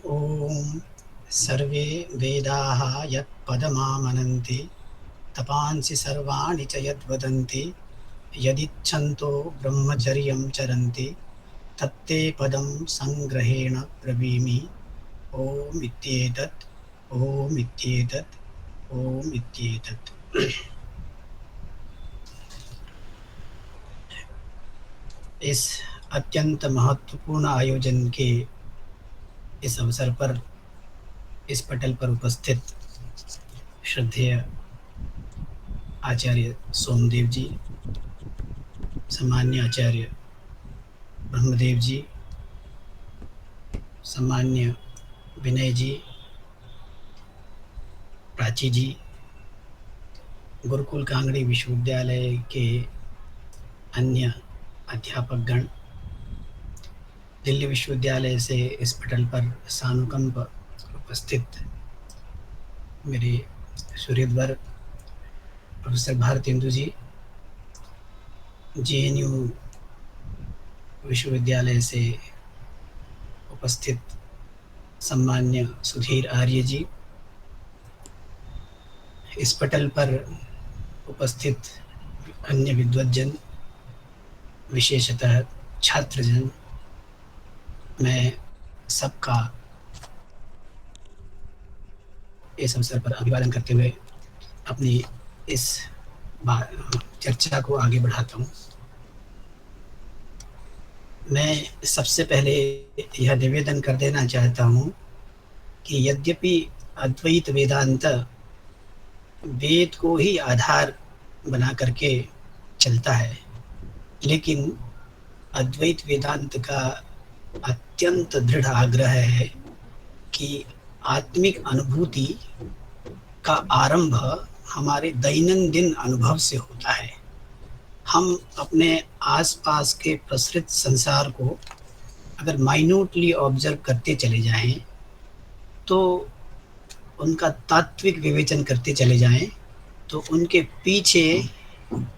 ॐ सर्वे वेदाः यत्पदमामनन्ति तपांसि सर्वाणि च यद्वदन्ति यदिच्छन्तो ब्रह्मचर्यं चरन्ति तत्ते पदं संग्रहेण ब्रवीमि। ॐ इत्येतत् ॐ इत्येतत् ॐ इत्येतत्। इस अत्यंत महत्वपूर्ण आयोजन के इस अवसर पर इस पटल पर उपस्थित श्रद्धेय आचार्य सोमदेव जी, सम्मान्य आचार्य ब्रह्मदेव जी, सम्मान्य विनय जी, प्राची जी, गुरुकुल कांगड़ी विश्वविद्यालय के अन्य अध्यापकगण, दिल्ली विश्वविद्यालय से इस पटल पर सानुकंप उपस्थित मेरे सूर्यध्वर प्रोफेसर भारतेंदु जी, जेएनयू विश्वविद्यालय से उपस्थित सम्मान्य सुधीर आर्य जी, इस पटल पर उपस्थित अन्य विद्वज्जन, विशेषतः छात्रजन, मैं सबका इस अवसर पर अभिवादन करते हुए अपनी इस चर्चा को आगे बढ़ाता हूँ। मैं सबसे पहले यह निवेदन कर देना चाहता हूँ कि यद्यपि अद्वैत वेदांत वेद को ही आधार बना करके चलता है, लेकिन अद्वैत वेदांत का अत्यंत दृढ़ आग्रह है कि आत्मिक अनुभूति का आरंभ हमारे दैनंदिन अनुभव से होता है। हम अपने आसपास के प्रसरित संसार को अगर माइन्यूटली ऑब्जर्व करते चले जाएं, तो उनका तात्विक विवेचन करते चले जाएं, तो उनके पीछे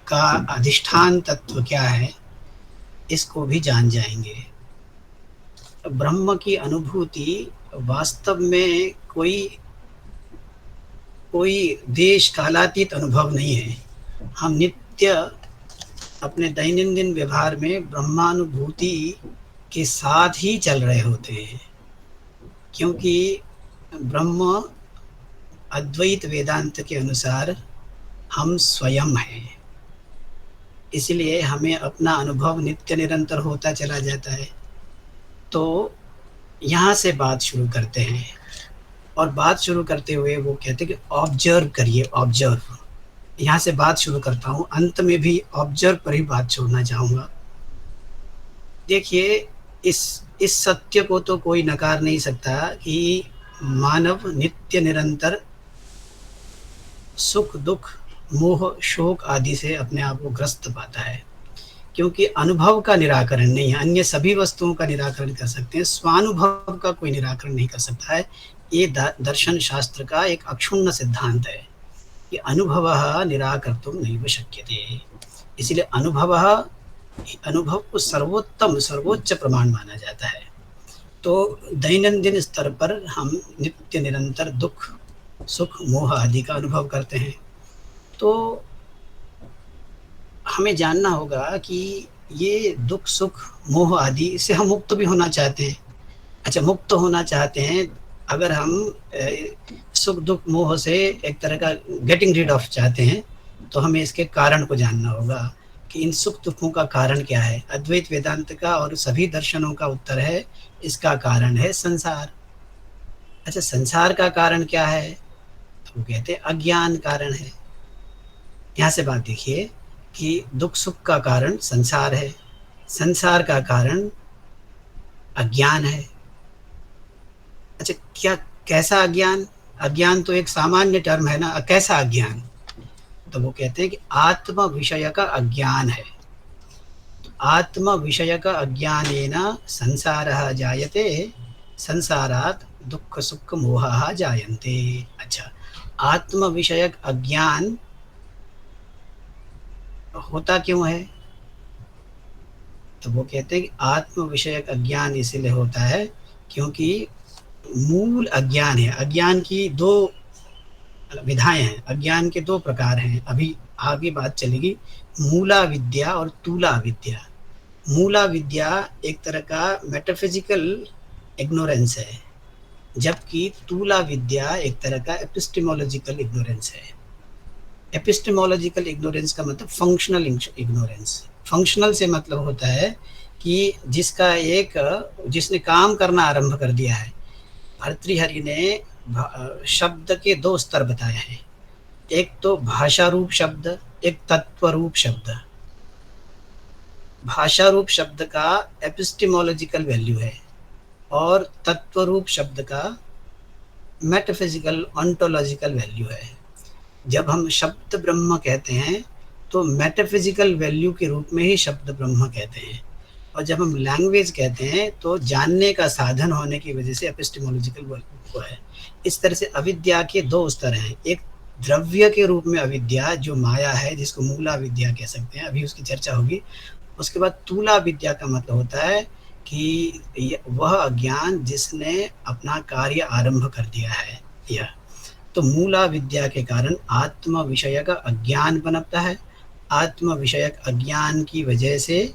का अधिष्ठान तत्व क्या है, इसको भी जान जाएंगे। ब्रह्म की अनुभूति वास्तव में कोई देश कालातीत अनुभव नहीं है। हम नित्य अपने दैनंदिन व्यवहार में ब्रह्मानुभूति के साथ ही चल रहे होते हैं, क्योंकि ब्रह्म अद्वैत वेदांत के अनुसार हम स्वयं हैं। इसलिए हमें अपना अनुभव नित्य निरंतर होता चला जाता है। तो यहाँ से बात शुरू करते हैं, और बात शुरू करते हुए वो कहते हैं कि ऑब्जर्व करिए, ऑब्जर्व। यहाँ से बात शुरू करता हूँ, अंत में भी ऑब्जर्व पर ही बात छोड़ना चाहूँगा। देखिए, इस सत्य को तो कोई नकार नहीं सकता कि मानव नित्य निरंतर सुख दुख मोह शोक आदि से अपने आप को ग्रस्त पाता है, क्योंकि अनुभव का निराकरण नहीं है। अन्य सभी वस्तुओं का निराकरण कर सकते हैं, स्वानुभव का कोई निराकरण नहीं कर सकता है। ये दर्शन शास्त्र का एक अक्षुण्ण सिद्धांत है कि अनुभवः निराकर्तुं नैव शक्यते। इसलिए अनुभव को सर्वोच्च प्रमाण माना जाता है। तो दैनंदिन स्तर पर हम नित्य निरंतर दुख सुख मोह आदि का अनुभव करते हैं। तो हमें जानना होगा कि ये दुख सुख मोह आदि से हम मुक्त भी होना चाहते हैं। अच्छा, मुक्त होना चाहते हैं, अगर हम सुख दुख मोह से एक तरह का गेटिंग रिड ऑफ चाहते हैं, तो हमें इसके कारण को जानना होगा कि इन सुख दुखों का कारण क्या है। अद्वैत वेदांत का और सभी दर्शनों का उत्तर है, इसका कारण है संसार। अच्छा, संसार का कारण क्या है? तो वो कहते हैं अज्ञान कारण है। यहाँ से बात देखिए कि दुख सुख का कारण संसार है, संसार का कारण अज्ञान है। अच्छा, क्या कैसा अज्ञान? अज्ञान तो एक सामान्य टर्म है ना, कैसा अज्ञान? तो वो कहते हैं कि आत्म विषय का अज्ञान है। आत्म विषय का अज्ञानेन संसारः जायते, संसारात् दुख सुख मोहः जायन्ते। अच्छा, आत्म विषयक अज्ञान होता क्यों है? तो वो कहते हैं कि आत्म विषयक अज्ञान इसलिए होता है क्योंकि मूल अज्ञान है। अज्ञान की दो विधाएं हैं, अज्ञान के दो प्रकार हैं। अभी आगे बात चलेगी मूला विद्या और तूला विद्या। मूला विद्या एक तरह का मेटाफिजिकल इग्नोरेंस है, जबकि तूला विद्या एक तरह का एपिस्टेमोलॉजिकल इग्नोरेंस है। एपिस्टेमोलॉजिकल इग्नोरेंस का मतलब फंक्शनल इग्नोरेंस। फंक्शनल से मतलब होता है कि जिसका एक जिसने काम करना आरंभ कर दिया है। भर्तृहरि ने शब्द के दो स्तर बताए हैं, एक तो भाषा रूप शब्द, एक तत्व रूप शब्द। भाषा रूप शब्द का एपिस्टेमोलॉजिकल वैल्यू है और तत्व रूप शब्द का मेटाफिजिकल ऑन्टोलॉजिकल वैल्यू है। जब हम शब्द ब्रह्म कहते हैं तो मेटाफिजिकल वैल्यू के रूप में ही शब्द ब्रह्म कहते हैं, और जब हम लैंग्वेज कहते हैं तो जानने का साधन होने की वजह से एपिस्टेमोलॉजिकल वैल्यू है। इस तरह से अविद्या के दो स्तर हैं, एक द्रव्य के रूप में अविद्या जो माया है, जिसको मूला विद्या कह सकते हैं, अभी उसकी चर्चा होगी। उसके बाद तूला विद्या का मतलब होता है कि वह अज्ञान जिसने अपना कार्य आरंभ कर दिया है। यह तो मूला विद्या के कारण आत्म विषय का अज्ञान पनपता है। आत्म विषयक अज्ञान की वजह से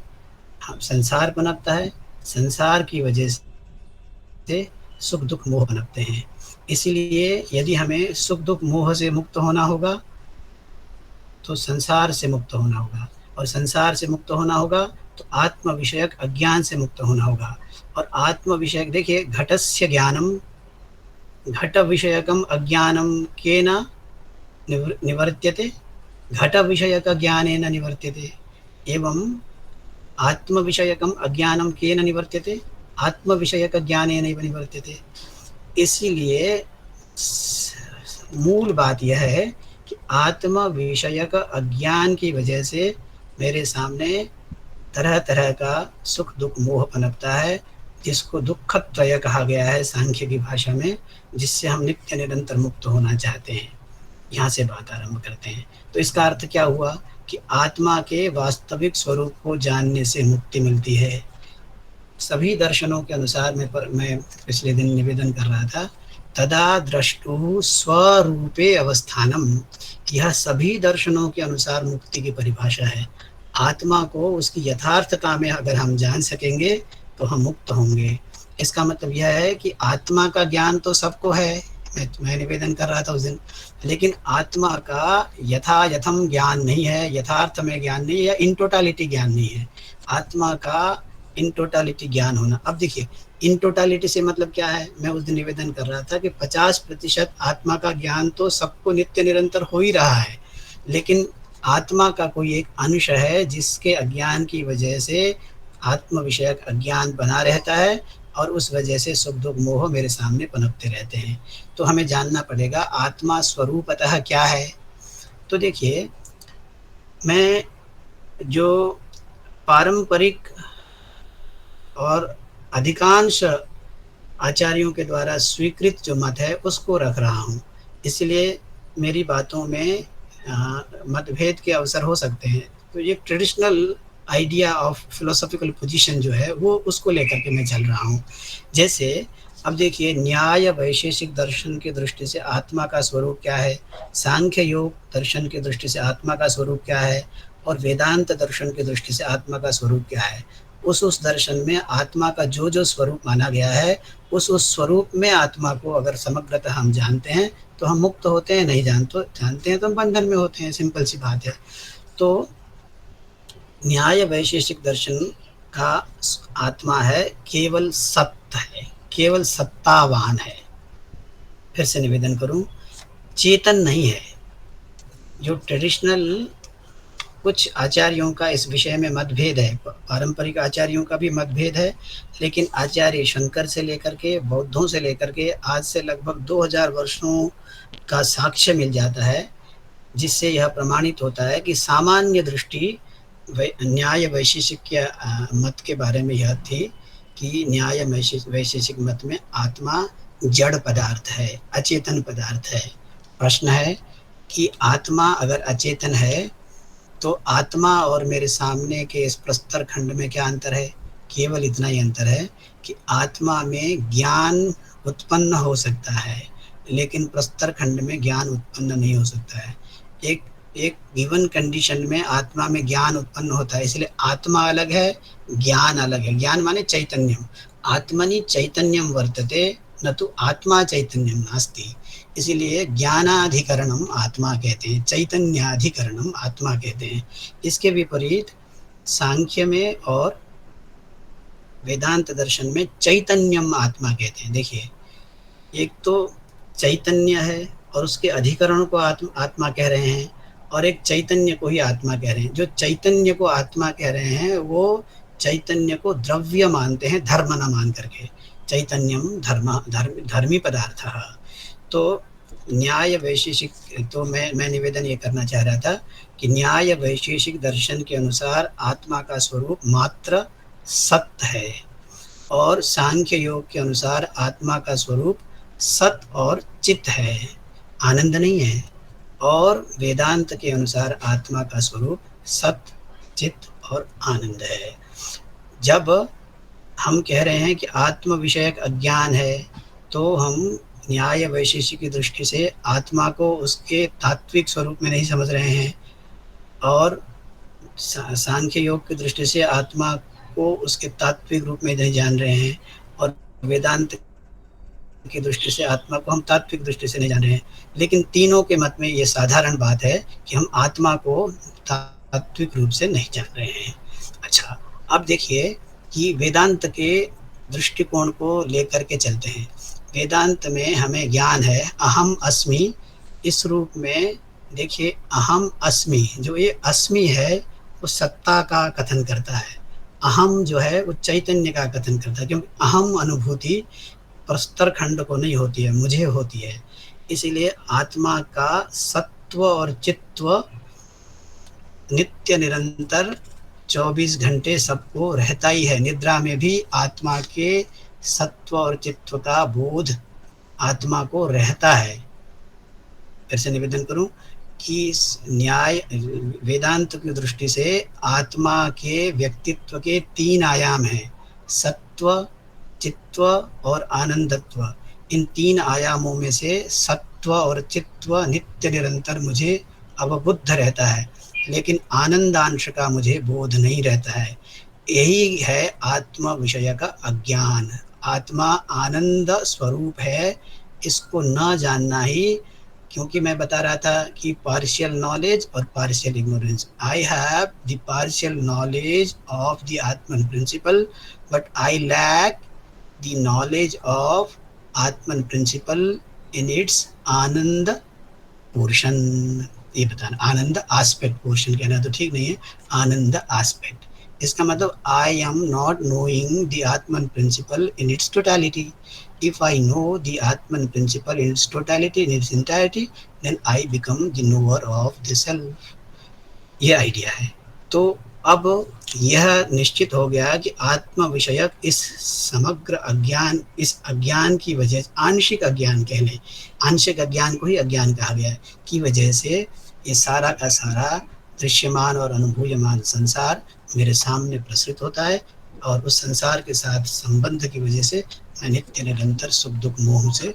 संसार पनपता है। संसार की वजह से सुख दुख मोह पनपते हैं। इसीलिए यदि हमें सुख दुख मोह से मुक्त होना होगा तो संसार से मुक्त होना होगा, और संसार से मुक्त होना होगा तो आत्म विषयक अज्ञान से मुक्त होना होगा। और आत्म विषयक देखिए, घटस्य ज्ञानम घट विषयकम अज्ञानम केन निवर्त्यते, घट विषयक ज्ञानेन निवर्त्यते। एवं आत्म विषयकम अज्ञानम केन निवर्त्यते, आत्म विषयक ज्ञानेनैव निवर्त्यते। इसीलिए मूल बात यह है कि आत्म विषयक अज्ञान की वजह से मेरे सामने तरह तरह का सुख दुख मोह पनपता है, जिसको दुःखत्रय कहा गया है सांख्य की भाषा में, जिससे हम नित्य निरंतर मुक्त होना चाहते हैं। यहाँ से बात आरंभ करते हैं। तो इसका अर्थ क्या हुआ कि आत्मा के वास्तविक स्वरूप को जानने से मुक्ति मिलती है। सभी दर्शनों के अनुसार मैं पिछले दिन निवेदन कर रहा था, तदा द्रष्टुः स्वरूपे अवस्थानम, यह सभी दर्शनों के अनुसार मुक्ति की परिभाषा है। आत्मा को उसकी यथार्थता में अगर हम जान सकेंगे तो हम मुक्त होंगे। इसका मतलब यह है कि आत्मा का ज्ञान तो सबको है, मैं निवेदन कर रहा था उस दिन, लेकिन आत्मा का यथायथम ज्ञान नहीं है, यथार्थ में ज्ञान नहीं है, इन टोटालिटी ज्ञान नहीं है। आत्मा का इन टोटालिटी ज्ञान होना। अब देखिए, इन टोटालिटी से मतलब क्या है, मैं उस दिन निवेदन कर रहा था कि 50% आत्मा का ज्ञान तो सबको नित्य निरंतर हो ही रहा है, लेकिन आत्मा का कोई एक अंश है जिसके अज्ञान की वजह से आत्म विषयक अज्ञान बना रहता है, और उस वजह से सुख दुख मोह मेरे सामने पनपते रहते हैं। तो हमें जानना पड़ेगा आत्मा स्वरूपतः क्या है। तो देखिए, मैं जो पारंपरिक और अधिकांश आचार्यों के द्वारा स्वीकृत जो मत है उसको रख रहा हूँ, इसलिए मेरी बातों में मतभेद के अवसर हो सकते हैं। तो ये traditional idea of philosophical position जो है वो उसको लेकर के मैं चल रहा हूँ। जैसे अब देखिए, न्याय वैशेषिक दर्शन की दृष्टि से आत्मा का स्वरूप क्या है, सांख्य योग दर्शन की दृष्टि से आत्मा का स्वरूप क्या है, और वेदांत दर्शन की दृष्टि से आत्मा का स्वरूप क्या है। उस दर्शन में आत्मा का जो जो स्वरूप माना गया है, उस स्वरूप में आत्मा को अगर समग्रतः हम जानते हैं तो हम मुक्त होते हैं, नहीं जानते हैं तो हम बंधन में होते हैं। सिंपल सी बात है। तो न्याय वैशेषिक दर्शन का आत्मा है केवल सत्य है, केवल सत्तावान है। फिर से निवेदन करूं, चेतन नहीं है। जो ट्रेडिशनल कुछ आचार्यों का इस विषय में मतभेद है, पारंपरिक आचार्यों का भी मतभेद है, लेकिन आचार्य शंकर से लेकर के बौद्धों से लेकर के आज से लगभग 2000 वर्षों का साक्ष्य मिल जाता है, जिससे यह प्रमाणित होता है कि सामान्य दृष्टि न्याय वैशेषिक के मत के बारे में यह थी कि न्याय वैशेषिक मत में आत्मा जड़ पदार्थ है, अचेतन पदार्थ है। प्रश्न है कि आत्मा अगर अचेतन है तो आत्मा और मेरे सामने के इस प्रस्तर खंड में क्या अंतर है? केवल इतना ही अंतर है कि आत्मा में ज्ञान उत्पन्न हो सकता है, लेकिन प्रस्तर खंड में ज्ञान उत्पन्न नहीं हो सकता है। एक एक गिवन कंडीशन में आत्मा में ज्ञान उत्पन्न होता है, इसलिए आत्मा अलग है, ज्ञान अलग है। ज्ञान माने चैतन्यम, आत्मनि चैतन्यम वर्तते न तो आत्मा चैतन्यम नास्ति। इसीलिए ज्ञानाधिकरणम आत्मा कहते हैं, चैतन्याधिकरणम आत्मा कहते हैं। इसके विपरीत सांख्य में और वेदांत दर्शन में चैतन्यम आत्मा कहते हैं। देखिए, एक तो चैतन्य है और उसके अधिकरण को आत्मा कह रहे हैं, और एक चैतन्य को ही आत्मा कह रहे हैं। जो चैतन्य को आत्मा कह रहे हैं वो चैतन्य को द्रव्य मानते हैं, धर्म न मान करके। चैतन्यम धर्मी पदार्थ। तो न्याय वैशेषिक, तो मैं निवेदन ये करना चाह रहा था कि न्याय वैशेषिक दर्शन के अनुसार आत्मा का स्वरूप मात्र सत्य है, और सांख्य योग के अनुसार आत्मा का स्वरूप सत और चित है, आनंद नहीं है। और वेदांत के अनुसार आत्मा का स्वरूप सत, चित और आनंद है। जब हम कह रहे हैं कि आत्म विषयक अज्ञान है, तो हम न्याय वैशेषिक की दृष्टि से आत्मा को उसके तात्विक स्वरूप में नहीं समझ रहे हैं, और सांख्य योग की दृष्टि से आत्मा को उसके तात्विक रूप में नहीं जान रहे हैं, और वेदांत की दृष्टि से आत्मा को हम तात्विक दृष्टि से नहीं जान रहे हैं। लेकिन तीनों के मत में ये साधारण बात है कि हम आत्मा को तात्विक रूप से नहीं जान रहे हैं। अच्छा, अब देखिए कि वेदांत के दृष्टिकोण को लेकर के चलते हैं। वेदांत में हमें ज्ञान है अहम अस्मि, इस रूप में। देखिए, अहम अस्मि, जो ये अस्मि है वो सत्ता का कथन करता है, अहम जो है वो चैतन्य का कथन करता है, क्योंकि अहम अनुभूति प्रस्तर खंड को नहीं होती है, मुझे होती है। इसीलिए आत्मा का सत्व और चित्व नित्य निरंतर 24 घंटे सबको रहता ही है। निद्रा में भी आत्मा के सत्व और चित्व का बोध आत्मा को रहता है। फिर से निवेदन करूं कि न्याय वेदांत की दृष्टि से आत्मा के व्यक्तित्व के 3 आयाम हैं, सत्व, चित्व और आनंदत्व। इन 3 आयामों में से सत्व और चित्व नित्य निरंतर मुझे अवबुद्ध रहता है, लेकिन आनंदांश का मुझे बोध नहीं रहता है। यही है आत्म विषय का अज्ञान। आत्मा आनंद स्वरूप है, इसको न जानना ही, क्योंकि मैं बता रहा था कि पार्शियल नॉलेज और partial ignorance. I have the partial knowledge of the atman principle, but I lack the knowledge of atman principle in its ananda portion. ये बताना, आनंद आस्पेक्ट, पोर्शन कहना तो ठीक नहीं है, आनंद आस्पेक्ट। इसका मतलब I am not knowing the atman principle in its totality. If I know the Atman principle in its totality, in its entirety, then I become the knower of the self. ये idea है। तो अब यह निश्चित हो गया कि आत्म विषयक इस समग्र अज्ञान, इस अज्ञान की वजह, आंशिक अज्ञान कह लें, आंशिक अज्ञान को ही अज्ञान कहा गया है, की वजह से ये सारा का सारा दृश्यमान और अनुभूयमान संसार मेरे सामने प्रसृत होता है, और उस संसार के साथ संबंध की वजह से मैं नित्य निरंतर सुख दुख मोह से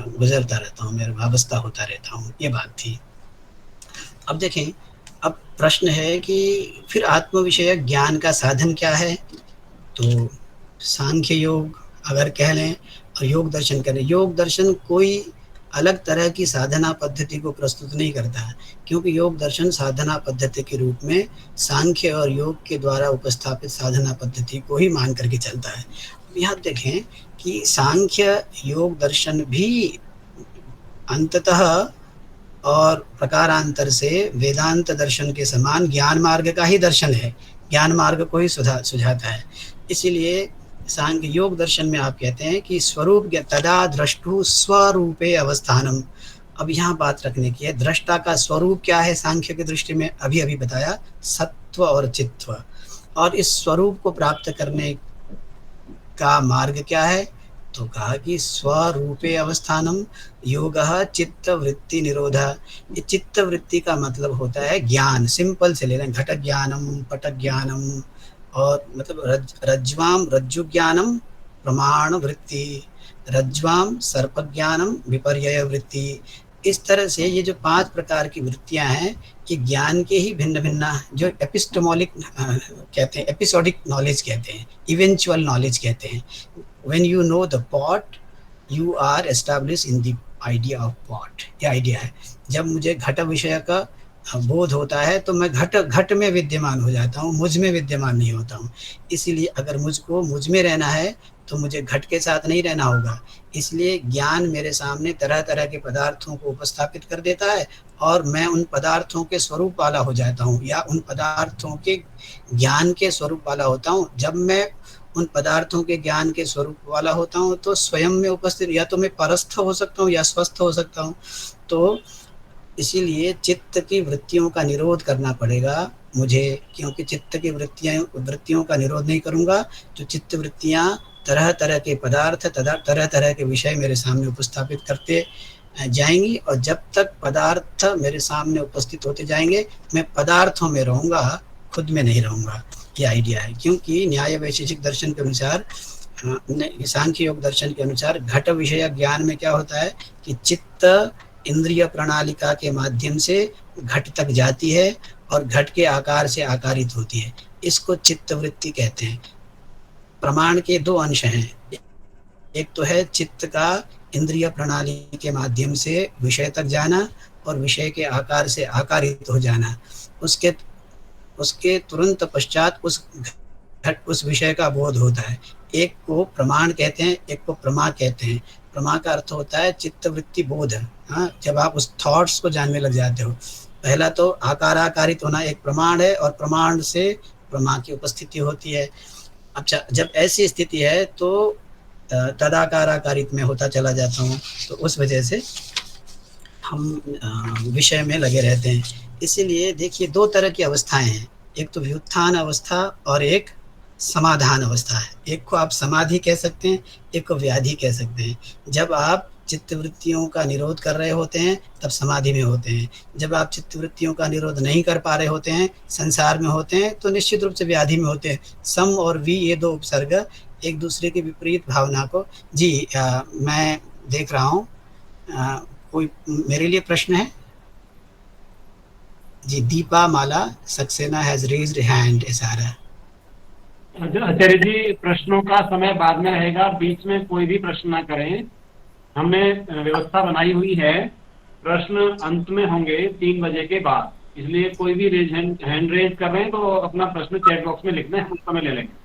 गुजरता रहता हूँ, मेरा वाबस्ता होता रहता हूँ। ये बात थी। अब देखें, अब प्रश्न है कि फिर आत्म विषयक ज्ञान का साधन क्या है? तो सांख्य योग अगर कह लें और योग दर्शन करें, योग दर्शन कोई अलग तरह की साधना पद्धति को प्रस्तुत नहीं करता है, क्योंकि योग दर्शन साधना पद्धति के रूप में सांख्य और योग के द्वारा उपस्थापित साधना पद्धति को ही मान करके चलता है। यहाँ देखें कि सांख्य योग दर्शन भी अंततः और प्रकारांतर से वेदांत दर्शन के समान ज्ञान मार्ग का ही दर्शन है, ज्ञान मार्ग को ही सुझाता है। इसीलिए सांख्य योग दर्शन में आप कहते हैं कि स्वरूप तदा द्रष्टु स्वरूपे अवस्थानम। अब यहाँ बात रखने की है, दृष्टा का स्वरूप क्या है सांख्य की दृष्टि में? अभी अभी बताया, सत्व और चित्व। और इस स्वरूप को प्राप्त करने का मार्ग क्या है? तो कहा कि स्वरूपे अवस्थानम योगः चित्त वृत्ति निरोध। ये चित्त वृत्ति का मतलब होता है ज्ञान, सिंपल से ले रहे हैं, घट ज्ञानम, पट ज्ञानम, और मतलब रज्ज्वाम रज्जु ज्ञानम प्रमाण वृत्ति, रज्ज्वाम सर्पज्ञानम विपर्यय वृत्ति। इस तरह से ये जो 5 प्रकार की वृत्तियां हैं, ये ज्ञान के ही भिन्न भिन्न, जो एपिस्टेमोलिक कहते हैं, एपिसोडिक नॉलेज कहते हैं, इवेंचुअल नॉलेज कहते हैं। When you know the pot you are establish in the idea of pot, ये आइडिया है। जब मुझे घट विषय का बोध होता है तो मैं घट में विद्यमान हो जाता हूँ, मुझ में विद्यमान नहीं होता हूँ। इसीलिए अगर मुझको मुझ में रहना है तो मुझे घट के साथ नहीं रहना होगा। इसलिए ज्ञान मेरे सामने तरह तरह के पदार्थों को उपस्थापित कर देता है और मैं उन पदार्थों के स्वरूप वाला हो जाता हूँ, या उन पदार्थों के ज्ञान के स्वरूप वाला होता हूँ। जब मैं उन पदार्थों के ज्ञान के स्वरूप वाला होता हूँ तो स्वयं में उपस्थित, या तो मैं परस्थ हो सकता हूँ या स्वस्थ हो सकता हूँ। तो इसीलिए चित्त की वृत्तियों का निरोध करना पड़ेगा मुझे, क्योंकि चित्त की वृत्तियों का निरोध नहीं करूँगा तो चित्त वृत्तियाँ तरह तरह के पदार्थ, तरह तरह के विषय मेरे सामने उपस्थापित करते जाएंगी, और जब तक पदार्थ मेरे सामने उपस्थित होते जाएंगे मैं पदार्थों में रहूँगा, खुद में नहीं रहूँगा। ये आइडिया है। क्योंकि न्याय वैशेषिक दर्शन के अनुसार, सांख्य योग दर्शन के अनुसार घट विषय ज्ञान में क्या होता है कि चित्त इंद्रिय प्रणालिका के माध्यम से घट तक जाती है और घट के आकार से आकारित होती है। इसको चित्त वृत्ति कहते हैं। प्रमाण के 2 अंश हैं, एक तो है चित्त का इंद्रिय प्रणाली के माध्यम से विषय तक जाना और विषय के आकार से आकारित हो जाना। उसके तुरंत पश्चात उस विषय का बोध होता है। एक को प्रमाण कहते हैं, एक को प्रमा कहते हैं। प्रमा का अर्थ होता है चित्त वृत्ति बोध। हाँ, जब आप उस थॉट्स को जानने लग जाते हो। पहला तो आकार आकारित होना एक प्रमाण है, और प्रमाण से प्रमा की उपस्थिति होती है। अच्छा, जब ऐसी स्थिति है तो तदाकार आकारित में होता चला जाता हूँ, तो उस वजह से हम विषय में लगे रहते हैं। इसीलिए देखिए 2 तरह की अवस्थाएं हैं, एक तो व्युत्थान अवस्था और एक समाधान अवस्था है। एक को आप समाधि कह सकते हैं, एक को व्याधि कह सकते हैं। जब आप चित्तवृत्तियों का निरोध कर रहे होते हैं तब समाधि में होते हैं। जब आप चित्तवृत्तियों का निरोध नहीं कर पा रहे होते हैं, संसार में होते हैं, तो निश्चित रूप से व्याधि में होते हैं। सम और वी, ये 2 उपसर्ग एक दूसरे के विपरीत भावना को। जी मैं देख रहा हूँ, कोई मेरे लिए प्रश्न है? जी, दीपा माला सक्सेना हैज रेज्ड हैंड। इशारा। आचार्य जी, प्रश्नों का समय बाद में रहेगा, बीच में कोई भी प्रश्न ना करें। हमने व्यवस्था बनाई हुई है, प्रश्न अंत में होंगे 3 बजे के बाद, इसलिए कोई भी हैंड रेज कर रहे हैं तो अपना प्रश्न चैट बॉक्स में लिखना है, हम समय ले लेंगे।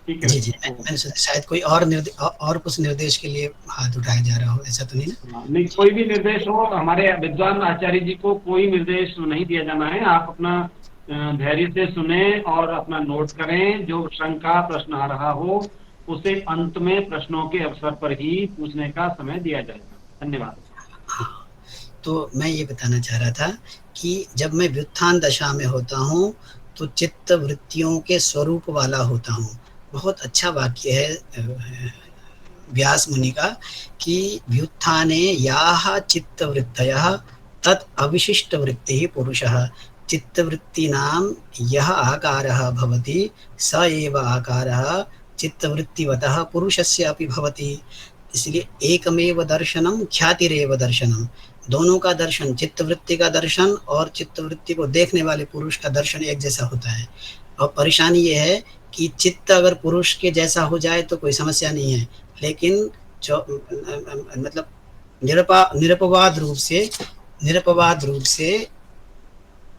ठीक है जी जी, मैंने सोचा शायद कोई और कुछ निर्देश के लिए हाथ उठाया जा रहा हो, ऐसा तो नहीं ना? नहीं, कोई भी निर्देश हो, हमारे विद्वान आचार्य जी को कोई निर्देश नहीं दिया जाना है। आप अपना धैर्य से सुने और अपना नोट करें। जो शंका प्रश्न आ रहा हो उसे अंत में प्रश्नों के अवसर पर ही पूछने का समय दिया जाएगा। धन्यवाद। हाँ, तो मैं ये बताना चाह रहा था कि जब मैं व्युत्थान दशा में होता हूँ तो चित्त वृत्तियों के स्वरूप वाला होता हूँ। बहुत अच्छा वाक्य है व्यास मुनि का कि व्युत्थाने याः चित्तवृत्तयः तत् अविशिष्ट वृत्तिः पुरुषः चित्तवृत्तीनां यः आकारः भवति स एव आकारः चित्तवृत्तिवतः पुरुषस्य अपि भवति। इसलिए एकमेव दर्शनम ख्यातिरेव दर्शनम, दोनों का दर्शन, चित्तवृत्ति का दर्शन और चित्तवृत्ति को देखने वाले पुरुष का दर्शन एक जैसा होता है। और परेशानी ये है कि चित्त अगर पुरुष के जैसा हो जाए तो कोई समस्या नहीं है, लेकिन मतलब निरपवाद रूप से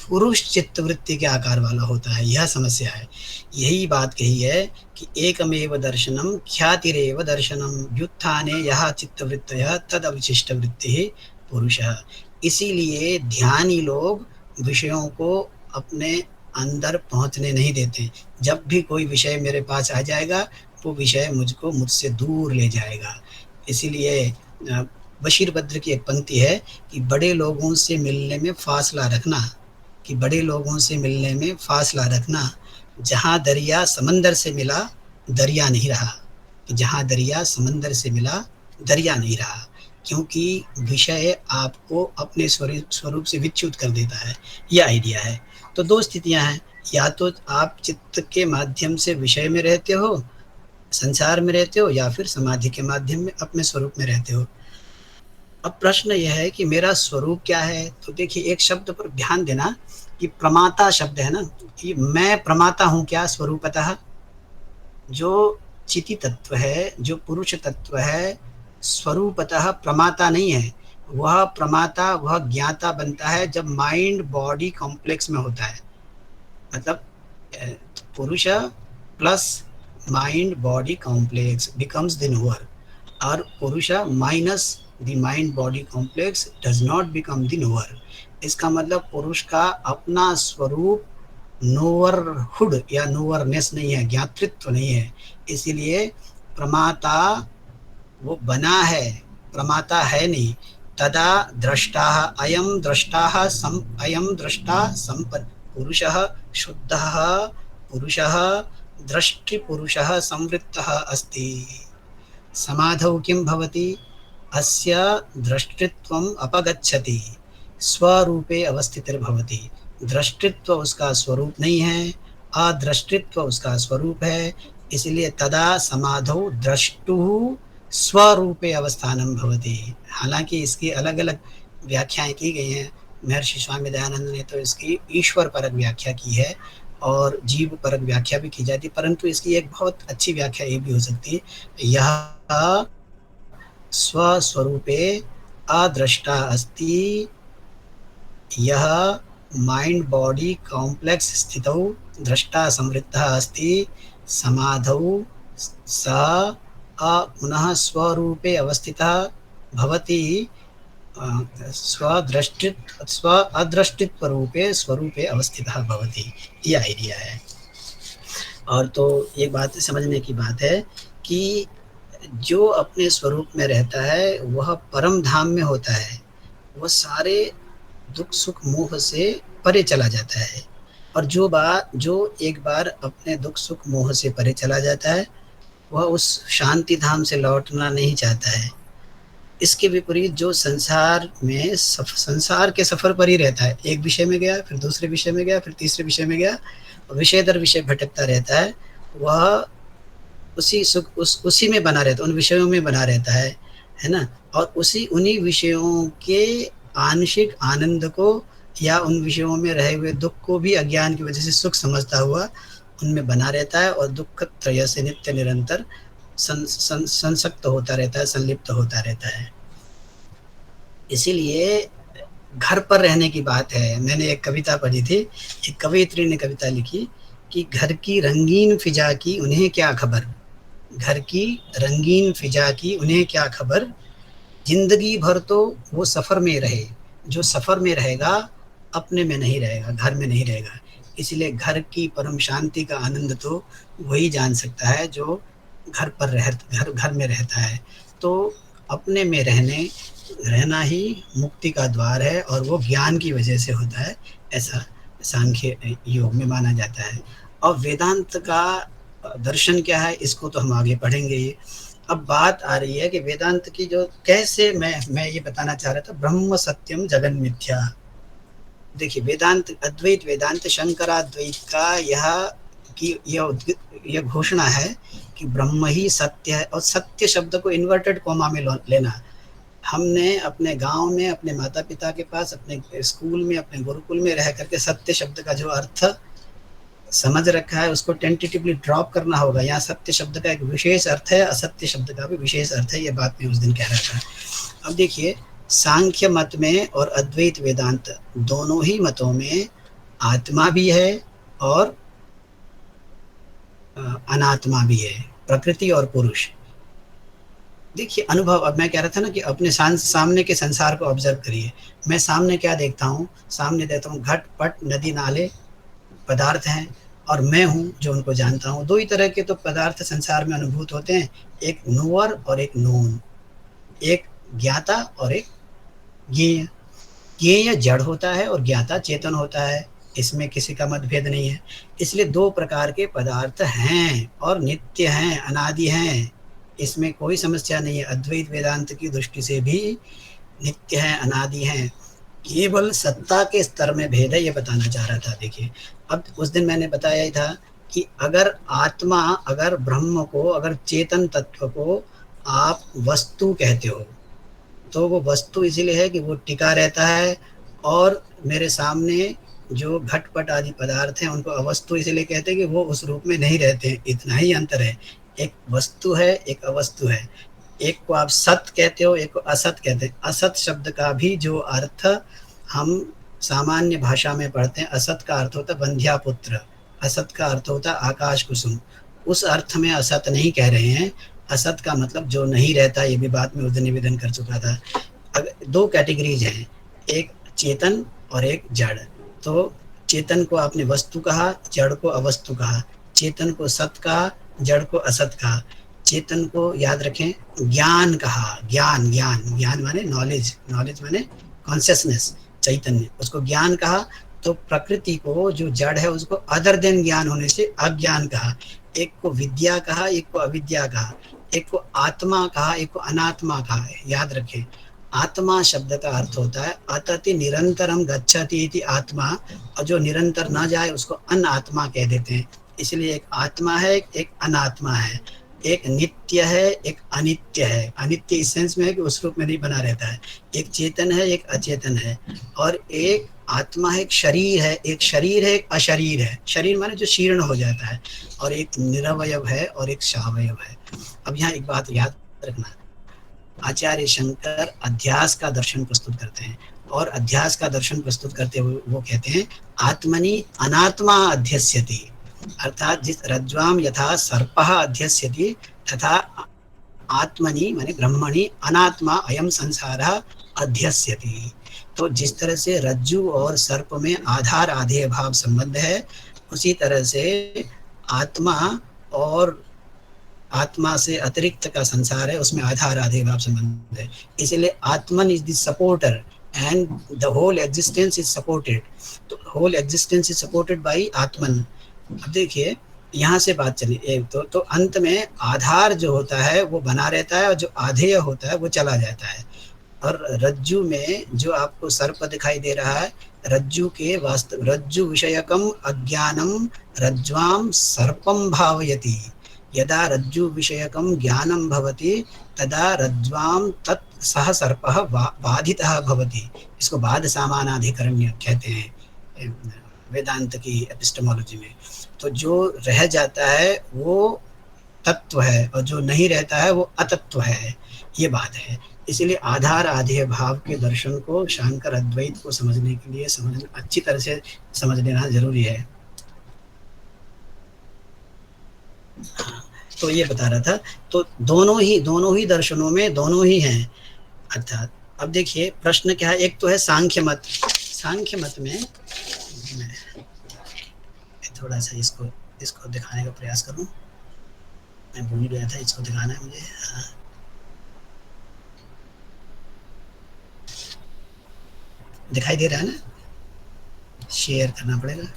पुरुष चित्तवृत्ति के आकार वाला होता है, यह समस्या है। यही बात कही है कि एकमेव दर्शनम ख्यातिरेव दर्शनम व्युत्थाने यः चित्तवृत्तयः तद अविशिष्ट वृत्तिः पुरुषः। इसीलिए ध्यानी लोग विषयों को अपने अंदर पहुंचने नहीं देते। जब भी कोई विषय मेरे पास आ जाएगा वो विषय मुझको मुझसे दूर ले जाएगा। इसीलिए बशीर बद्र की एक पंक्ति है कि बड़े लोगों से मिलने में फासला रखना, जहाँ दरिया समंदर से मिला दरिया नहीं रहा, कि जहाँ दरिया समंदर से मिला दरिया नहीं रहा, क्योंकि विषय आपको अपने स्वरूप से विच्युत कर देता है। यह आइडिया है। तो 2 स्थितियां हैं, या तो आप चित्त के माध्यम से विषय में रहते हो संसार में रहते हो या फिर समाधि के माध्यम में अपने स्वरूप में रहते हो। अब प्रश्न यह है कि मेरा स्वरूप क्या है? तो देखिए एक शब्द पर ध्यान देना कि प्रमाता शब्द है ना, कि मैं प्रमाता हूँ क्या स्वरूपतः? जो चिति तत्व है, जो पुरुष तत्व है, स्वरूपतः प्रमाता नहीं है। वह प्रमाता, वह ज्ञाता बनता है जब माइंड बॉडी कॉम्प्लेक्स में होता है। मतलब पुरुष plus mind body complex becomes the knower, और पुरुष minus the mind body complex does not become the knower. इसका मतलब पुरुष का अपना स्वरूप नोअरहुड या नोअरनेस नहीं है, ज्ञातृत्व नहीं है। इसीलिए प्रमाता वो बना है, प्रमाता है नहीं। तदा द्रष्टाः अयं द्रष्टा संपत् पुरुषः शुद्धः पुरुषः दृष्टिपुरुषः संवृत्तः अस्ति। समाधौ किं भवति? अस्य दृष्टित्वम् अपगच्छति, स्वरूपे अवस्थितिर्भवति। दृष्टित्व उसका स्वरूप नहीं है, अदृष्टित्व उसका स्वरूप है। इसलिए तदा समाधौ द्रष्टुः स्वरूपे अवस्थानं भवति। हालांकि इसकी अलग अलग व्याख्याएं की गई हैं। महर्षि स्वामी दयानंद ने तो इसकी ईश्वर परक व्याख्या की है और जीव परक व्याख्या भी की जाती है, परंतु इसकी एक बहुत अच्छी व्याख्या ये भी हो सकती है, यह स्वस्वरूपे अद्रष्टा अस्ति, यह माइंड बॉडी कॉम्प्लेक्स स्थितौ द्रष्टा संवृत्तः अस्ति, समाधौ सः पुनः स्वरूपे अवस्थितः भवति, स्व अदृष्टित्व रूपे स्वरूपे अवस्थितः भवति। ये आइडिया है। और तो एक बात समझने की बात है कि जो अपने स्वरूप में रहता है वह परम धाम में होता है, वह सारे दुख सुख मोह से परे चला जाता है। और जो एक बार अपने दुख सुख मोह से परे चला जाता है वह उस शांति धाम से लौटना नहीं चाहता है। इसके विपरीत जो संसार में संसार के सफर पर ही रहता है, एक विषय में गया, फिर दूसरे विषय में गया, फिर तीसरे विषय में गया, विषय दर विषय भटकता रहता है, वह उसी सुख उसी में बना रहता है, उन विषयों में बना रहता है ना। और उन्हीं विषयों के आंशिक आनंद को या उन विषयों में रहे हुए दुख को भी अज्ञान की वजह से सुख समझता हुआ उनमें बना रहता है और दुख त्रय से नित्य निरंतर संसक्त होता रहता है, संलिप्त होता रहता है। इसीलिए घर पर रहने की बात है। मैंने एक कविता पढ़ी थी, एक कवयित्री ने कविता लिखी कि घर की रंगीन फिजा की उन्हें क्या खबर, घर की रंगीन फिजा की उन्हें क्या खबर, जिंदगी भर तो वो सफ़र में रहे, जो सफ़र में रहेगा अपने में नहीं रहेगा, घर में नहीं रहेगा। इसलिए घर की परम शांति का आनंद तो वही जान सकता है जो घर में रहता है। तो अपने में रहना ही मुक्ति का द्वार है और वो ज्ञान की वजह से होता है, ऐसा सांख्य योग में माना जाता है। और वेदांत का दर्शन क्या है इसको तो हम आगे पढ़ेंगे ही। अब बात आ रही है कि वेदांत की जो कैसे मैं ये बताना चाह रहा था, ब्रह्म सत्यम जगन मिथ्या। देखिए वेदांत, अद्वैत वेदांत शंकराद्वैत का यह घोषणा है कि ब्रह्म ही सत्य है। और सत्य शब्द को इन्वर्टेड कोमा में लेना। हमने अपने गांव में, अपने माता पिता के पास, अपने स्कूल में, अपने गुरुकुल में रह करके सत्य शब्द का जो अर्थ समझ रखा है उसको टेंटेटिवली ड्रॉप करना होगा। यहाँ सत्य शब्द का एक विशेष अर्थ है, असत्य शब्द का भी विशेष अर्थ है। ये बात मैं उस दिन कह रहा था। अब देखिए सांख्य मत में और अद्वैत वेदांत दोनों ही मतों में आत्मा भी है और अनात्मा भी है, प्रकृति और पुरुष। देखिए अनुभव, अब मैं कह रहा था ना कि अपने सामने के संसार को ऑब्जर्व करिए। मैं सामने क्या देखता हूँ? सामने देखता हूँ घट पट नदी नाले पदार्थ हैं और मैं हूँ जो उनको जानता हूँ। दो ही तरह के तो पदार्थ संसार में अनुभूत होते हैं, एक नोअर और एक नोन, एक ज्ञाता और एक ज्ञेय। ज्ञेय जड़ होता है और ज्ञाता चेतन होता है, इसमें किसी का मतभेद नहीं है। इसलिए दो प्रकार के पदार्थ हैं और नित्य हैं, अनादि हैं, इसमें कोई समस्या नहीं है। अद्वैत वेदांत की दृष्टि से भी नित्य हैं, अनादि हैं, केवल सत्ता के स्तर में भेद है, ये बताना चाह रहा था। देखिए अब उस दिन मैंने बताया ही था कि अगर आत्मा, अगर ब्रह्म को, अगर चेतन तत्व को आप वस्तु कहते हो, तो वो वस्तु इसीलिए है कि वो टिका रहता है, और मेरे सामने जो घटपट आदि पदार्थ हैं उनको अवस्तु इसलिए कहते हैं कि वो उस रूप में नहीं रहते हैं। इतना ही अंतर है, एक वस्तु है, एक अवस्तु है। एक को आप सत कहते हो, एक को असत कहते हैं। असत शब्द का भी जो अर्थ हम सामान्य भाषा में पढ़ते हैं, असत का अर्थ होता है बंध्या पुत्र, असत का अर्थ होता है आकाश कुसुम। उस अर्थ में असत नहीं कह रहे हैं। असत का मतलब जो नहीं रहता, ये भी बात में उस दिन निवेदन कर चुका था। अब दो कैटेगरीज हैं, एक चेतन और एक जड़। तो चेतन को आपने वस्तु कहा, जड़ को अवस्तु कहा। चेतन को सत कहा, जड़ को असत कहा। चेतन को याद रखें ज्ञान कहा, ज्ञान, ज्ञान, ज्ञान माने नॉलेज, नॉलेज माने कॉन्शियसनेस, चैतन्य, उसको ज्ञान कहा। तो प्रकृति को जो जड़ है उसको अदर देन ज्ञान होने से अज्ञान कहा। एक को विद्या कहा, एक को अविद्या कहा। एक को आत्मा कहा, एक को अनात्मा कहा। याद रखें, आत्मा शब्द का अर्थ होता है अतति निरंतरम गच्छति इति आत्मा, और जो निरंतर ना जाए उसको अनात्मा कह देते हैं। इसलिए एक आत्मा है, एक अनात्मा है, एक नित्य है, एक अनित्य है। अनित्य इस सेंस में है कि उस रूप में नहीं बना रहता है। एक चेतन है, एक अचेतन है, और एक आत्मा है, एक शरीर है, एक शरीर है, एक अशरीर है। शरीर माने जो शीर्ण हो जाता है, और एक निरवयव है और एक सावयव है। अब यहाँ एक बात याद रखना, आचार्य शंकर अध्यास का दर्शन प्रस्तुत करते हैं, और अध्यास का दर्शन प्रस्तुत करते हुए वो कहते हैं आत्मनि अनात्मा अध्यस्यति, अर्थात जिस रज्ज्वाम यथा सर्पः अध्यस्यति तथा आत्मनि माने ब्रह्मणि अनात्मा अयम संसारः अध्यस्यति। तो जिस तरह से रज्जु और सर्प में आधार आधेय भाव संबंध है, उसी तरह से आत्मा और आत्मा से अतिरिक्त का संसार है, उसमें आधार आधेय भाव संबंध है। इसलिए atman is the supporter and the whole existence is supported. तो whole existence is supported by atman. अब देखिए यहाँ से बात चली एक तो अंत में आधार जो होता है वो बना रहता है, और जो आधेय होता है वो चला जाता है। और रज्जु में जो आपको सर्प दिखाई दे रहा है, रज्जु के वास्तव रज्जु विषयकम अज्ञानम रज्ज्वाम सर्पम भावयति, यदा रज्जु विषयकम ज्ञानम भवति तदा रज्ज्वाम तत् सह सर्पः बाधितः भवति। इसको बाध सामानाधिकरण्य कहते हैं वेदांत की एपिस्टेमोलॉजी में। तो जो रह जाता है वो तत्व है, और जो नहीं रहता है वो अतत्व है, ये बात है। इसलिए आधार आधेय भाव के दर्शन को शांकर अद्वैत को समझने के लिए अच्छी तरह से समझ लेना जरूरी है। तो ये बता रहा था, तो दोनों ही दर्शनों में दोनों ही हैं। अर्थात अब देखिए प्रश्न क्या है, एक तो है सांख्य मत। सांख्य मत में मैं थोड़ा सा इसको दिखाने का प्रयास करूं, मैं भूल गया था, इसको दिखाना है मुझे। हाँ, दिखाई दे रहा है ना, शेयर करना पड़ेगा।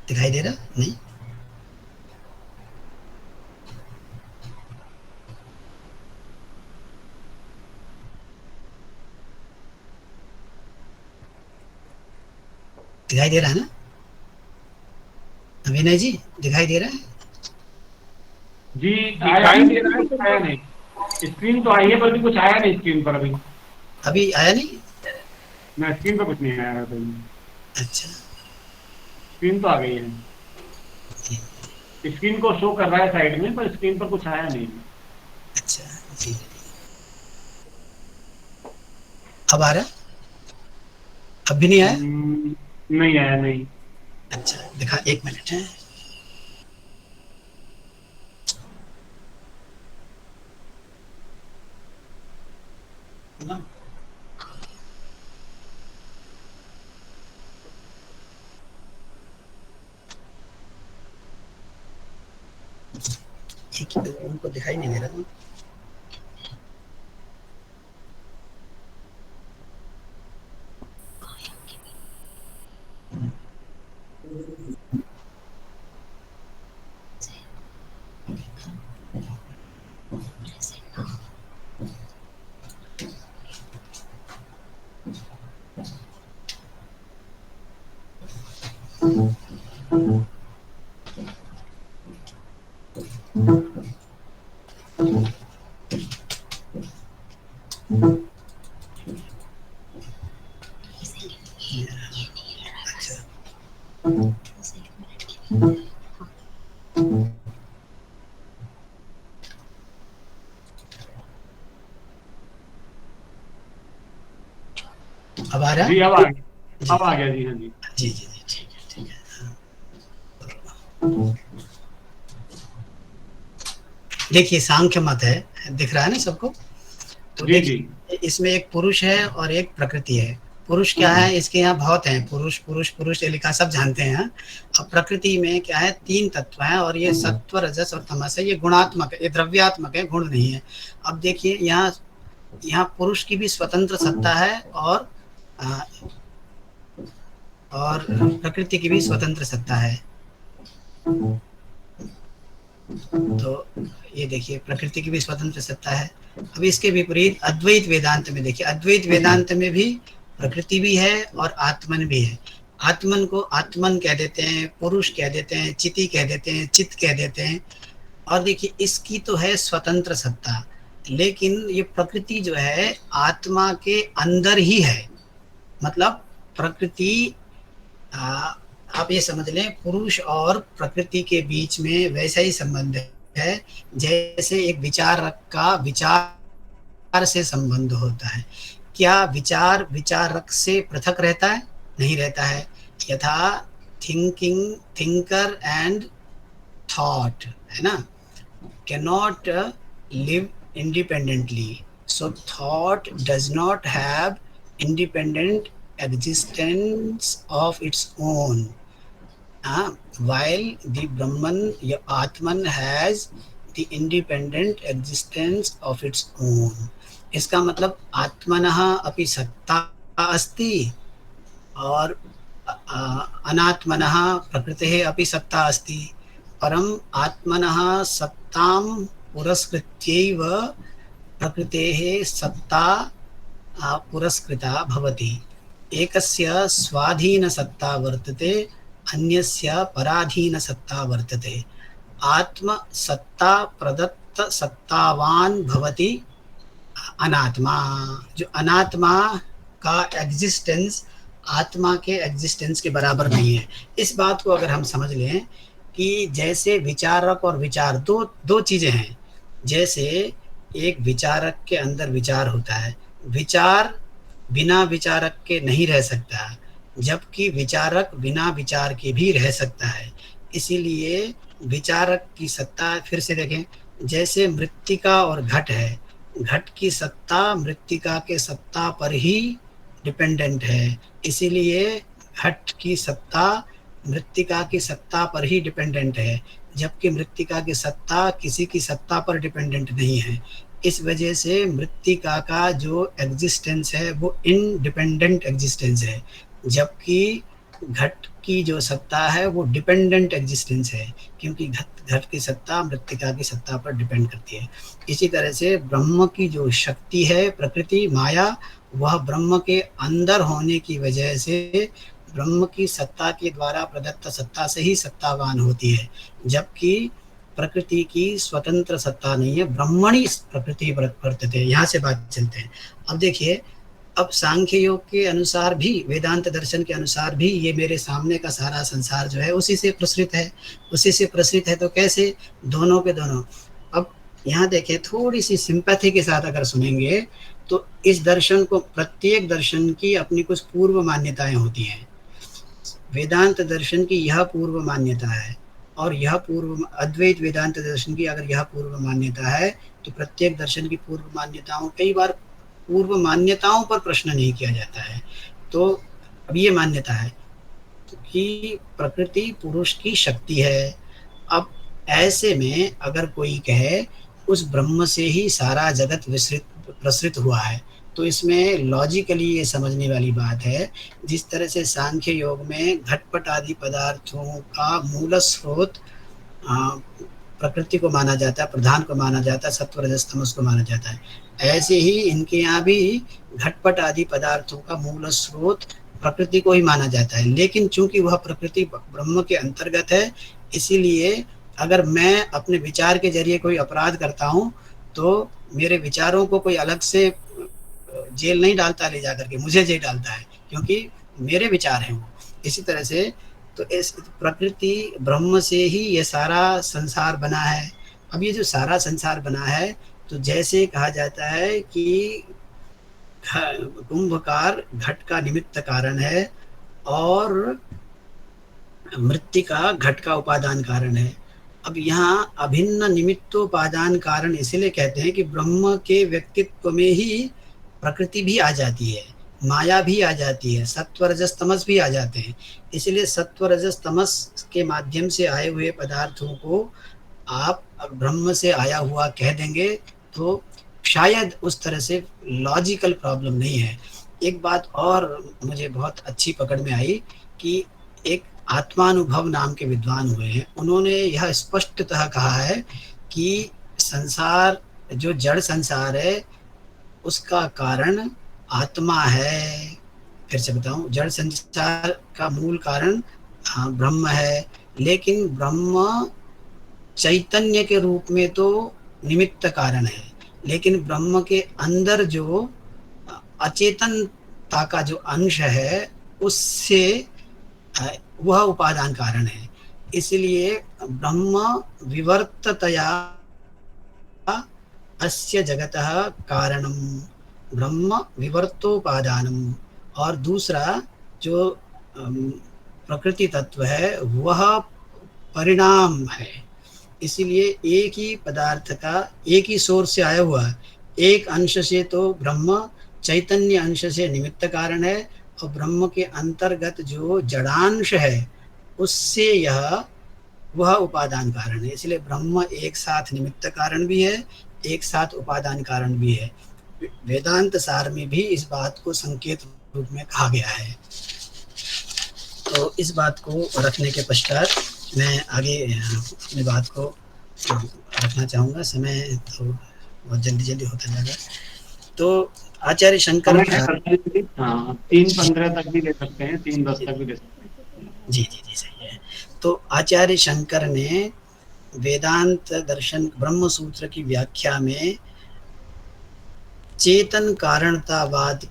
दिखाई दे रहा नहीं? दिखाई दे रहा है ना अभिनय जी? दिखाई दे रहा है जी? दिखाई दे रहा है, कुछ आया नहीं। स्क्रीन तो आई है पर भी कुछ आया नहीं स्क्रीन पर अभी। अभी आया नहीं? ना, स्क्रीन पर कुछ नहीं आया अभी। अच्छा, स्क्रीन तो आ गई है, स्क्रीन को शो कर रहा है साइड में, पर स्क्रीन पर कुछ आया नहीं। अच्छा जी, अब आ रहा? अब भी नहीं आया? नहीं आया, नहीं। अच्छा दिखा, एक मिनट है। उनको दिखाई नहीं दे रहा था। अब आ रहा? जी अब आ गया, जी अब आ गया जी। हाँ जी जी जी जी, ठीक है ठीक है। देखिए सांख्य मत है, दिख रहा है ना सबको? तो जी जी देखिए इसमें एक पुरुष है और एक प्रकृति है। पुरुष क्या है, इसके यहाँ बहुत हैं, पुरुष पुरुष पुरुष ये लिखा, सब जानते हैं। अब प्रकृति में क्या है, 3 तत्व हैं और ये सत्व रजस और तमस है। ये गुणात्मक है, ये द्रव्यात्मक है, गुण नहीं है। अब देखिए यहाँ यहाँ पुरुष की भी स्वतंत्र सत्ता है आ, और प्रकृति की भी स्वतंत्र सत्ता है। तो ये देखिए प्रकृति की भी स्वतंत्र सत्ता है। अब इसके विपरीत अद्वैत वेदांत में देखिए, अद्वैत वेदांत में भी प्रकृति भी है और आत्मन भी है। आत्मन को आत्मन कह देते हैं, पुरुष कह देते हैं, चिति कह देते हैं, चित्त कह देते हैं। और देखिए इसकी तो है स्वतंत्र सत्ता, लेकिन ये प्रकृति जो है आत्मा के अंदर ही है। मतलब प्रकृति, आप ये समझ लें पुरुष और प्रकृति के बीच में वैसा ही संबंध है जैसे एक विचारक का विचार से संबंध होता है। क्या विचार विचारक से पृथक रहता है? नहीं रहता है। यथा थिंकर एंड थॉट है ना, cannot live independently. So thought does not have independent existence of its own. While the Brahman, Atman has the independent existence of its own. इसका मतलब आत्मनः अपि सत्ता अस्ति और अनात्मनः प्रकृतेः अपि सत्ता अस्ति। परम आत्मनः सत्तां पुरस्कृत्यैव प्रकृतेः सत्ता पुरस्कृता भवति। एकस्य स्वाधीनसत्ता वर्तते, अन्यस्य पराधीनसत्ता वर्तते। आत्मसत्ता प्रदत्त सत्तावान भवति अनात्मा। जो अनात्मा का एग्जिस्टेंस आत्मा के एग्जिस्टेंस के बराबर नहीं है। इस बात को अगर हम समझ लें कि जैसे विचारक और विचार दो चीजें हैं। जैसे एक विचारक के अंदर विचार होता है, विचार बिना विचारक के नहीं रह सकता, जबकि विचारक बिना विचार के भी रह सकता है। इसीलिए विचारक की सत्ता, फिर से देखें, जैसे मृत्तिका और घट है, घट की सत्ता मृत्तिका के सत्ता पर ही डिपेंडेंट है, इसीलिए घट की सत्ता मृत्तिका की सत्ता पर ही डिपेंडेंट है, जबकि मृत्तिका की सत्ता किसी की सत्ता पर डिपेंडेंट नहीं है। इस वजह से मृत्तिका का जो एग्जिस्टेंस है वो इनडिपेंडेंट एग्जिस्टेंस है, जबकि घट की जो सत्ता है वो डिपेंडेंट एग्जिस्टेंस है, क्योंकि घट की सत्ता मृत्तिका की सत्ता पर डिपेंड करती है। इसी तरह से ब्रह्म की जो शक्ति है, प्रकृति माया, वह ब्रह्म के अंदर होने की वजह से ब्रह्म की सत्ता के द्वारा प्रदत्त सत्ता से ही सत्तावान होती है, जबकि प्रकृति की स्वतंत्र सत्ता नहीं है। ब्रह्मणी प्रकृति वर्तते। यहाँ से बात चलते हैं। अब देखिए, अब सांख्य योग के अनुसार भी, वेदांत दर्शन के अनुसार भी, ये मेरे सामने का सारा संसार जो है उसी से प्रसृत है। उसी से प्रसृत है तो कैसे? दोनों के दोनों। अब यहाँ देखें, थोड़ी सी सिंपैथी के साथ अगर सुनेंगे तो इस दर्शन को, प्रत्येक दर्शन की अपनी कुछ पूर्व मान्यताएं होती हैं। वेदांत दर्शन की यह पूर्व मान्यता है और यह पूर्व, अद्वैत वेदांत दर्शन की अगर यह पूर्व मान्यता है तो प्रत्येक दर्शन की पूर्व मान्यताओं, कई बार पूर्व मान्यताओं पर प्रश्न नहीं किया जाता है। तो अब ये मान्यता है कि प्रकृति पुरुष की शक्ति है। अब ऐसे में अगर कोई कहे उस ब्रह्म से ही सारा जगत प्रसृत हुआ है, तो इसमें लॉजिकली ये समझने वाली बात है, जिस तरह से सांख्य योग में घटपट आदि पदार्थों का मूल स्रोत प्रकृति को माना जाता है, प्रधान को माना जाता है, सत्व रजस तमस को माना जाता है, ऐसे ही इनके यहाँ भी घटपट आदि पदार्थों का मूल स्रोत प्रकृति को ही माना जाता है। लेकिन चूंकि वह प्रकृति ब्रह्म के अंतर्गत है, इसीलिए अगर मैं अपने विचार के जरिए कोई अपराध करता हूँ तो मेरे विचारों को कोई अलग से जेल नहीं डालता ले जाकर के, मुझे जेल डालता है, क्योंकि मेरे विचार हैं वो। इसी तरह से तो इस प्रकृति ब्रह्म से ही ये सारा संसार बना है। अब ये जो सारा संसार बना है, तो जैसे कहा जाता है कि कुंभकार घट का निमित्त कारण है और मृत्तिका घट का उपादान कारण है। अब यहाँ अभिन्न निमित्तोपादान कारण इसलिए कहते हैं कि ब्रह्म के व्यक्तित्व में ही प्रकृति भी आ जाती है, माया भी आ जाती है, सत्व रजस तमस भी आ जाते हैं। इसलिए सत्व रजस तमस के माध्यम से आए हुए पदार्थों को आप ब्रह्म से आया हुआ कह देंगे तो शायद उस तरह से लॉजिकल प्रॉब्लम नहीं है। एक बात और मुझे बहुत अच्छी पकड़ में आई कि एक आत्मानुभव नाम के विद्वान हुए हैं, उन्होंने यह स्पष्टतः कहा है कि संसार, जो जड़ संसार है, उसका कारण आत्मा है। फिर से बताऊं, जड़ संसार का मूल कारण ब्रह्म है, लेकिन ब्रह्म चैतन्य के रूप में तो निमित्त कारण है, लेकिन ब्रह्म के अंदर जो अचेतनता का जो अंश है उससे वह उपादान कारण है। इसलिए ब्रह्म विवर्ततया अस्य जगतः कारणम, ब्रह्म विवर्तोपादानम। और दूसरा जो प्रकृति तत्व है वह परिणाम है। इसीलिए एक ही पदार्थ का एक ही सोर्स से आया हुआ, एक अंश से तो ब्रह्म चैतन्य अंश से निमित्त कारण है, और ब्रह्म के अंतर्गत जो जड़ांश है उससे यह वह उपादान कारण है। इसलिए ब्रह्म एक साथ निमित्त कारण भी है, एक साथ उपादान कारण भी है। वेदांत सार में भी इस बात को संकेत रूप में कहा गया है। तो इस बात को रखने के पश्चात मैं आगे अपनी बात को रखना चाहूँगा। समय तो बहुत जल्दी होता जाएगा। तो आचार्य शंकर, हाँ, 3:15 तक भी ले सकते हैं, 3:10 तक भी ले सकते हैं। जी सही है। तो आचार्य शंकर ने वेदांत दर्शन ब्रह्म सूत्र की व्याख्या में चेतन कारणतावाद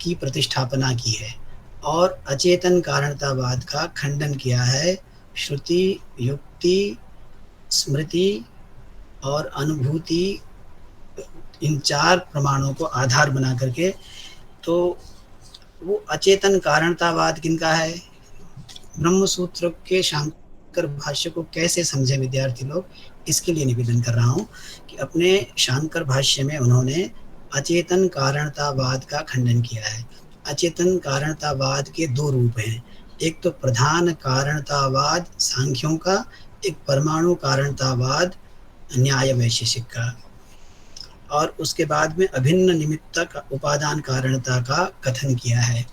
की प्रतिष्ठापना की है और अचेतन कारणतावाद का खंडन किया है। श्रुति, युक्ति, स्मृति और अनुभूति, इन 4 प्रमाणों को आधार बना करके। तो वो अचेतन कारणतावाद किनका है? ब्रह्म सूत्र के शांकर भाष्य को कैसे समझे विद्यार्थी लोग, इसके लिए निवेदन कर रहा हूँ कि अपने शांकर भाष्य में उन्होंने अचेतन कारणतावाद का खंडन किया है। अचेतन कारणतावाद के 2 रूप हैं, एक तो प्रधान कारणतावाद सांख्यों का, एक परमाणु कारणतावाद न्याय वैशेषिक का, और उसके बाद में अभिन्न निमित्तक उपादान कारणता का कथन किया है।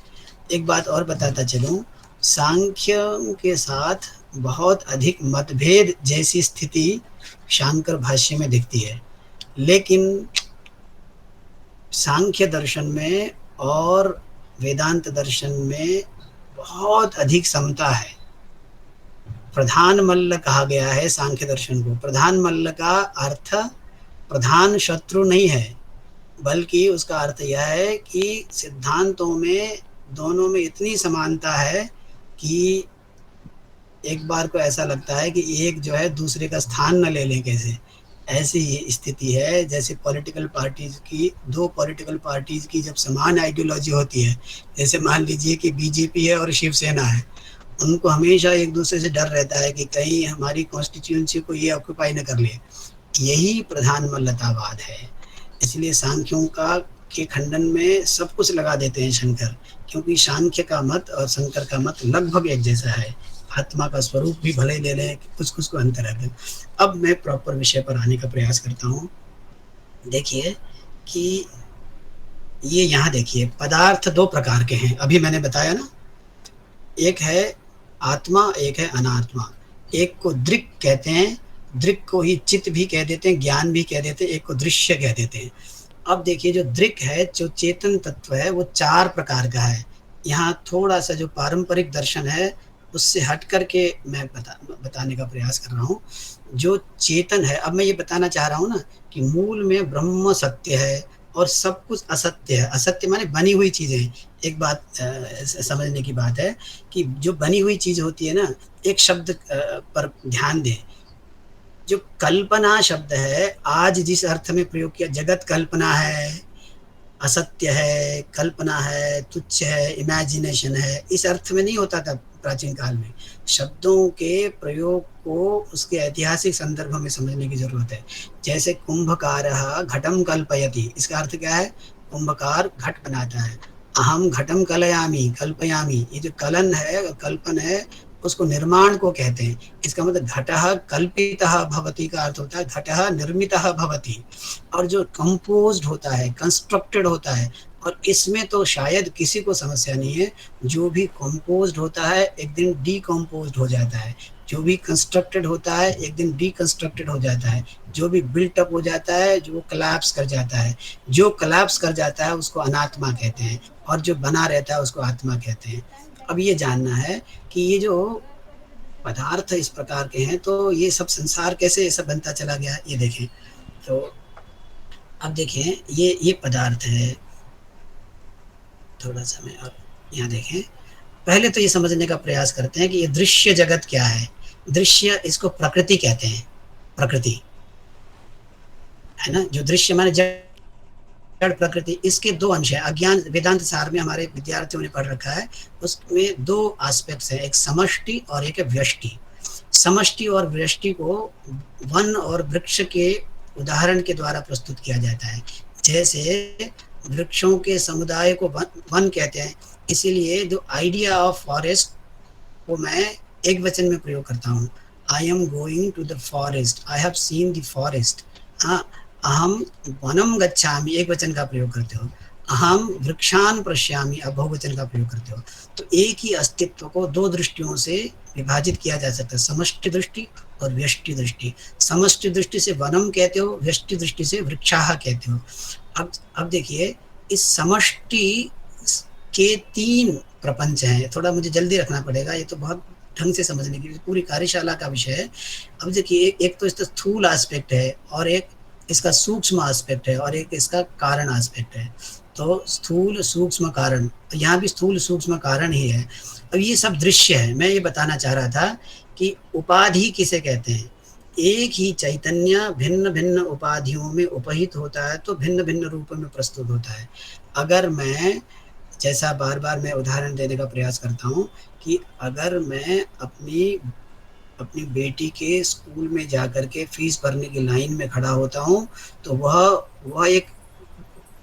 एक बात और बताता चलूं, सांख्य के साथ बहुत अधिक मतभेद जैसी स्थिति शांकर भाष्य में दिखती है, लेकिन सांख्य दर्शन में और वेदांत दर्शन में बहुत अधिक समता है। प्रधान मल्ल कहा गया है सांख्य दर्शन को। प्रधान मल्ल का अर्थ प्रधान शत्रु नहीं है, बल्कि उसका अर्थ यह है कि सिद्धांतों में दोनों में इतनी समानता है कि एक बार को ऐसा लगता है कि एक जो है दूसरे का स्थान न ले लें कैसे। ऐसी ही स्थिति है जैसे पॉलिटिकल पार्टीज की, 2 पॉलिटिकल पार्टीज की जब समान आइडियोलॉजी होती है, जैसे मान लीजिए कि बीजेपी है और शिवसेना है, उनको हमेशा एक दूसरे से डर रहता है कि कहीं हमारी कॉन्स्टिट्यूएंसी को ये ऑक्यूपाई न कर ले। यही प्रधान मल्लतावाद है। इसलिए सांख्यों के खंडन में सब कुछ लगा देते हैं शंकर, क्योंकि सांख्य का मत और शंकर का मत लगभग एक जैसा है। आत्मा का स्वरूप भी भले ले लें, कुछ को अंतर है। अब मैं प्रॉपर विषय पर आने का प्रयास करता हूँ। देखिए कि ये यहाँ देखिए, पदार्थ 2 प्रकार के हैं, अभी मैंने बताया ना, एक है आत्मा, एक है अनात्मा। एक को दृक् कहते हैं, दृक् को ही चित्त भी कह देते हैं, ज्ञान भी कह देते हैं, एक को दृश्य कह देते हैं। अब देखिए जो दृक् है, जो चेतन तत्व है, वो 4 प्रकार का है। यहाँ थोड़ा सा जो पारंपरिक दर्शन है उससे हट करके मैं बताने का प्रयास कर रहा हूँ। जो चेतन है, अब मैं ये बताना चाह रहा हूँ ना कि मूल में ब्रह्म सत्य है और सब कुछ असत्य है। असत्य माने बनी हुई चीज़ें हैं। एक बात समझने की बात है कि जो बनी हुई चीज़ होती है ना, एक शब्द पर ध्यान दें। जो कल्पना शब्द है, आज जिस अर्थ में प्रयोग किया, जगत कल्पना है, असत्य है, कल्पना है, तुच्छ है, इमेजिनेशन है, इस अर्थ में नहीं होता था प्राचीन काल में। शब्दों के प्रयोग को उसके ऐतिहासिक संदर्भ में समझने की जरूरत है। जैसे कुंभकारः घटम कल्पयति, इसका अर्थ क्या है? कुंभकार घट बनाता है। अहम घटम कलयामि, कल्पयामि, ये जो कलन है, कल्पन है, उसको निर्माण को कहते हैं। इसका मतलब घटः कल्पितः भवति का अर्थ होता है घटः निर्मितः भवति। और जो कंपोज्ड होता है, कंस्ट्रक्टेड होता है, और इसमें तो शायद किसी को समस्या नहीं है, जो भी कंपोज्ड होता है एक दिन डीकंपोज्ड हो जाता है, जो भी कंस्ट्रक्टेड होता है एक दिन डीकंस्ट्रक्टेड हो जाता है, जो भी बिल्ट अप हो जाता है जो कोलैप्स कर जाता है। जो कोलैप्स कर जाता है उसको अनात्मा कहते हैं, और जो बना रहता है उसको आत्मा कहते हैं। अब ये जानना है कि ये जो पदार्थ इस प्रकार के हैं, तो ये सब संसार कैसे ऐसा बनता चला गया, ये देखें। तो अब देखें, ये पदार्थ है, थोड़ा सा मैं अब यहाँ देखें। पहले तो ये समझने का प्रयास करते हैं कि ये दृश्य जगत क्या है। दृश्य, इसको प्रकृति कहते हैं, प्रकृति है ना। जो दृश्य माने जड़ प्रकृति, इसके दो अंश है। अज्ञान वेदांत सार में हमारे विद्यार्थियों ने पढ़ रखा है, उसमें दो एस्पेक्ट्स हैं, एक समष्टि और एक व्यष्टि। समष्टि और व्यष्टि को वन और वृक्ष के उदाहरण के द्वारा प्रस्तुत किया जाता है। जैसे वृक्षों के समुदाय को वन कहते हैं, इसीलिए जो आइडिया ऑफ फॉरेस्ट को मैं एक वचन में प्रयोग करता हूँ। I am going to the forest, I have seen the forest. अहम वनम गच्छामि, एक वचन का प्रयोग करते हो। अहम वृक्षान पश्यामि, अब बहुवचन का प्रयोग करते हो। तो एक ही अस्तित्व को दो दृष्टियों से विभाजित किया जा सकता है, समष्टि दृष्टि और व्यष्टि दृष्टि। समष्टि दृष्टि से वनम कहते हो, व्यष्टि दृष्टि से वृक्षाः कहते हो। अब देखिए, इस समष्टि के तीन प्रपंच हैं। थोड़ा मुझे जल्दी रखना पड़ेगा, ये तो बहुत ढंग से समझने की पूरी कार्यशाला का विषय है। अब देखिए, एक तो इसका स्थूल एस्पेक्ट है, और एक इसका सूक्ष्म एस्पेक्ट है, और एक इसका कारण एस्पेक्ट है। तो स्थूल सूक्ष्म कारण, यहाँ भी स्थूल सूक्ष्म कारण ही है। अब ये सब दृश्य है। मैं ये बताना चाह रहा था कि उपाधि किसे कहते हैं। एक ही चैतन्य भिन्न भिन्न उपाधियों में उपहित होता है तो भिन्न भिन्न रूपों में प्रस्तुत होता है। अगर मैं, जैसा बार बार मैं उदाहरण देने का प्रयास करता हूँ, कि अगर मैं अपनी बेटी के स्कूल में जाकर के फीस भरने की लाइन में खड़ा होता हूँ, तो वह एक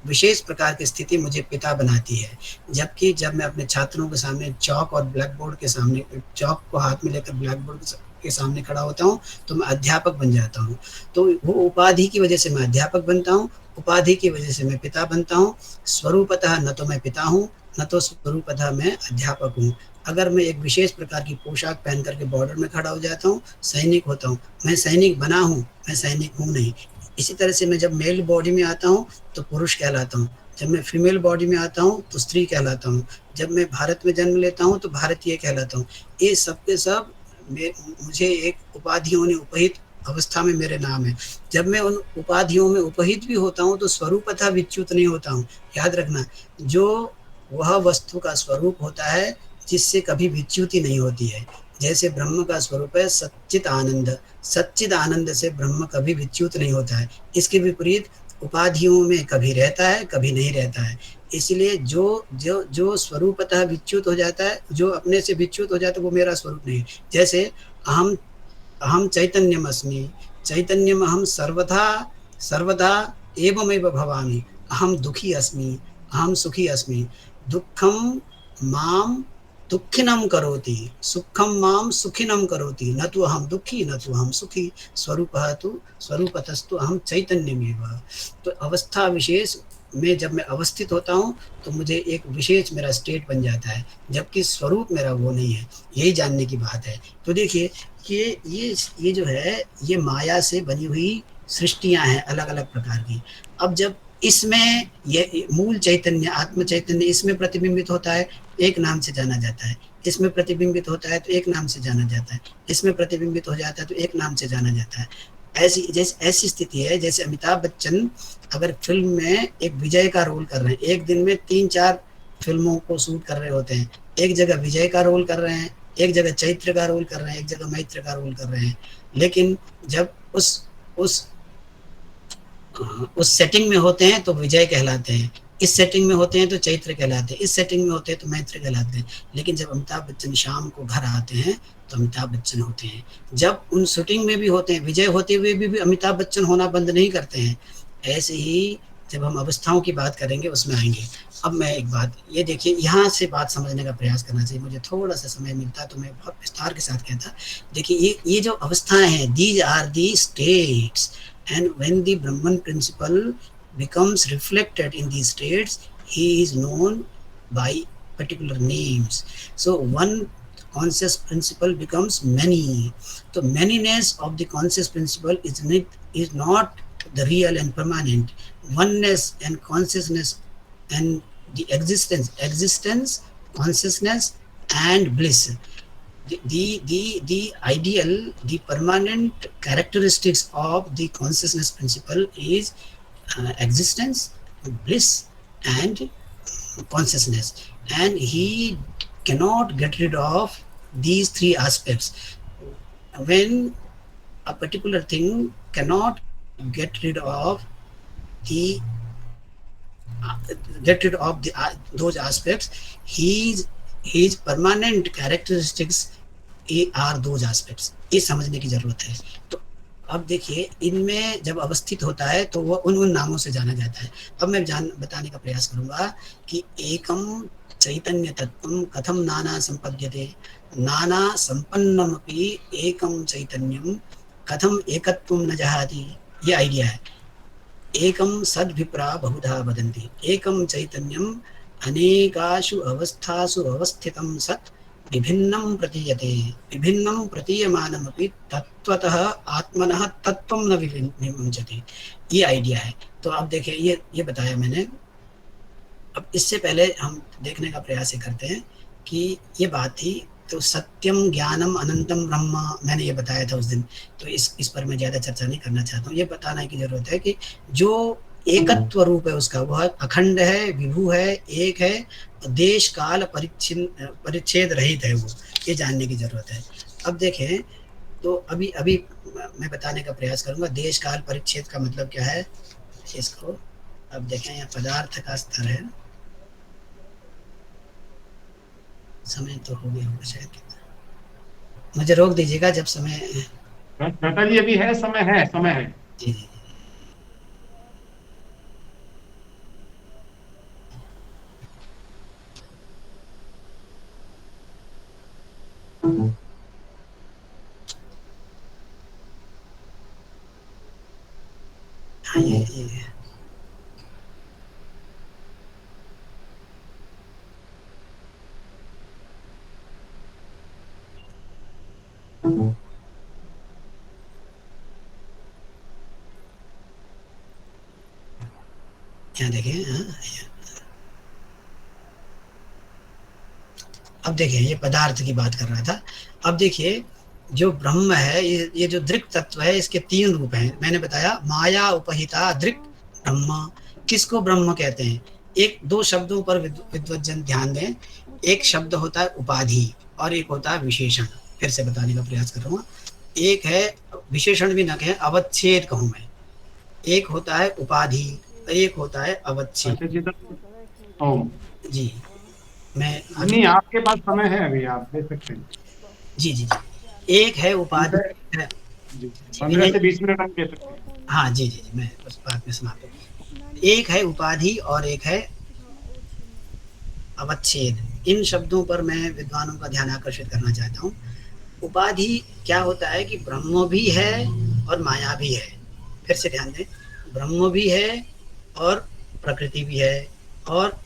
विशेष प्रकार की स्थिति मुझे पिता बनाती है। जबकि जब मैं अपने छात्रों के सामने चौक और ब्लैक बोर्ड के सामने, चौक को हाथ में लेकर ब्लैक बोर्ड के सामने खड़ा होता हूँ, तो मैं अध्यापक बन जाता हूँ। तो वो उपाधि की वजह से मैं अध्यापक बनता हूँ, उपाधि की वजह से मैं पिता बनता हूँ। स्वरूपतः न तो मैं पिता हूँ, न तो स्वरूपतः मैं अध्यापक हूँ। अगर मैं एक विशेष प्रकार की पोशाक पहन करके बॉर्डर में खड़ा हो जाता हूँ, सैनिक होता हूँ, मैं सैनिक बना हूँ, मैं सैनिक हूँ नहीं। इसी तरह से मैं जब मेल बॉडी में आता हूँ तो पुरुष कहलाता हूँ, जब मैं फीमेल बॉडी में आता हूँ तो स्त्री कहलाता हूँ, जब मैं भारत में जन्म लेता हूँ तो भारतीय कहलाता हूँ। ये सब के सब मुझे एक उपाधियों ने उपहित अवस्था में मेरे नाम है। जब मैं उन उपाधियों में उपहित भी होता हूँ तो स्वरूपतः विच्युत नहीं होता हूँ। याद रखना, जो वह वस्तु का स्वरूप होता है जिससे कभी विच्युति नहीं होती है। जैसे ब्रह्म का स्वरूप है सच्चित आनंद, सच्चित आनंद से ब्रह्म कभी विच्युत नहीं होता है। इसके विपरीत उपाधियों में कभी रहता है, कभी नहीं रहता है। इसलिए जो स्वरूपतः विच्युत हो जाता है, जो अपने से विच्युत हो जाता है, वो मेरा स्वरूप नहीं। जैसे अहम चैतन्यम अस्मि, चैतन्यम अहम सर्वदा एवमेव भवामि। अहम दुखी अस्मि, अहम सुखी अस्मि। दुःखम माम दुःखिनं करोति, सुखम माम सुखिनं करोति। न तो अहम दुखी, न तो अहम सुखी। स्वरूपतस्तु अहम चैतन्यमेव। तो अवस्था विशेष में जब मैं अवस्थित होता हूँ तो मुझे एक विशेष मेरा स्टेट बन जाता है, जबकि स्वरूप मेरा वो नहीं है। यही जानने की बात है। तो देखिए कि ये जो है, ये माया से बनी हुई सृष्टियां हैं अलग अलग प्रकार की। अब जब इसमें ये मूल चैतन्य, आत्म चैतन्य इसमें प्रतिबिंबित होता है, एक नाम से जाना जाता है। इसमें प्रतिबिंबित होता है तो एक नाम से जाना जाता है। इसमें प्रतिबिंबित हो जाता है तो एक नाम से जाना जाता है। ऐसी स्थिति है जैसे अमिताभ बच्चन अगर फिल्म में एक विजय का रोल कर रहे हैं, एक दिन में 3-4 फिल्मों को शूट कर रहे होते हैं। एक जगह विजय का रोल कर रहे हैं, एक जगह चैत्र का रोल कर रहे हैं, एक जगह मैत्र का रोल कर रहे हैं। लेकिन जब उस सेटिंग में होते हैं तो विजय कहलाते हैं, इस सेटिंग में होते हैं तो चैत्र कहलाते हैं, इस सेटिंग में होते हैं तो मैत्र कहलाते हैं। लेकिन जब अमिताभ बच्चन शाम को घर आते हैं तो अमिताभ बच्चन होते हैं। जब उन शूटिंग में भी होते हैं, विजय होते हुए भी अमिताभ बच्चन होना बंद नहीं करते हैं। ऐसे ही जब हम अवस्थाओं की बात करेंगे उसमें आएंगे। अब मैं एक बात, ये देखिए, यहाँ से बात समझने का प्रयास करना चाहिए। मुझे थोड़ा सा समय मिलता तो मैं बहुत विस्तार के साथ कहता। देखिए ये जो अवस्थाएं हैं, these are the states, and when the Brahman principle becomes reflected in these states, he is known by particular names. So one conscious principle becomes many. So manyness of the conscious principle is not the real and permanent. Oneness and consciousness and the existence, consciousness and bliss. The ideal, the permanent characteristics of the consciousness principle is existence, bliss and consciousness, and he cannot get rid of these three aspects. When a particular thing cannot get rid of the those aspects, his permanent characteristics are those aspects. ये समझने की जरूरत है। तो अब देखिए, इनमें जब अवस्थित होता है तो वो उन नामों से जाना जाता है। अब मैं बताने का प्रयास करूंगा कि एकम चैतन्य तत्वम कथम नाना संपद्यते, नाना संपन्नमपि एकम चैतन्यम कथम एकत्वम न जहाति। ये आइडिया है। एकम सद्विप्रा बहुधा वदन्ति, एकम चैतन्यम अनेकासु अवस्थासु अवस्थितं सत् विभिन्नं प्रतीयते, विभिन्नं प्रतीयमानमपि तत्त्वतः आत्मनः तत्त्वं न विमुञ्चति। ये आइडिया है। तो अब देखिए, ये बताया मैंने। अब इससे पहले हम देखने का प्रयास करते हैं कि ये बात थी। तो सत्यम ज्ञानम अनंतम ब्रह्म मैंने ये बताया था उस दिन। तो इस पर मैं ज़्यादा चर्चा नहीं करना चाहता हूँ। ये बताने की ज़रूरत है कि जो एकत्व रूप है उसका, वह अखंड है, विभु है, एक है, देश काल परिच्छेद रहित है। वो ये जानने की जरूरत है। अब देखें, तो अभी मैं बताने का प्रयास करूंगा देश काल परिच्छेद का मतलब क्या है इसको। अब देखें, यहाँ पदार्थ का स्तर है। समय तो हो गया होगा शायद, मुझे रोक दीजिएगा जब समय। बेटा जी अभी है, समय है, समय है। जी जी। हाँ ये यहाँ देखिए। अब देखिए, ये पदार्थ की बात कर रहा था। अब देखिए, जो ब्रह्म है, ये जो दृक् तत्व है, इसके 3 रूप हैं। मैंने बताया, माया उपहिता दृक् ब्रह्म। किसको ब्रह्म कहते हैं? एक 2 शब्दों पर विद्वज्जन ध्यान दें। एक शब्द होता है उपाधि और एक होता है विशेषण। फिर से बताने का प्रयास कर रहा हूँ। एक है विशेषण भी न कहें, अवच्छेद कहूँ मैं। एक होता है उपाधि, एक होता है अवच्छेद। जी, मैं नहीं, आपके पास समय है, अभी आप दे सकते हैं। जी जी जी। एक है उपाधि है, 15 से 20 मिनट हम दे सकते हैं। हाँ जी जी जी, मैं उस बात में समाप्त हूँ। एक है उपाधि और एक है अवच्छेद। इन शब्दों पर मैं विद्वानों का ध्यान आकर्षित करना चाहता हूँ। उपाधि क्या होता है कि ब्रह्म भी है और माया भी है। फिर से ध्यान दें, ब्रह्म भी है और प्रकृति भी है और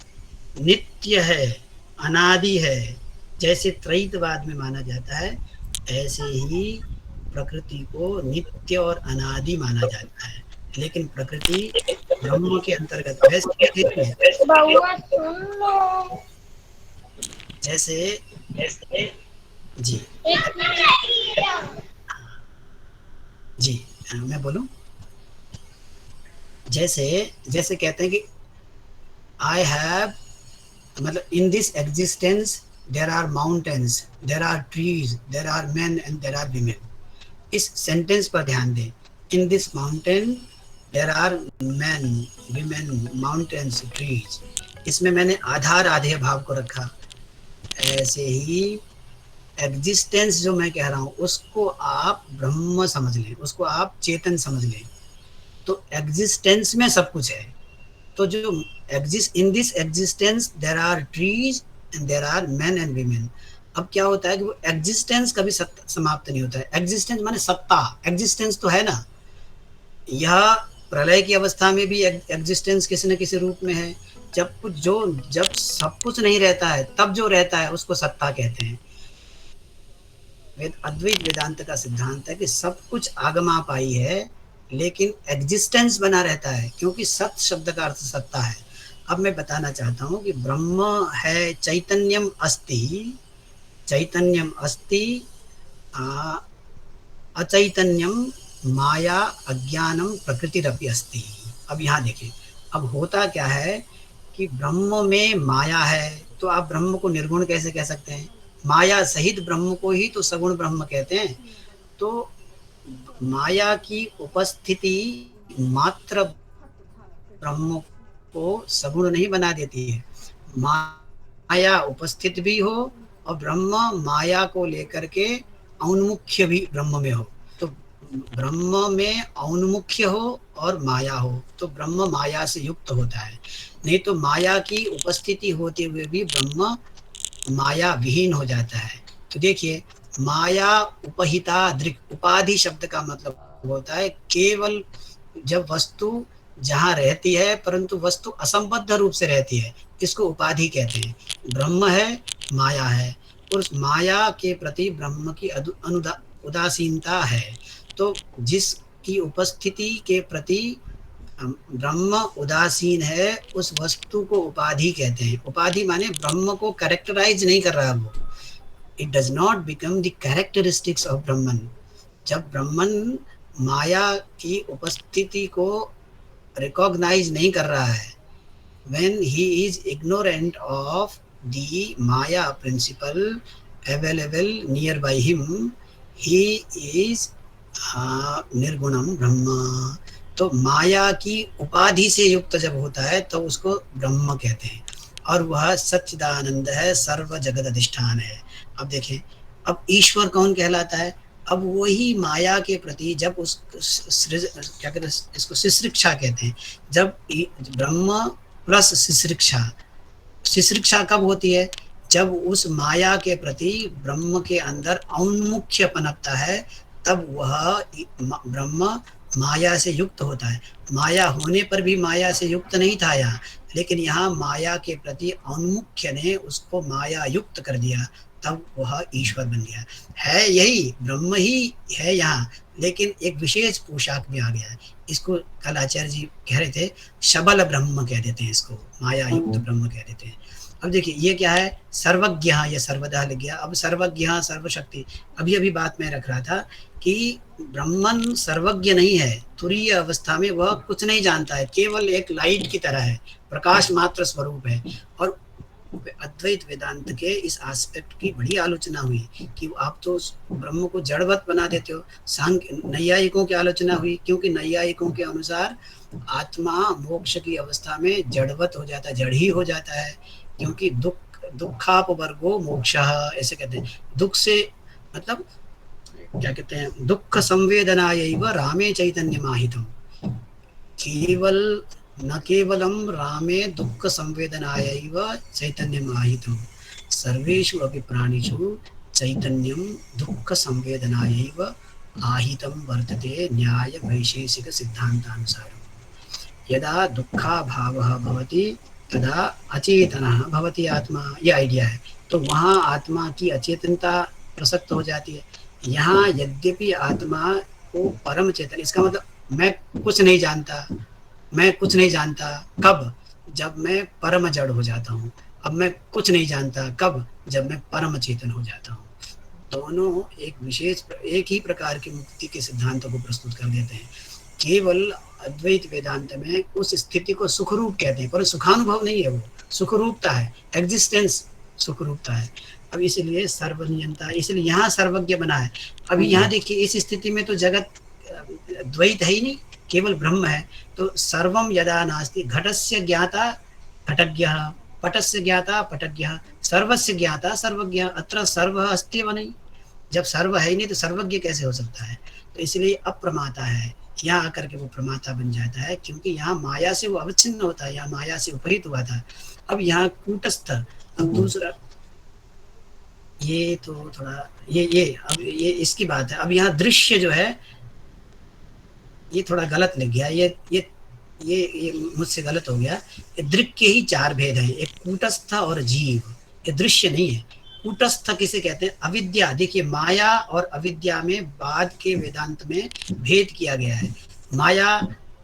नित्य है, अनादि है। जैसे त्रैतवाद में माना जाता है, ऐसे ही प्रकृति को नित्य और अनादि माना जाता है। लेकिन प्रकृति ब्रह्म के अंतर्गत। वैसे देखिए, जैसे जी जी मैं बोलूं, जैसे जैसे कहते हैं कि आई हैव, मतलब in this existence there are mountains, there are trees, there are man and there are women. इस सेंटेंस पर ध्यान दें। In this mountain there are man, women, mountains, trees. इसमें मैंने आधार आधेय भाव को रखा। ऐसे ही एग्जिस्टेंस जो मैं कह रहा हूं उसको आप ब्रह्म समझ लें, उसको आप चेतन समझ लें। तो एग्जिस्टेंस में सब कुछ है। तो जो exist, in this existence there are trees and there are man and women. अब क्या होता है कि वो एग्जिस्टेंस कभी समाप्त नहीं होता है। एग्जिस्टेंस माने सत्ता, एग्जिस्टेंस तो है ना। यह प्रलय की अवस्था में भी एग्जिस्टेंस किसी न किसी रूप में है। जब सब कुछ नहीं रहता है तब जो रहता है उसको सत्ता कहते हैं। अद्वैत वेदांत का सिद्धांत है कि सब कुछ आगमापाई है, लेकिन एग्जिस्टेंस बना रहता है, क्योंकि सत शब्द का अर्थ सत्ता है। अब मैं बताना चाहता हूँ कि ब्रह्म है चैतन्यम अस्ति, चैतन्यम अस्ति, अचैतन्यम माया अज्ञानम प्रकृतिरपि अस्ति। अब यहाँ देखिए, अब होता क्या है कि ब्रह्म में माया है, तो आप ब्रह्म को निर्गुण कैसे कह सकते हैं? माया सहित ब्रह्म को ही तो सगुण ब्रह्म कहते हैं। तो माया की उपस्थिति मात्र ब्रह्म को सगुण नहीं बना देती है। माया उपस्थित भी हो और ब्रह्म माया को लेकर के औन्मुख्य भी ब्रह्म में हो। तो ब्रह्म में औन्मुख्य हो और माया हो तो ब्रह्म माया से युक्त होता है। नहीं तो माया की उपस्थिति होते हुए भी ब्रह्म माया विहीन हो जाता है। तो देखिए, माया उपहिता दृक्, उपाधि शब्द का मतलब होता है केवल जब वस्तु जहाँ रहती है परंतु वस्तु असंबद्ध रूप से रहती है, इसको उपाधि कहते हैं। ब्रह्म है, माया है, और उस माया के प्रति ब्रह्म की उदासीनता है। तो जिसकी उपस्थिति के प्रति ब्रह्म उदासीन है उस वस्तु को उपाधि कहते हैं। उपाधि माने ब्रह्म को कैरेक्टराइज नहीं कर रहा वो। It does not become the characteristics of Brahman. जब ब्रह्मन माया की उपस्थिति को रिकॉग्नाइज नहीं कर रहा है, when he is ignorant of the Maya principle available nearby him, he is निर्गुणम ब्रह्म। तो माया की उपाधि से युक्त जब होता है तो उसको ब्रह्म कहते हैं, और वह सच्चिदानंद है, सर्व जगत अधिष्ठान है। अब देखें, अब ईश्वर कौन कहलाता है? अब वही माया के प्रति जब उस क्या कहते हैं इसको, शिश्रिक्षा कहते हैं। जब ब्रह्म प्लस शिश्रिक्षा, शिश्रिक्षा कब होती है? जब उस माया के प्रति ब्रह्म के अंदर औन्मुख्य पनपता है, तब वह ब्रह्म माया से युक्त होता है। माया होने पर भी माया से युक्त नहीं था यहाँ, लेकिन यहाँ माया के प्रति औन्मुख्य ने उसको माया युक्त कर दिया, तब वह ईश्वर बन गया। है यही ब्रह्म ही है यहाँ, लेकिन एक विशेष पोशाक में आ गया है। इसको कल आचार्य जी कह रहे थे, शबल ब्रह्म कह देते हैं इसको, माया युक्त ब्रह्म कह देते हैं। अब देखिए ये क्या है, सर्वज्ञ, ये सर्वदा लग गया। अब सर्वज्ञ सर्वशक्ति, अभी बात मैं रख रहा था कि ब्रह्मन सर्वज्ञ नहीं है, तुरीय अवस्था में वह कुछ नहीं जानता है, केवल एक लाइट की तरह है, प्रकाश मात्र स्वरूप है। और अद्वैत वेदांत के इस एस्पेक्ट की बड़ी आलोचना हुई कि आप तो ब्रह्म को जड़वत बना देते हो। सांख्य नैयायिकों की आलोचना हुई, क्योंकि नैयायिकों के अनुसार आत्मा मोक्ष की अवस्था में जड़वत हो जाता है, जड़ ही हो जाता है, क्योंकि दुखापवर्गो मोक्ष ऐसे कहते हैं। दुख से मतलब क्या कहते हैं, दुख संवेदनायैव रामे चैतन्यमाहितम्। केवल न केवलम रामे दुख संवेदनायैव चैतन्यमाहितम्, सर्वेषु अपि प्राणिषु चैतन्यम दुख संवेदनायैव आहितं वर्तते न्याय वैशेषिक सिद्धांतानुसारम्। यदा दुःखाभावः भवति तदा अचेतनः भवति आत्मा, ये आइडिया है। तो वहाँ आत्मा की अचेतनता प्रसक्त हो जाती है। यहाँ यद्यपि आत्मा को परम चेतन, इसका मतलब मैं कुछ नहीं जानता, मैं कुछ नहीं जानता कब, जब मैं परम जड़ हो जाता हूँ। अब मैं कुछ नहीं जानता कब, जब मैं परम चेतन हो जाता हूँ। दोनों एक विशेष एक ही प्रकार की मुक्ति के सिद्धांतों को प्रस्तुत कर देते हैं। केवल अद्वैत वेदांत में उस स्थिति को सुखरूप कहते हैं, पर सुखानुभव नहीं है, वो सुखरूपता है, एग्जिस्टेंस सुखरूपता है। अब इसलिए सर्वनियंता, इसलिए यहाँ सर्वज्ञ बना है। अभी यहाँ देखिए इस स्थिति में तो जगत द्वैत है ही नहीं, केवल ब्रह्म है। तो सर्वम यदा नास्ति घटस्य ज्ञाता घटज्ञः, पटस्य ज्ञाता पटज्ञः, सर्वस्य ज्ञाता सर्वज्ञ, अत्र सर्व अस्त्यव नहीं। जब सर्व है ही नहीं तो सर्वज्ञ कैसे हो सकता है? तो इसलिए अप्रमाता है, यहाँ आकर के वो प्रमाता बन जाता है, क्योंकि यहाँ माया से वो अवच्छिन्न होता है, यहाँ माया से उपहित हुआ था। अब यहाँ कूटस्थ, अब दूसरा ये तो थोड़ा अब ये इसकी बात है। अब यहाँ दृश्य जो है ये थोड़ा गलत लिख गया, ये मुझसे गलत हो गया। ये दृक् के ही चार भेद हैं, एक कूटस्थ और जीव, ये दृश्य नहीं है। कूटस्थ किसे कहते हैं? अविद्या। देखिए माया और अविद्या में बाद के वेदांत में भेद किया गया है। माया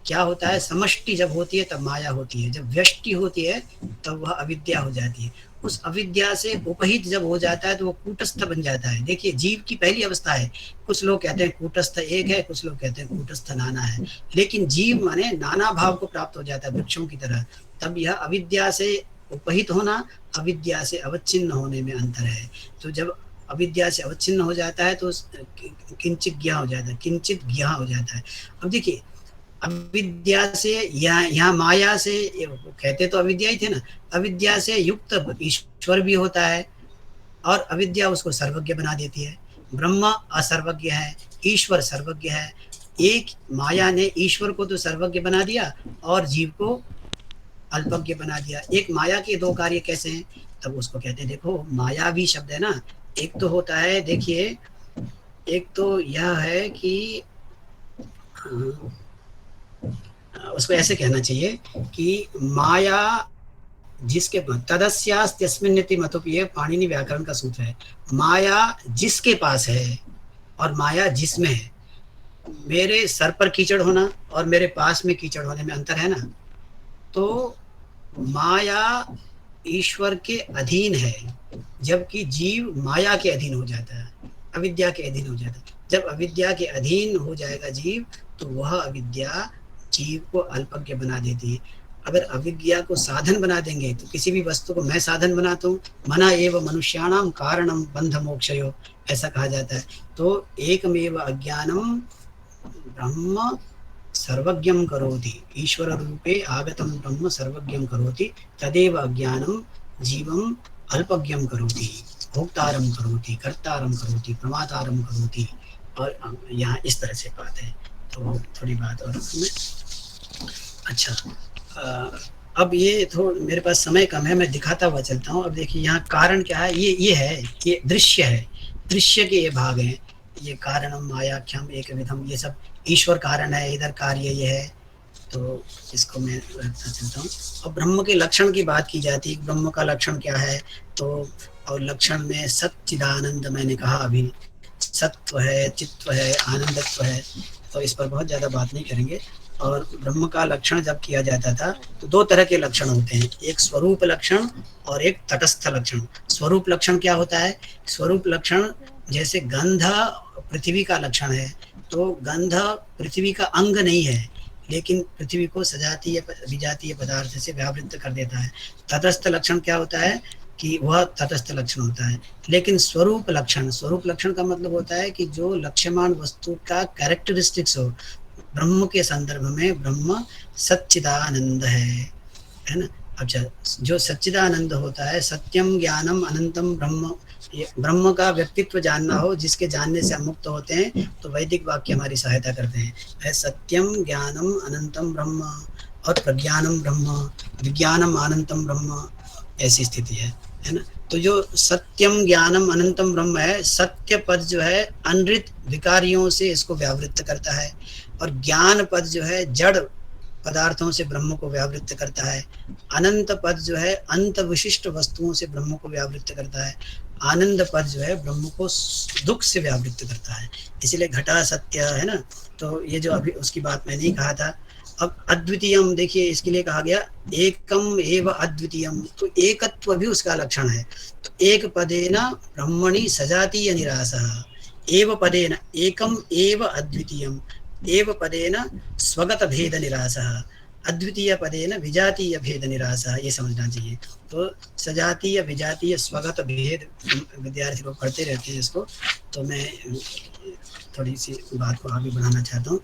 क्या होता है? समष्टि जब होती है तब माया होती है, जब व्यष्टि होती है तब वह अविद्या हो जाती है। उस अविद्या से उपहित जब हो जाता है तो वो कूटस्थ बन जाता है। देखिए जीव की पहली अवस्था है, कुछ लोग कहते हैं कूटस्थ एक है, कुछ लोग कहते हैं कूटस्थ नाना है, लेकिन जीव माने नाना भाव को प्राप्त हो जाता है वृक्षों की तरह। तब यह अविद्या से उपहित होना, अविद्या से अवच्छिन्न होने में अंतर है। तो जब अविद्या से अवच्छिन्न हो जाता है तो किंचित ज्ञा हो जाता है, किंचित ज्ञा हो जाता है। अब देखिए अविद्या से यहाँ माया से, कहते तो अविद्या ही थे ना, अविद्या से युक्त ईश्वर भी होता है और अविद्या उसको सर्वज्ञ बना देती है। ब्रह्म असर्वज्ञ है, ईश्वर सर्वज्ञ है। एक माया ने ईश्वर को तो सर्वज्ञ बना दिया और जीव को अल्पज्ञ बना दिया। एक माया के दो कार्य कैसे हैं? तब उसको कहते हैं, देखो माया भी शब्द है ना, एक तो होता है, देखिए एक तो यह है कि उसको ऐसे कहना चाहिए कि माया जिसके तदस्यास्त्यस्मिन्निति मतोपि, पाणिनि व्याकरण का सूत्र है। माया जिसके पास है और माया जिसमें है। मेरे सर पर कीचड़ होना और मेरे पास में कीचड़ होने में अंतर है ना। तो माया ईश्वर के अधीन है, जबकि जीव माया के अधीन हो जाता है, अविद्या के अधीन हो जाता है। जब अविद्या के अधीन हो जाएगा जीव तो वह अविद्या जीव को अल्पज्ञ बना देती है। अगर अविद्या को साधन बना देंगे तो किसी भी वस्तु को मैं साधन बनाता हूँ, मना एव मनुष्याणाम कारणम बंध मोक्षयो, ऐसा कहा जाता है। तो एकमेव अज्ञानम ब्रह्म सर्वज्ञम करोति, ईश्वर रूपे आगतम ब्रह्म सर्वज्ञम करोति, तदेव अज्ञानम जीवम अल्पज्ञम करोति, भोक्तारम करोति, कर्तारम करोति, प्रमातारम करोति। और यहाँ इस तरह से बात है। तो थोड़ी बात और अच्छा, अब ये थोड़ा मेरे पास समय कम है, मैं दिखाता हुआ चलता हूँ। अब देखिए यहाँ कारण क्या है, ये है, ये दृश्य है, दृश्य के ये भाग हैं। ये कारणम मायाख्यम एक विधम, ये सब ईश्वर कारण है, इधर कार्य ये है। तो इसको मैं रखता चलता हूँ। और ब्रह्म के लक्षण की बात की जाती है, ब्रह्म का लक्षण क्या है। तो और लक्षण में सच्चिदानंद मैंने कहा, अभी सत्व है, चित्व है, आनंदत्व है, तो इस पर बहुत ज़्यादा बात नहीं करेंगे। और ब्रह्म का लक्षण जब किया जाता था तो दो तरह के लक्षण होते हैं, एक स्वरूप लक्षण और एक तटस्थ लक्षण। स्वरूप लक्षण क्या होता है? स्वरूप लक्षण जैसे गंध पृथ्वी का लक्षण है, तो गंध पृथ्वी का अंग नहीं है, लेकिन पृथ्वी को सजातीय विजातीय पदार्थ से व्यावृत्त कर देता है। तटस्थ लक्षण क्या होता है कि वह तटस्थ लक्षण होता है। लेकिन स्वरूप लक्षण का मतलब होता है कि जो लक्ष्यमान वस्तु का कैरेक्टरिस्टिक्स हो। ब्रह्म के संदर्भ में ब्रह्म सच्चिदानंद है ना। अच्छा, जो सच्चिदानंद होता है, सत्यम ज्ञानम अनंतम ब्रह्म, ब्रह्म का व्यक्तित्व जानना हो, जिसके जानने से हम मुक्त होते हैं, तो वैदिक वाक्य हमारी सहायता करते हैं। सत्यम ज्ञानम अनंतम ब्रह्म और प्रज्ञानम ब्रह्म, विज्ञानम अनंतम ब्रह्म, ऐसी स्थिति है ना। तो जो सत्यम ज्ञानम अनंतम ब्रह्म है, सत्य पद जो है अनृत विकारियों से इसको व्यावृत्त करता है, और ज्ञान पद जो है जड़ पदार्थों से ब्रह्म को व्यावृत्त करता है। अनंत पद जो है अंत विशिष्ट वस्तुओं से ब्रह्म को व्यावृत्त करता है। आनंद पद जो है ब्रह्म को दुख से व्यावृत्त करता है। इसलिए घटा सत्य है ना। तो ये जो अभी उसकी बात मैंने नहीं कहा था। अब अद्वितीयम, देखिए इसके लिए कहा गया एकम एव अद्वितीयम, तो एकत्व भी उसका लक्षण है। तो एक पदेन ब्रह्मणि सजातीय निरासः, एव पदेन एकम एव अद्वितीयम, एव पदेन स्वगत भेद निरासः, अद्वितीय पदेन विजातीय भेद निरासः, ये समझना चाहिए। तो सजातीय विजातीय स्वगत भेद विद्यार्थी लोग पढ़ते रहते हैं इसको, तो मैं थोड़ी सी बात को आगे बढ़ाना चाहता हूँ।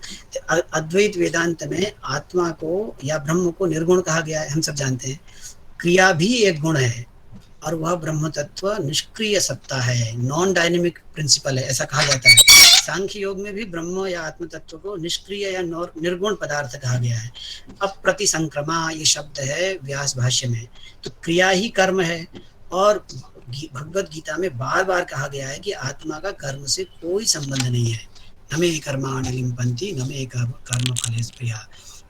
अद्वैत वेदांत में आत्मा को या ब्रह्म को निर्गुण कहा गया है, हम सब जानते हैं। क्रिया भी एक गुण है और वह ब्रह्म तत्व निष्क्रिय सत्ता है, नॉन डायनेमिक प्रिंसिपल है, ऐसा कहा जाता है। सांख्य योग में भी ब्रह्म या आत्म तत्व को निष्क्रिय या निर्गुण पदार्थ कहा गया है। अप्रतिसंक्रमा ये शब्द है व्यास भाष्य में। तो क्रिया ही कर्म है, और भगवत गीता में बार बार कहा गया है कि आत्मा का कर्म से कोई संबंध नहीं है। नमे कर्माणि लिम्पन्ति नमे कर्म फलेषु प्रिया।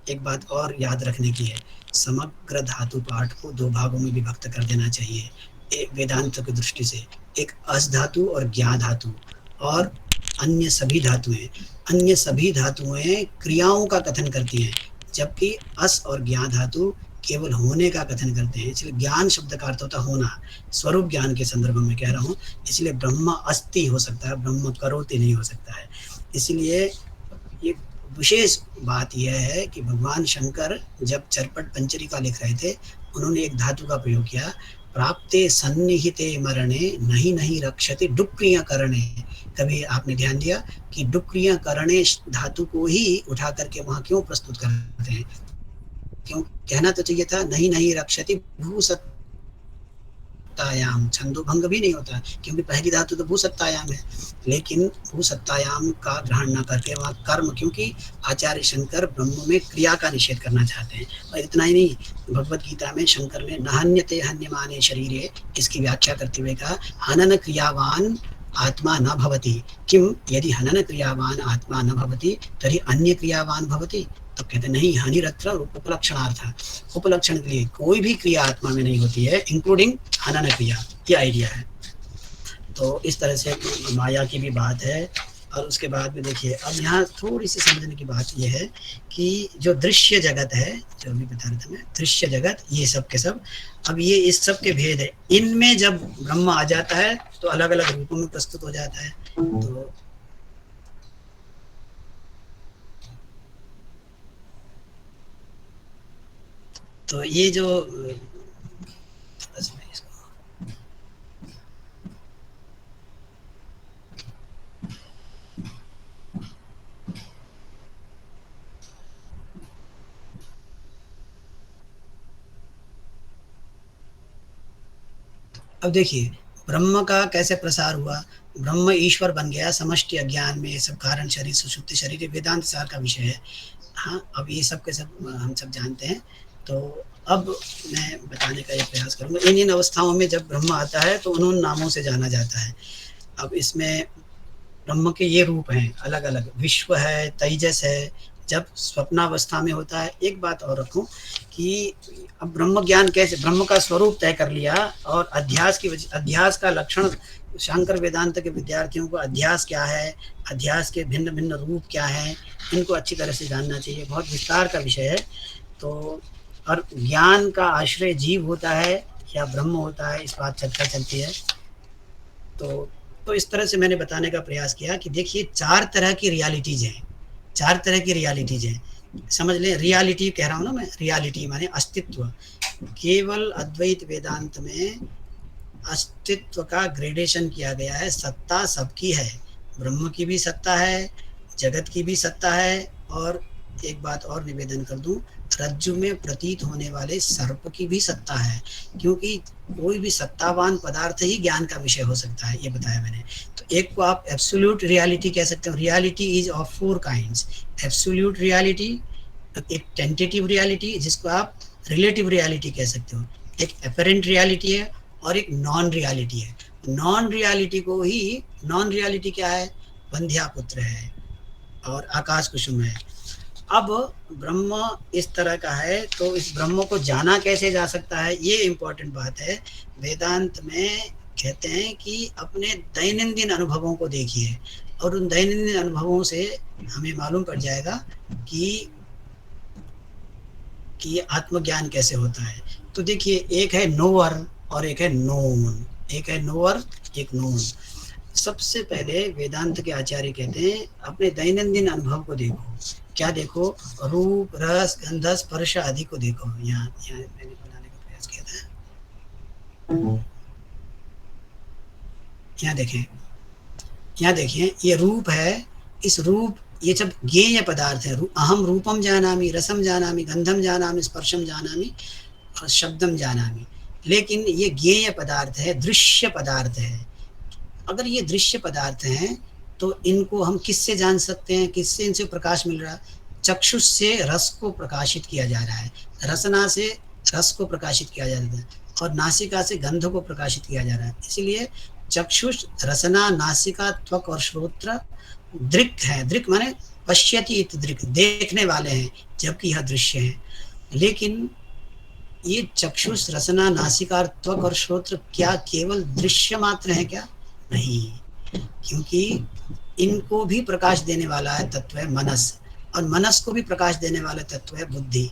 एक बात और याद रखने की है, समग्र धातु पाठ को दो भागों में विभक्त कर देना चाहिए एक वेदांत की दृष्टि से। एक अस धातु और ज्ञा धातु, और अन्य सभी धातुएं। अन्य सभी धातुएं क्रियाओं का कथन करती हैं, जबकि अस और ज्ञा धातु केवल होने का कथन करते हैं। इसलिए ज्ञान शब्द का अर्थ होता है होना, स्वरूप ज्ञान के संदर्भ में कह रहा हूँ। इसलिए ब्रह्म अस्ति हो सकता है, ब्रह्म करोति नहीं हो सकता है। इसलिए ये विशेष बात यह है कि भगवान शंकर जब चरपट पंचरिका लिख रहे थे, उन्होंने एक धातु का प्रयोग किया, प्राप्ते सन्निहिते मरणे नहीं नहीं रक्षति डुक्रिय करणे। कभी आपने ध्यान दिया कि डुक्रिय करणे धातु को ही उठा करके वहां क्यों प्रस्तुत करते हैं? क्यों कहना तो चाहिए था नहीं नहीं रक्षति भूसत्तायाम, छंदोभंग भी नहीं होता क्योंकि पहली धातु तो भूसत्तायाम है। लेकिन भूसत्तायाम का ग्रहण न करके वहाँ कर्म, क्योंकि आचार्य शंकर ब्रह्म में क्रिया का निषेध करना चाहते हैं। और इतना ही नहीं, भगवत गीता में शंकर ने नहन्यते हन्यमाने शरीरे, इसकी व्याख्या करते हुए कहा हनन क्रियावान आत्मा न भवति। किम यदि हनन क्रियावान आत्मा न भवति तर्हि अन्य क्रियावान भवति। तो कहते नहीं, हानिरत्र उपलक्षणार्थ, उपलक्षण के लिए कोई भी क्रिया आत्मा में नहीं होती है, इंक्लूडिंग हनन क्रिया। ये आइडिया है। तो इस तरह से माया की भी बात है। और उसके बाद में देखिए, अब यहाँ थोड़ी सी समझने की बात यह है कि जो दृश्य जगत है, जो अभी बता रहा था मैं, दृश्य जगत ये सब के सब, अब ये इस सब के भेद है। इनमें जब ब्रह्म आ जाता है तो अलग अलग रूपों में प्रस्तुत हो जाता है। तो ये जो अब देखिए ब्रह्म का कैसे प्रसार हुआ। ब्रह्म ईश्वर बन गया समष्टि अज्ञान में, ये सब कारण शरीर सुषुप्ति शरीर वेदांत सार का विषय है। हाँ, अब ये सब के सब हम सब जानते हैं। तो अब मैं बताने का ये प्रयास करूँगा, इन अवस्थाओं में जब ब्रह्म आता है तो उन नामों से जाना जाता है। अब इसमें ब्रह्म के ये रूप हैं अलग अलग, विश्व है, तेजस है, जब स्वप्नावस्था में होता है। एक बात और रखूं कि अब ब्रह्म ज्ञान कैसे, ब्रह्म का स्वरूप तय कर लिया और अध्यास की अध्यास का लक्षण, शंकर वेदांत के विद्यार्थियों को अध्यास क्या है, अध्यास के भिन्न भिन्न रूप क्या हैं, इनको अच्छी तरह से जानना चाहिए। बहुत विस्तार का विषय है। तो और ज्ञान का आश्रय जीव होता है या ब्रह्म होता है, इस बात चर्चा चलती है। तो इस तरह से मैंने बताने का प्रयास किया कि देखिए चार तरह की रियलिटीज हैं, चार तरह की रियलिटीज हैं, समझ लें। रियलिटी कह रहा हूँ ना मैं, रियलिटी माने अस्तित्व। केवल अद्वैत वेदांत में अस्तित्व का ग्रेडेशन किया गया है। सत्ता सबकी है, ब्रह्म की भी सत्ता है, जगत की भी सत्ता है, और एक बात और निवेदन कर दूं, रज्जु में प्रतीत होने वाले सर्प की भी सत्ता है, क्योंकि कोई भी सत्तावान पदार्थ ही ज्ञान का विषय हो सकता है, ये बताया मैंने। तो एक को आप एब्सोल्यूट रियलिटी कह सकते हो। Reality is of four kinds. Absolute reality, एक टेंटेटिव रियलिटी जिसको आप रिलेटिव रियलिटी कह सकते हो, एक एपरेंट रियलिटी है, और एक नॉन रियलिटी है। नॉन रियलिटी को ही, नॉन रियलिटी क्या है, बंध्यापुत्र है और आकाश कुसुम है। अब ब्रह्म इस तरह का है, तो इस ब्रह्म को जाना कैसे जा सकता है, ये इम्पोर्टेंट बात है। वेदांत में कहते हैं कि अपने दैनंदिन अनुभवों को देखिए, और उन दैनंदिन अनुभवों से हमें मालूम पड़ जाएगा कि कि ये आत्मज्ञान कैसे होता है। तो देखिए, एक है नोअर और एक है नोन, एक है नोअर, एक नोन। सबसे पहले वेदांत के आचार्य कहते हैं अपने दैनंदिन अनुभव को देखो। क्या देखो? रूप, रस, गंध, स्पर्श आदि को देखो। यहाँ यहाँ मैंने बनाने का प्रयास किया था। यहाँ देखें, यहाँ देखिए, ये रूप है। इस रूप, ये सब ज्ञेय पदार्थ है। अहम रूपम जानामि, रसम जानामि, गंधम जानामि, स्पर्शम जानामि और शब्दम जानामि। लेकिन ये ज्ञेय पदार्थ है, दृश्य पदार्थ है। अगर ये दृश्य पदार्थ हैं तो इनको हम किससे जान सकते हैं? किससे इनसे प्रकाश मिल रहा है? चक्षुष से रस को प्रकाशित किया जा रहा है, रसना से रस को प्रकाशित किया जा रहा है और नासिका से गंध को प्रकाशित किया जा रहा है। इसलिए चक्षुष, रसना, नासिका, त्वक और श्रोत्र दृक् है। दृक् माने पश्यति इति दृक्, देखने वाले हैं, जबकि यह दृश्य है। लेकिन ये चक्षुष, रसना, नासिका, त्वक और श्रोत्र क्या केवल दृश्य मात्र है क्या? नहीं, क्योंकि इनको भी प्रकाश देने वाला है तत्व है मनस, और मनस को भी प्रकाश देने वाला तत्व है बुद्धि।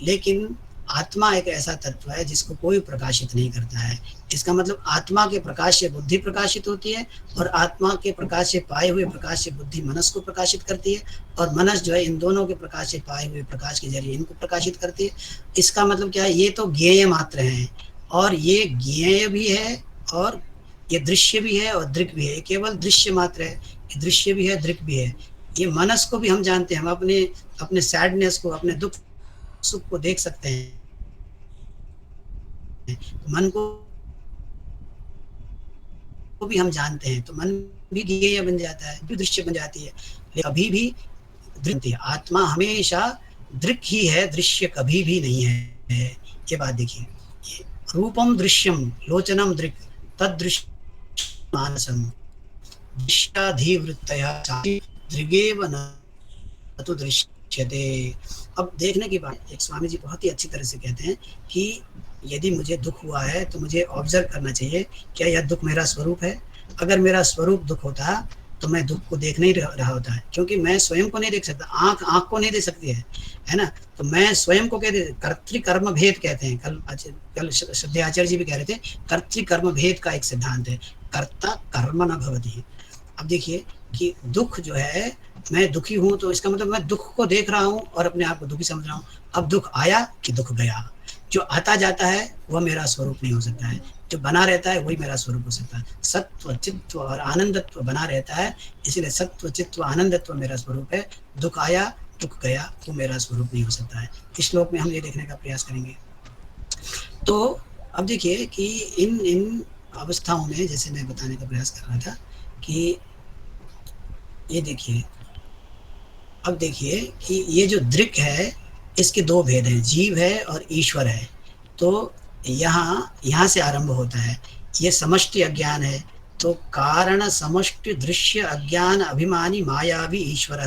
लेकिन आत्मा एक ऐसा तत्व है जिसको कोई प्रकाशित नहीं करता है। इसका मतलब आत्मा के प्रकाश से बुद्धि प्रकाशित होती है, और आत्मा के प्रकाश से पाए हुए प्रकाश से बुद्धि मनस को प्रकाशित करती है, और मनस जो है इन दोनों के प्रकाश से पाए हुए प्रकाश के जरिए इनको प्रकाशित करती है। इसका मतलब क्या है? ये तो ज्ञेय मात्र हैं, और ये ज्ञेय भी है, और ये दृश्य भी है और दृक् भी है। केवल दृश्य मात्र है, ये दृश्य भी है, दृक् भी है। ये मनस को भी हम जानते हैं, हम अपने अपने सैडनेस को, अपने दुख सुख को देख सकते हैं। मन को भी हम जानते हैं, तो मन भी ज्ञेय बन जाता है, भी दृश्य बन जाती है। लेकिन कभी भी दृश्य, आत्मा हमेशा दृक् ही है, दृश्य कभी भी नहीं है। ये बात देखिए, रूपम दृश्यम लोचनम दृक् तदृश्य मानसम दृश्याधिवृत्तया दृगेव न तो दृश्यते। अब देखने की बात, एक स्वामी जी बहुत ही अच्छी तरह से कहते हैं कि यदि मुझे दुख हुआ है तो मुझे ऑब्जर्व करना चाहिए, क्या यह दुख मेरा स्वरूप है? अगर मेरा स्वरूप दुख होता तो मैं दुख को देख नहीं रहा होता है, क्योंकि मैं स्वयं को नहीं देख सकता। आंख आंख को नहीं देख सकती है ना? तो मैं स्वयं को कहते, कर्तृकर्म भेद कहते हैं। कल श्रद्धेय जी भी कह रहे थे, कर्तृकर्म भेद का एक सिद्धांत है, कर्ता कर्म न भवति। अब देखिए कि दुख जो है, मैं दुखी हूं तो इसका मतलब मैं दुख को देख रहा हूं और अपने आप को दुखी समझ रहा हूं। अब दुख आया कि दुख गया, जो आता जाता है वह मेरा स्वरूप नहीं हो सकता है, जो बना रहता है वही मेरा स्वरूप हो सकता है। सत्व, चित्व और आनंदत्व बना रहता है, इसलिए सत्व, चित्व, आनंदत्व मेरा स्वरूप है। दुख आया, दुख गया, वो मेरा स्वरूप नहीं हो सकता है। इस श्लोक में हम ये देखने का प्रयास करेंगे। तो अब देखिए कि इन अवस्थाओं में, जैसे मैं बताने का प्रयास कर रहा था कि ये देखिए, अब देखिए कि ये जो दृक् है इसके दो भेद हैं, जीव है और ईश्वर है। तो यहाँ से आरंभ होता है। ये समष्टि अज्ञान है, तो कारण समष्टि दृश्य अज्ञान अभिमानी मायावी ईश्वर।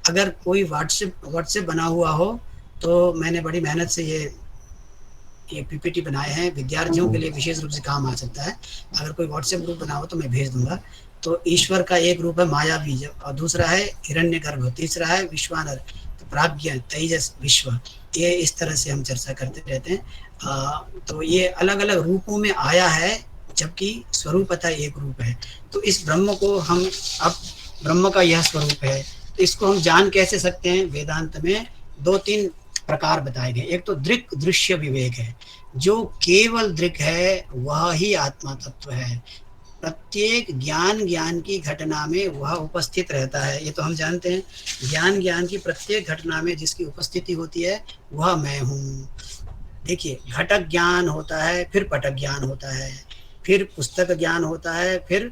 अगर कोई व्हाट्सएप बना हुआ हो तो मैंने बड़ी मेहनत से ये पीपीटी बनाए हैं, विद्यार्थियों के लिए विशेष रूप से काम आ सकता है। अगर कोई व्हाट्सएप ग्रुप बना हो तो मैं भेज दूंगा। तो ईश्वर का एक रूप है मायावी, और दूसरा है हिरण्यगर्भ, तीसरा है विश्वानर, तो प्राज्ञ, तेजस, विश्व। ये इस तरह से हम चर्चा करते रहते हैं। तो ये अलग अलग रूपों में आया है, जबकि स्वरूपतः एक रूप है। तो इस ब्रह्म को हम, अब ब्रह्म का यह स्वरूप है, तो इसको हम जान कैसे सकते हैं? वेदांत में दो तीन प्रकार बताए गए। एक तो दृक् दृश्य विवेक है, जो केवल दृक् है वह ही आत्मा तत्व है। प्रत्येक ज्ञान की घटना में वह उपस्थित रहता है, ये तो हम जानते हैं। ज्ञान की प्रत्येक घटना में जिसकी उपस्थिति होती है वह मैं हूँ। देखिए, घटक ज्ञान होता है, फिर पटक ज्ञान होता है, फिर पुस्तक ज्ञान होता है, फिर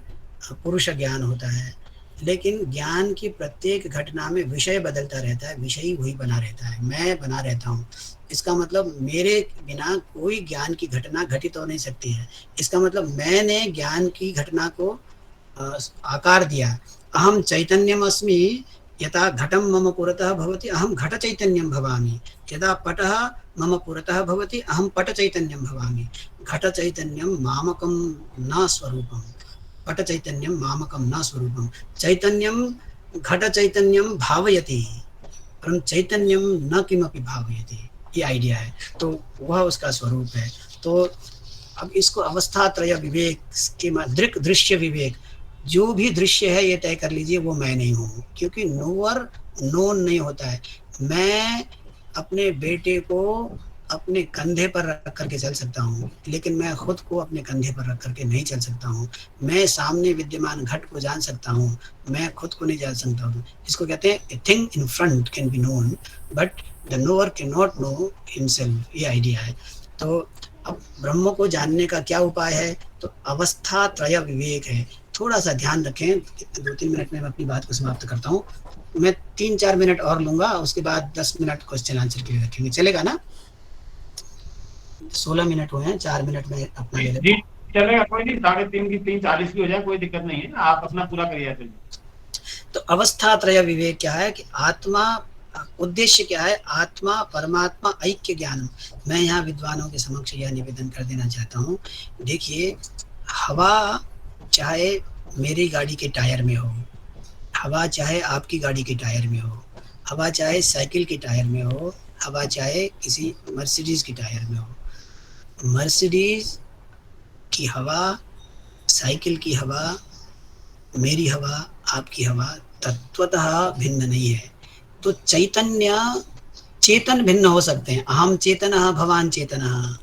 पुरुष ज्ञान होता है। लेकिन ज्ञान की प्रत्येक घटना में विषय बदलता रहता है, विषयी वही बना रहता है, मैं बना रहता हूँ। इसका मतलब मेरे बिना कोई ज्ञान की घटना घटित हो नहीं सकती है। इसका मतलब मैंने ज्ञान की घटना को आकार दिया। अहम चैतन्यम अस्मि यथा घटम मम पुरतः भवति अहम घट चैतन्यम भवामि, यदा पटः मम पुरतः भवति अहम पट चैतन्यम भवामि। घट चैतन्यम मामकम न स्वरूपम, पट चैतन्यम मामकम न स्वरूपम। चैतन्यम घट चैतन्यम भावयति, परं चैतन्यम न किमपि भावयति। ये आइडिया है, तो वह उसका स्वरूप है। तो अब इसको अवस्था त्रय विवेक के दृक दृश्य विवेक, जो भी दृश्य है ये तय कर लीजिए वो मैं नहीं हूँ, क्योंकि नोअर नोन नहीं होता है। मैं अपने बेटे को अपने कंधे पर रख करके चल सकता हूँ, लेकिन मैं खुद को अपने कंधे पर रख करके नहीं चल सकता हूँ। मैं सामने विद्यमान घट को जान सकता हूँ, मैं खुद को नहीं जान सकता हूँ। इसको कहते हैं a thing in front can be known but the knower can not know himself, ये आइडिया है। तो अब ब्रह्म को जानने का क्या उपाय है, तो अवस्था त्रय विवेक है। थोड़ा सा ध्यान रखें, 2-3 मिनट में मैं अपनी बात को समाप्त करता हूँ। मैं 3-4 मिनट और लूंगा, उसके बाद 10 मिनट क्वेश्चन आंसर के लिए रखेंगे, चलेगा ना? 16 मिनट हुए हैं, 4 मिनट में अपना ले लेते जी हैं। चलेगा, कोई नहीं, 3:30 की 3:40 की हो जाए, कोई दिक्कत नहीं है, आप अपना पूरा करिए। तो अवस्था त्रय विवेक क्या है कि आत्मा, उद्देश्य क्या है, आत्मा परमात्मा ऐक्य ज्ञान। मैं यहाँ विद्वानों के समक्ष यह निवेदन कर देना चाहता हूँ, देखिए हवा चाहे मेरी गाड़ी के टायर में हो, हवा चाहे आपकी गाड़ी के टायर में हो, हवा चाहे साइकिल के टायर में हो, हवा चाहे किसी मर्सिडीज के टायर में हो, मर्सिडीज की हवा, साइकिल की हवा, मेरी हवा, आपकी हवा तत्वतः भिन्न नहीं है। तो चैतन्य, चेतन भिन्न हो सकते हैं, अहम चेतनः भवान चेतनः,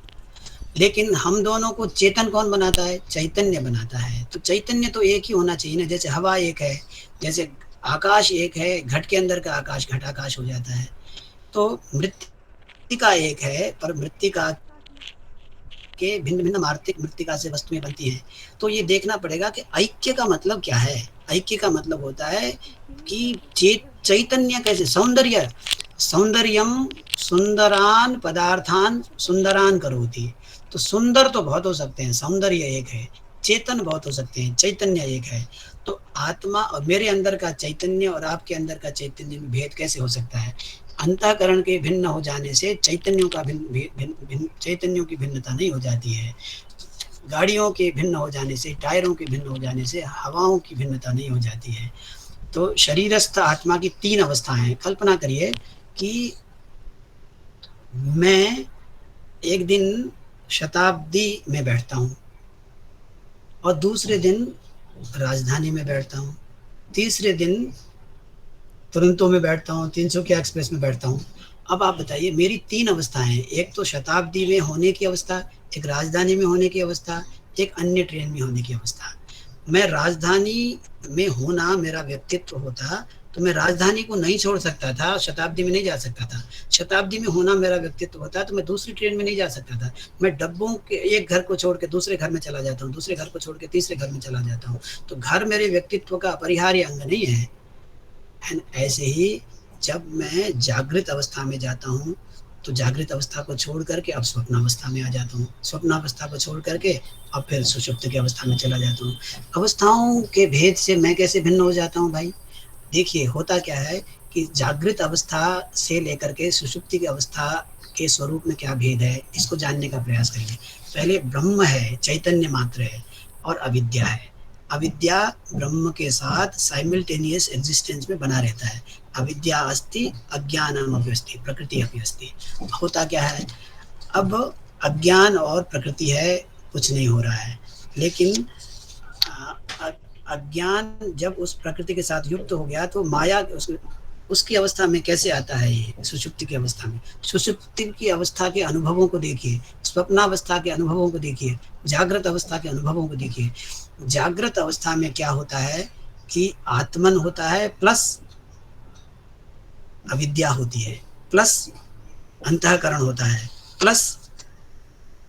लेकिन हम दोनों को चेतन कौन बनाता है? चैतन्य बनाता है। तो चैतन्य तो एक ही होना चाहिए ना, जैसे हवा एक है, जैसे आकाश एक है, घट के अंदर का आकाश घटाकाश हो जाता है। तो मृत्तिका एक है, पर मृत्तिका के भिन्न भिन्न मार्तिक मृत्तिका से वस्तुएं बनती हैं। तो ये देखना पड़ेगा कि ऐक्य का मतलब क्या है। ऐक्य का मतलब होता है कि चैतन्य कैसे, सौंदर्य, सौंदर्यम सुंदरान पदार्थान सुंदरान करोति। तो सुंदर तो बहुत हो सकते हैं, सौंदर्य एक है, चेतन बहुत हो सकते हैं, चैतन्य एक है। तो आत्मा और मेरे अंदर का चैतन्य और आपके अंदर का चैतन्य में भेद कैसे हो सकता है? अंतःकरण के भिन्न हो जाने से चैतन्यों का चैतन्यों की भिन्नता नहीं हो जाती है। गाड़ियों के भिन्न हो जाने से, टायरों के भिन्न हो जाने से हवाओं की भिन्नता नहीं हो जाती है। तो शरीरस्थ आत्मा की 3 अवस्थाएं हैं। कल्पना करिए कि मैं एक दिन शताब्दी में बैठता हूँ और दूसरे दिन राजधानी में बैठता हूँ, तीसरे दिन तुरंतों में बैठता हूँ, 300 एक्सप्रेस में बैठता हूँ। अब आप बताइए, मेरी 3 अवस्थाएं हैं, एक तो शताब्दी में होने की अवस्था, एक राजधानी में होने की अवस्था, एक अन्य ट्रेन में होने की अवस्था। मैं राजधानी में होना मेरा व्यक्तित्व होता तो मैं राजधानी को नहीं छोड़ सकता था, शताब्दी में नहीं जा सकता था। शताब्दी में होना मेरा व्यक्तित्व होता तो मैं दूसरी ट्रेन में नहीं जा सकता था। मैं डब्बों के एक घर को छोड़ के दूसरे घर में चला जाता हूँ, दूसरे घर को छोड़ के तीसरे घर में चला जाता हूँ। तो घर मेरे व्यक्तित्व का अपरिहार्य अंग नहीं है। एंड ऐसे ही जब मैं जागृत अवस्था में जाता हूँ तो जागृत अवस्था को छोड़ करके अब स्वप्नावस्था में आ जाता हूँ, स्वप्नावस्था को छोड़ करके अब फिर सुषुप्त की अवस्था में चला जाता हूँ। अवस्थाओं के भेद से मैं कैसे भिन्न हो जाता हूँ भाई? देखिए होता क्या है कि जागृत अवस्था से लेकर के सुषुप्ति की अवस्था के स्वरूप में क्या भेद है, इसको जानने का प्रयास करिए। पहले ब्रह्म है, चैतन्य मात्र है, और अविद्या है। अविद्या ब्रह्म के साथ साइमल्टेनियस एग्जिस्टेंस में बना रहता है। अविद्या अस्ति अज्ञानम अपि अस्ति प्रकृति अपि अस्ति। होता क्या है, अब अज्ञान और प्रकृति है, कुछ नहीं हो रहा है, लेकिन अज्ञान जब उस प्रकृति के साथ युक्त हो गया तो माया उसकी अवस्था में कैसे आता है? ये सुषुप्ति की अवस्था में। सुषुप्ति की अवस्था के अनुभवों को देखिए, स्वप्नावस्था के अनुभवों को देखिए, जागृत अवस्था के अनुभवों को देखिए। जागृत अवस्था में क्या होता है कि आत्मन होता है प्लस अविद्या होती है, प्लस अंतःकरण होता है, प्लस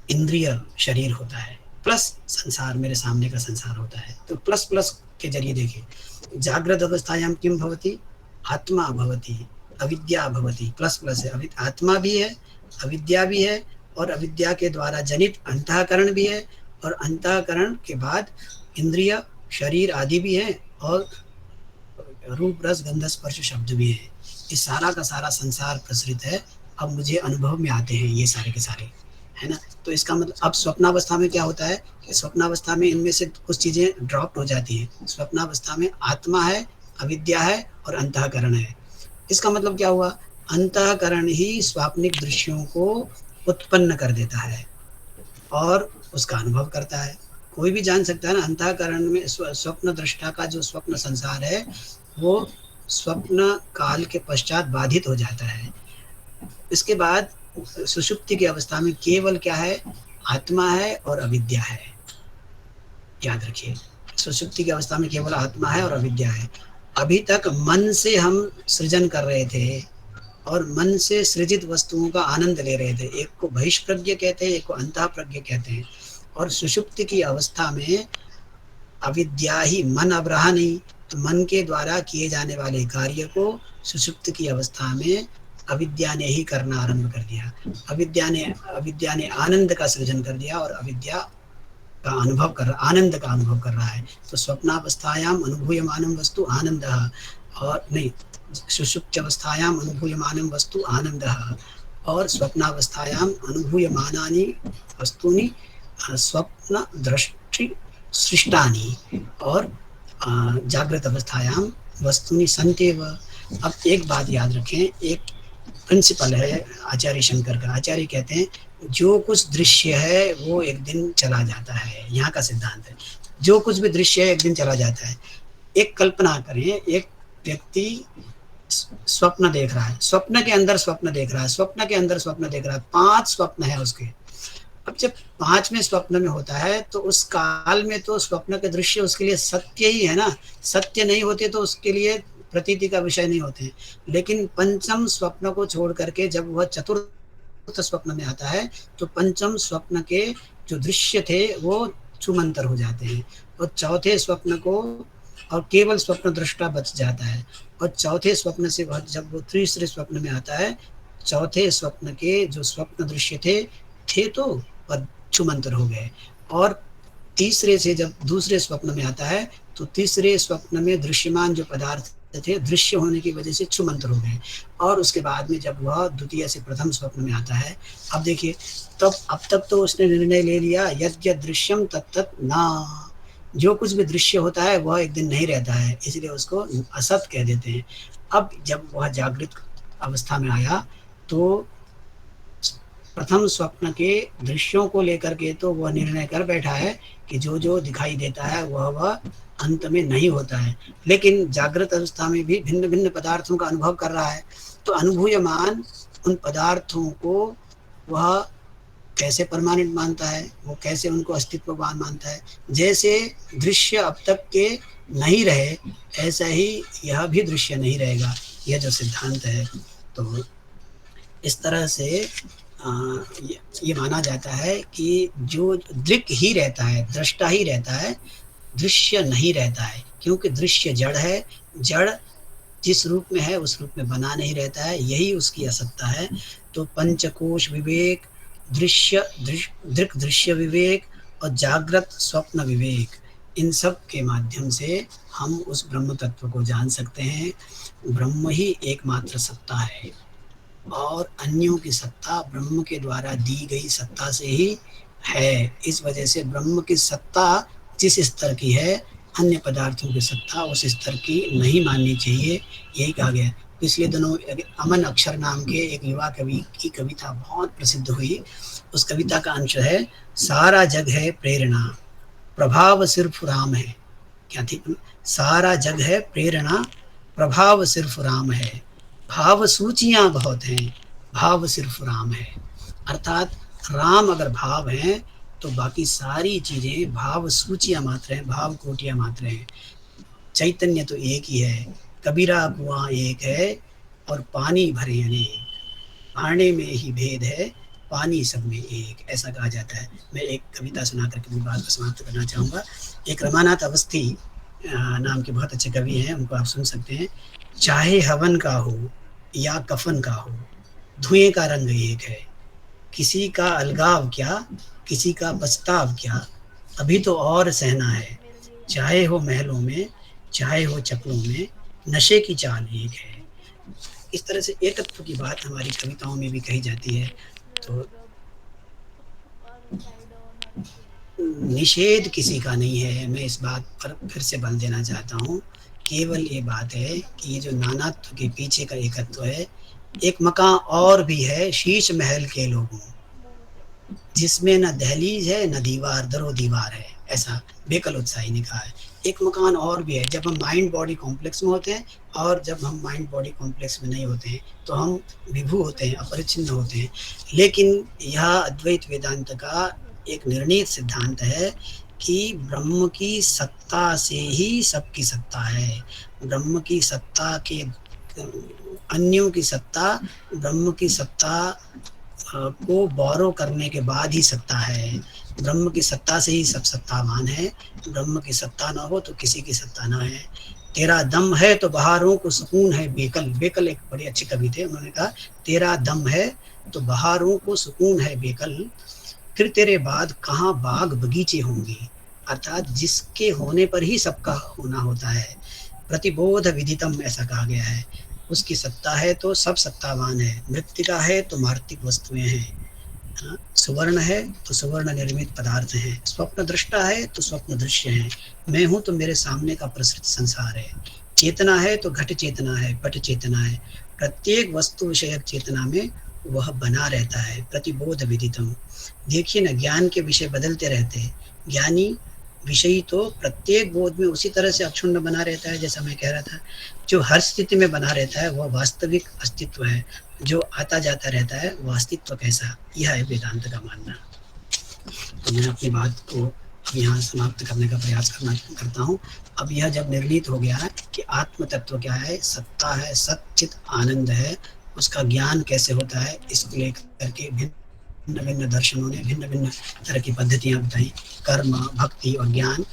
इंद्रिय शरीर होता है, प्लस संसार, मेरे सामने का संसार होता है। तो प्लस प्लस के जरिए देखिए, जागृत अवस्थायां किम भवति, आत्मा भवति, अविद्या भवति, प्लस प्लस है, आत्मा भी है, अविद्या भी है, और अविद्या के द्वारा जनित अंतःकरण भी है, और अंतःकरण के बाद इंद्रिय शरीर आदि भी है, और रूप रस गंध स्पर्श शब्द भी है। ये सारा का सारा संसार प्रसरित है। अब मुझे अनुभव में आते हैं ये सारे के सारे, है ना। तो इसका मतलब अब स्वप्नावस्था में क्या होता है कि स्वप्नावस्था में इनमें से कुछ चीजें ड्रॉप हो जाती हैं। स्वप्नावस्था में आत्मा है, अविद्या है और अंतःकरण है। इसका मतलब क्या हुआ अंतःकरण ही स्वाप्निक दृश्यों को उत्पन्न कर देता है और उसका अनुभव करता है। कोई भी जान सकता है ना, अंतःकरण में स्वप्न दृष्टा का जो स्वप्न संसार है वो स्वप्न काल के पश्चात बाधित हो जाता है। इसके बाद सुषुप्ति की अवस्था में केवल क्या है, आत्मा है और अविद्या है। याद रखिए, सुषुप्ति की अवस्था में केवल आत्मा है और अविद्या है। अभी तक मन से हम सृजन कर रहे थे और मन से सृजित वस्तुओं का आनंद ले रहे थे। एक को बहिष्प्रज्ञ कहते हैं, एक को अंतःप्रज्ञ कहते हैं। और सुषुप्ति की अवस्था में अविद्या ही, मन अब रहा नहीं, तो मन के द्वारा किए जाने वाले कार्य को सुषुप्त की अवस्था में अविद्या ने ही करना आरंभ कर दिया। अविद्या ने आनंद का सृजन कर दिया और अविद्या का अनुभव कर, आनंद का अनुभव कर रहा है। तो स्वप्नावस्थायाम अनुभूयमानं वस्तु आनंदः, और नहीं, सुषुप्त्यावस्थायाम अनुभूयमानं वस्तु आनंदः और स्वप्नावस्थायाम अनुभूयमानानि वस्तूनि स्वप्न दृष्टि सृष्टानि और जागृत अवस्थायाम वस्तुनि सन्त्येव। अब एक बात याद रखें, एक प्रिंसिपल है आचार्य शंकर का। आचार्य कहते हैं जो कुछ दृश्य है वो एक दिन चला जाता है। यहाँ का सिद्धांत है, जो कुछ भी दृश्य है एक दिन चला जाता है। एक कल्पना करें, एक व्यक्ति स्वप्न देख रहा है, स्वप्न के अंदर स्वप्न देख रहा है, स्वप्न के अंदर स्वप्न देख रहा है, 5 स्वप्न है उसके। अब जब 5वें स्वप्न में होता है तो उस काल में तो स्वप्न के दृश्य उसके लिए सत्य ही है ना। सत्य नहीं होते तो उसके लिए प्रतीति का विषय नहीं होते। लेकिन पंचम स्वप्न को छोड़ करके जब वह चतुर्थ स्वप्न में आता है तो पंचम स्वप्न के जो दृश्य थे वो छुमंतर हो जाते हैं और चौथे स्वप्न को, और केवल स्वप्न दृष्टा बच जाता है। और चौथे स्वप्न से जब वो तीसरे स्वप्न में आता है, चौथे स्वप्न के जो स्वप्न दृश्य थे तो पर छुमंतर हो गए। और तीसरे से जब दूसरे स्वप्न में आता है तो तीसरे स्वप्न में दृश्यमान जो पदार्थ थे दृश्य होने की वजह से छुमंतर हो गए। और उसके बाद में जब वह द्वितीय से प्रथम स्वप्न में आता है, अब देखिए, तब अब तक तो उसने निर्णय ले लिया यद् यद् दृश्यम तत् तत् न, जो कुछ भी दृश्य होता है वह एक दिन नहीं रहता है, इसलिए उसको असत कह देते हैं। अब जब वह जागृत अवस्था में आया तो प्रथम स्वप्न के दृश्यों को लेकर के तो वह निर्णय कर बैठा है कि जो जो दिखाई देता है वह अंत में नहीं होता है। लेकिन जागृत अवस्था में भी भिन्न भिन्न पदार्थों का अनुभव कर रहा है, तो अनुभूयमान उन पदार्थों को वह कैसे परमानेंट मानता है, वो कैसे उनको अस्तित्ववान मानता है। जैसे दृश्य अब तक के नहीं रहे, ऐसा ही यह भी दृश्य नहीं रहेगा, यह जो सिद्धांत है। तो इस तरह से ये माना जाता है कि जो दृक् ही रहता है, दृष्टा ही रहता है, दृश्य नहीं रहता है, क्योंकि दृश्य जड़ है। जड़ जिस रूप में है उस रूप में बना नहीं रहता है, यही उसकी असत्ता है। तो पंचकोश विवेक, दृक् दृश्य विवेक और जागृत स्वप्न विवेक, इन सब के माध्यम से हम उस ब्रह्म तत्व को जान सकते हैं। ब्रह्म ही एकमात्र सत्ता है और अन्यों की सत्ता ब्रह्म के द्वारा दी गई सत्ता से ही है। इस वजह से ब्रह्म की सत्ता जिस स्तर की है, अन्य पदार्थों की सत्ता उस स्तर की नहीं माननी चाहिए, यही कहा गया। पिछले दिनों अमन अक्षर नाम के एक युवा कवि की कविता बहुत प्रसिद्ध हुई। उस कविता का अंश है, सारा जग है प्रेरणा, प्रभाव सिर्फ राम है। क्या थी? सारा जग है प्रेरणा, प्रभाव सिर्फ राम है, भाव सूचियां बहुत हैं, भाव सिर्फ राम है। अर्थात राम अगर भाव हैं तो बाकी सारी चीजें भाव सूचियां मात्र हैं, भाव कोटियां मात्र हैं। चैतन्य तो एक ही है, कबीरा कुआं एक है और पानी भरे अनेक, भाने में ही भेद है, पानी सब में एक, ऐसा कहा जाता है। मैं एक कविता सुना करके अपनी बात को समाप्त करना चाहूँगा। एक रमानाथ अवस्थी नाम के बहुत अच्छे कवि हैं, उनको आप सुन सकते हैं। चाहे हवन का हो या कफन का हो, धुएं का रंग एक है, किसी का अलगाव क्या, किसी का पछताव क्या, अभी तो और सहना है। चाहे हो महलों में, चाहे हो चक्रों में, नशे की चाल एक है। इस तरह से एकत्व की बात हमारी कविताओं में भी कही जाती है। तो निषेध किसी का नहीं है, मैं इस बात पर फिर से बल देना चाहता हूँ। केवल ये बात है कि ये जो नानात्व के पीछे का एकत्व है, एक मकान और भी है शीश महल के लोगों, जिसमें न दहलीज है न दीवार, दरो दीवार है, ऐसा बेकल उत्साही ने कहा है। एक मकान और भी है, जब हम माइंड बॉडी कॉम्प्लेक्स में होते हैं और जब हम माइंड बॉडी कॉम्प्लेक्स में नहीं होते हैं तो हम विभू होते हैं, अपरिच्छिन्न होते हैं। लेकिन यह अद्वैत वेदांत का एक निर्णीत सिद्धांत है कि ब्रह्म की सत्ता से ही सबकी सत्ता है। ब्रह्म की सत्ता के अन्यों की सत्ता, ब्रह्म की सत्ता को बोरो करने के बाद ही सत्ता है। ब्रह्म की सत्ता से ही सब सत्तावान है। ब्रह्म की सत्ता ना हो तो किसी की सत्ता ना है। तेरा दम है तो बहारों को सुकून है बेकल। बेकल एक बड़ी अच्छी कवि थे, उन्होंने कहा तेरा दम है तो बहारों को सुकून है बेकल, फिर तेरे बाद कहाँ बाग बगीचे होंगे। अर्थात जिसके होने पर ही सबका होना होता है। प्रतिबोध विदितम ऐसा कहा गया है। उसकी सत्ता है तो सब सत्तावान है। मृत्तिका है तो मार्तिक वस्तुएं हैं। सुवर्ण है तो सुवर्ण निर्मित पदार्थ हैं। स्वप्न दृष्टा है तो स्वप्न दृश्य है। मैं हूं तो मेरे सामने का प्रसृत संसार है। चेतना है तो घट चेतना है, पट चेतना है। प्रत्येक वस्तु विषयक चेतना में वह बना रहता है। प्रतिबोध विदितम। देखिए ना, ज्ञान के विषय बदलते रहते हैं। ज्ञानी विषयी तो प्रत्येक बोध में उसी तरह से अक्षुण्ण बना रहता है, जैसा मैं कह रहा था। जो हर स्थिति में बना रहता है वह वास्तविक अस्तित्व है। जो आता जाता रहता है वह अस्तित्व कैसा, यह है वेदांत का मानना। तो मैं अपनी बात को यहाँ समाप्त करने का प्रयास करता हूँ। अब यह जब निर्णीत हो गया है कि आत्म तत्व क्या है, सत्ता है, सच्चित आनंद है, उसका ज्ञान कैसे होता है, इसको लेकर के भिन्न भिन्न दर्शनों ने भिन्न भिन्न तरह की पद्धतियाँ बताई। कर्म, भक्ति और ज्ञान।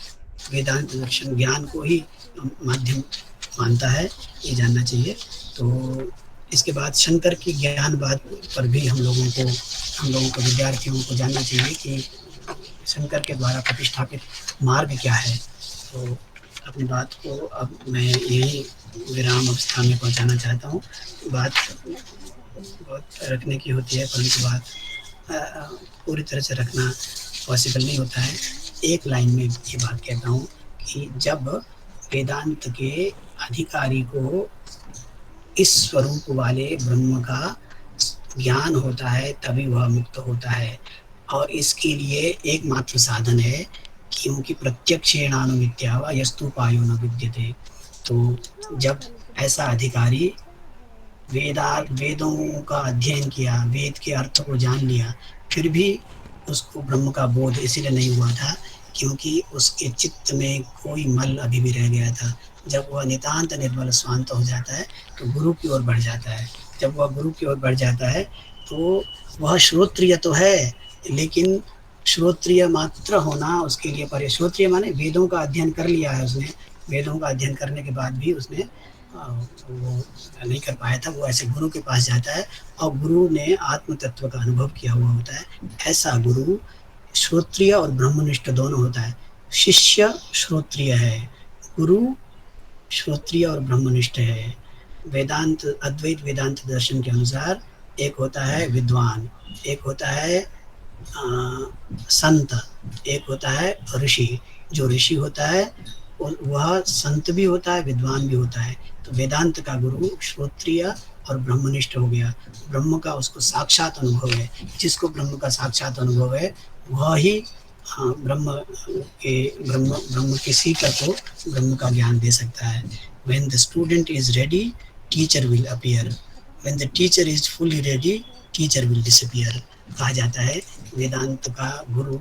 वेदांत दर्शन ज्ञान को ही माध्यम मानता है, ये जानना चाहिए। तो इसके बाद शंकर की ज्ञानवाद पर भी हम लोगों को विद्यार्थियों को जानना चाहिए कि शंकर के द्वारा प्रतिष्ठापित मार्ग क्या है। तो अपनी बात को अब मैं यही विराम अवस्था में पहुंचाना चाहता हूँ। बात बहुत रखने की होती है, परंतु बात पूरी तरह से रखना पॉसिबल नहीं होता है। एक लाइन में ये बात कहता हूँ कि जब वेदांत के अधिकारी को इस स्वरूप वाले ब्रह्म का ज्ञान होता है तभी वह मुक्त होता है। और इसके लिए एकमात्र साधन है, क्योंकि प्रत्यक्षेणानुमित्या वा यस्तुपायो न विद्यते। तो जब ऐसा अधिकारी वेदों का अध्ययन किया, वेद के अर्थ को जान लिया, फिर भी उसको ब्रह्म का बोध इसलिए नहीं हुआ था क्योंकि उसके चित्त में कोई मल अभी भी रह गया था। जब वह नितांत निर्मल स्वांत हो जाता है तो गुरु की ओर बढ़ जाता है। जब वह गुरु की ओर बढ़ जाता है तो वह श्रोत्रिय तो है, लेकिन श्रोत्रिय मात्र होना उसके लिए पर। श्रोत्रिय माने वेदों का अध्ययन कर लिया है उसने, वेदों का अध्ययन करने के बाद भी उसने वो नहीं कर पाया था। वो ऐसे गुरु के पास जाता है और गुरु ने आत्म तत्व का अनुभव किया हुआ होता है। ऐसा गुरु श्रोत्रिय और ब्रह्मनिष्ठ दोनों होता है। शिष्य श्रोत्रिय है, गुरु श्रोत्रिय और ब्रह्मनिष्ठ है। वेदांत, अद्वैत वेदांत दर्शन के अनुसार एक होता है विद्वान, एक होता है संत, एक होता है ऋषि। जो ऋषि होता है वह संत भी होता है, विद्वान भी होता है। तो वेदांत का गुरु श्रोत्रिय और ब्रह्मनिष्ठ हो गया। ब्रह्म का उसको साक्षात अनुभव है। जिसको ब्रह्म का साक्षात अनुभव है वह ही ब्रह्म के सीकर को ब्रह्म का ज्ञान दे सकता है। When the student is ready, teacher will appear. When the teacher is fully ready, teacher will disappear. कहा जाता है वेदांत का गुरु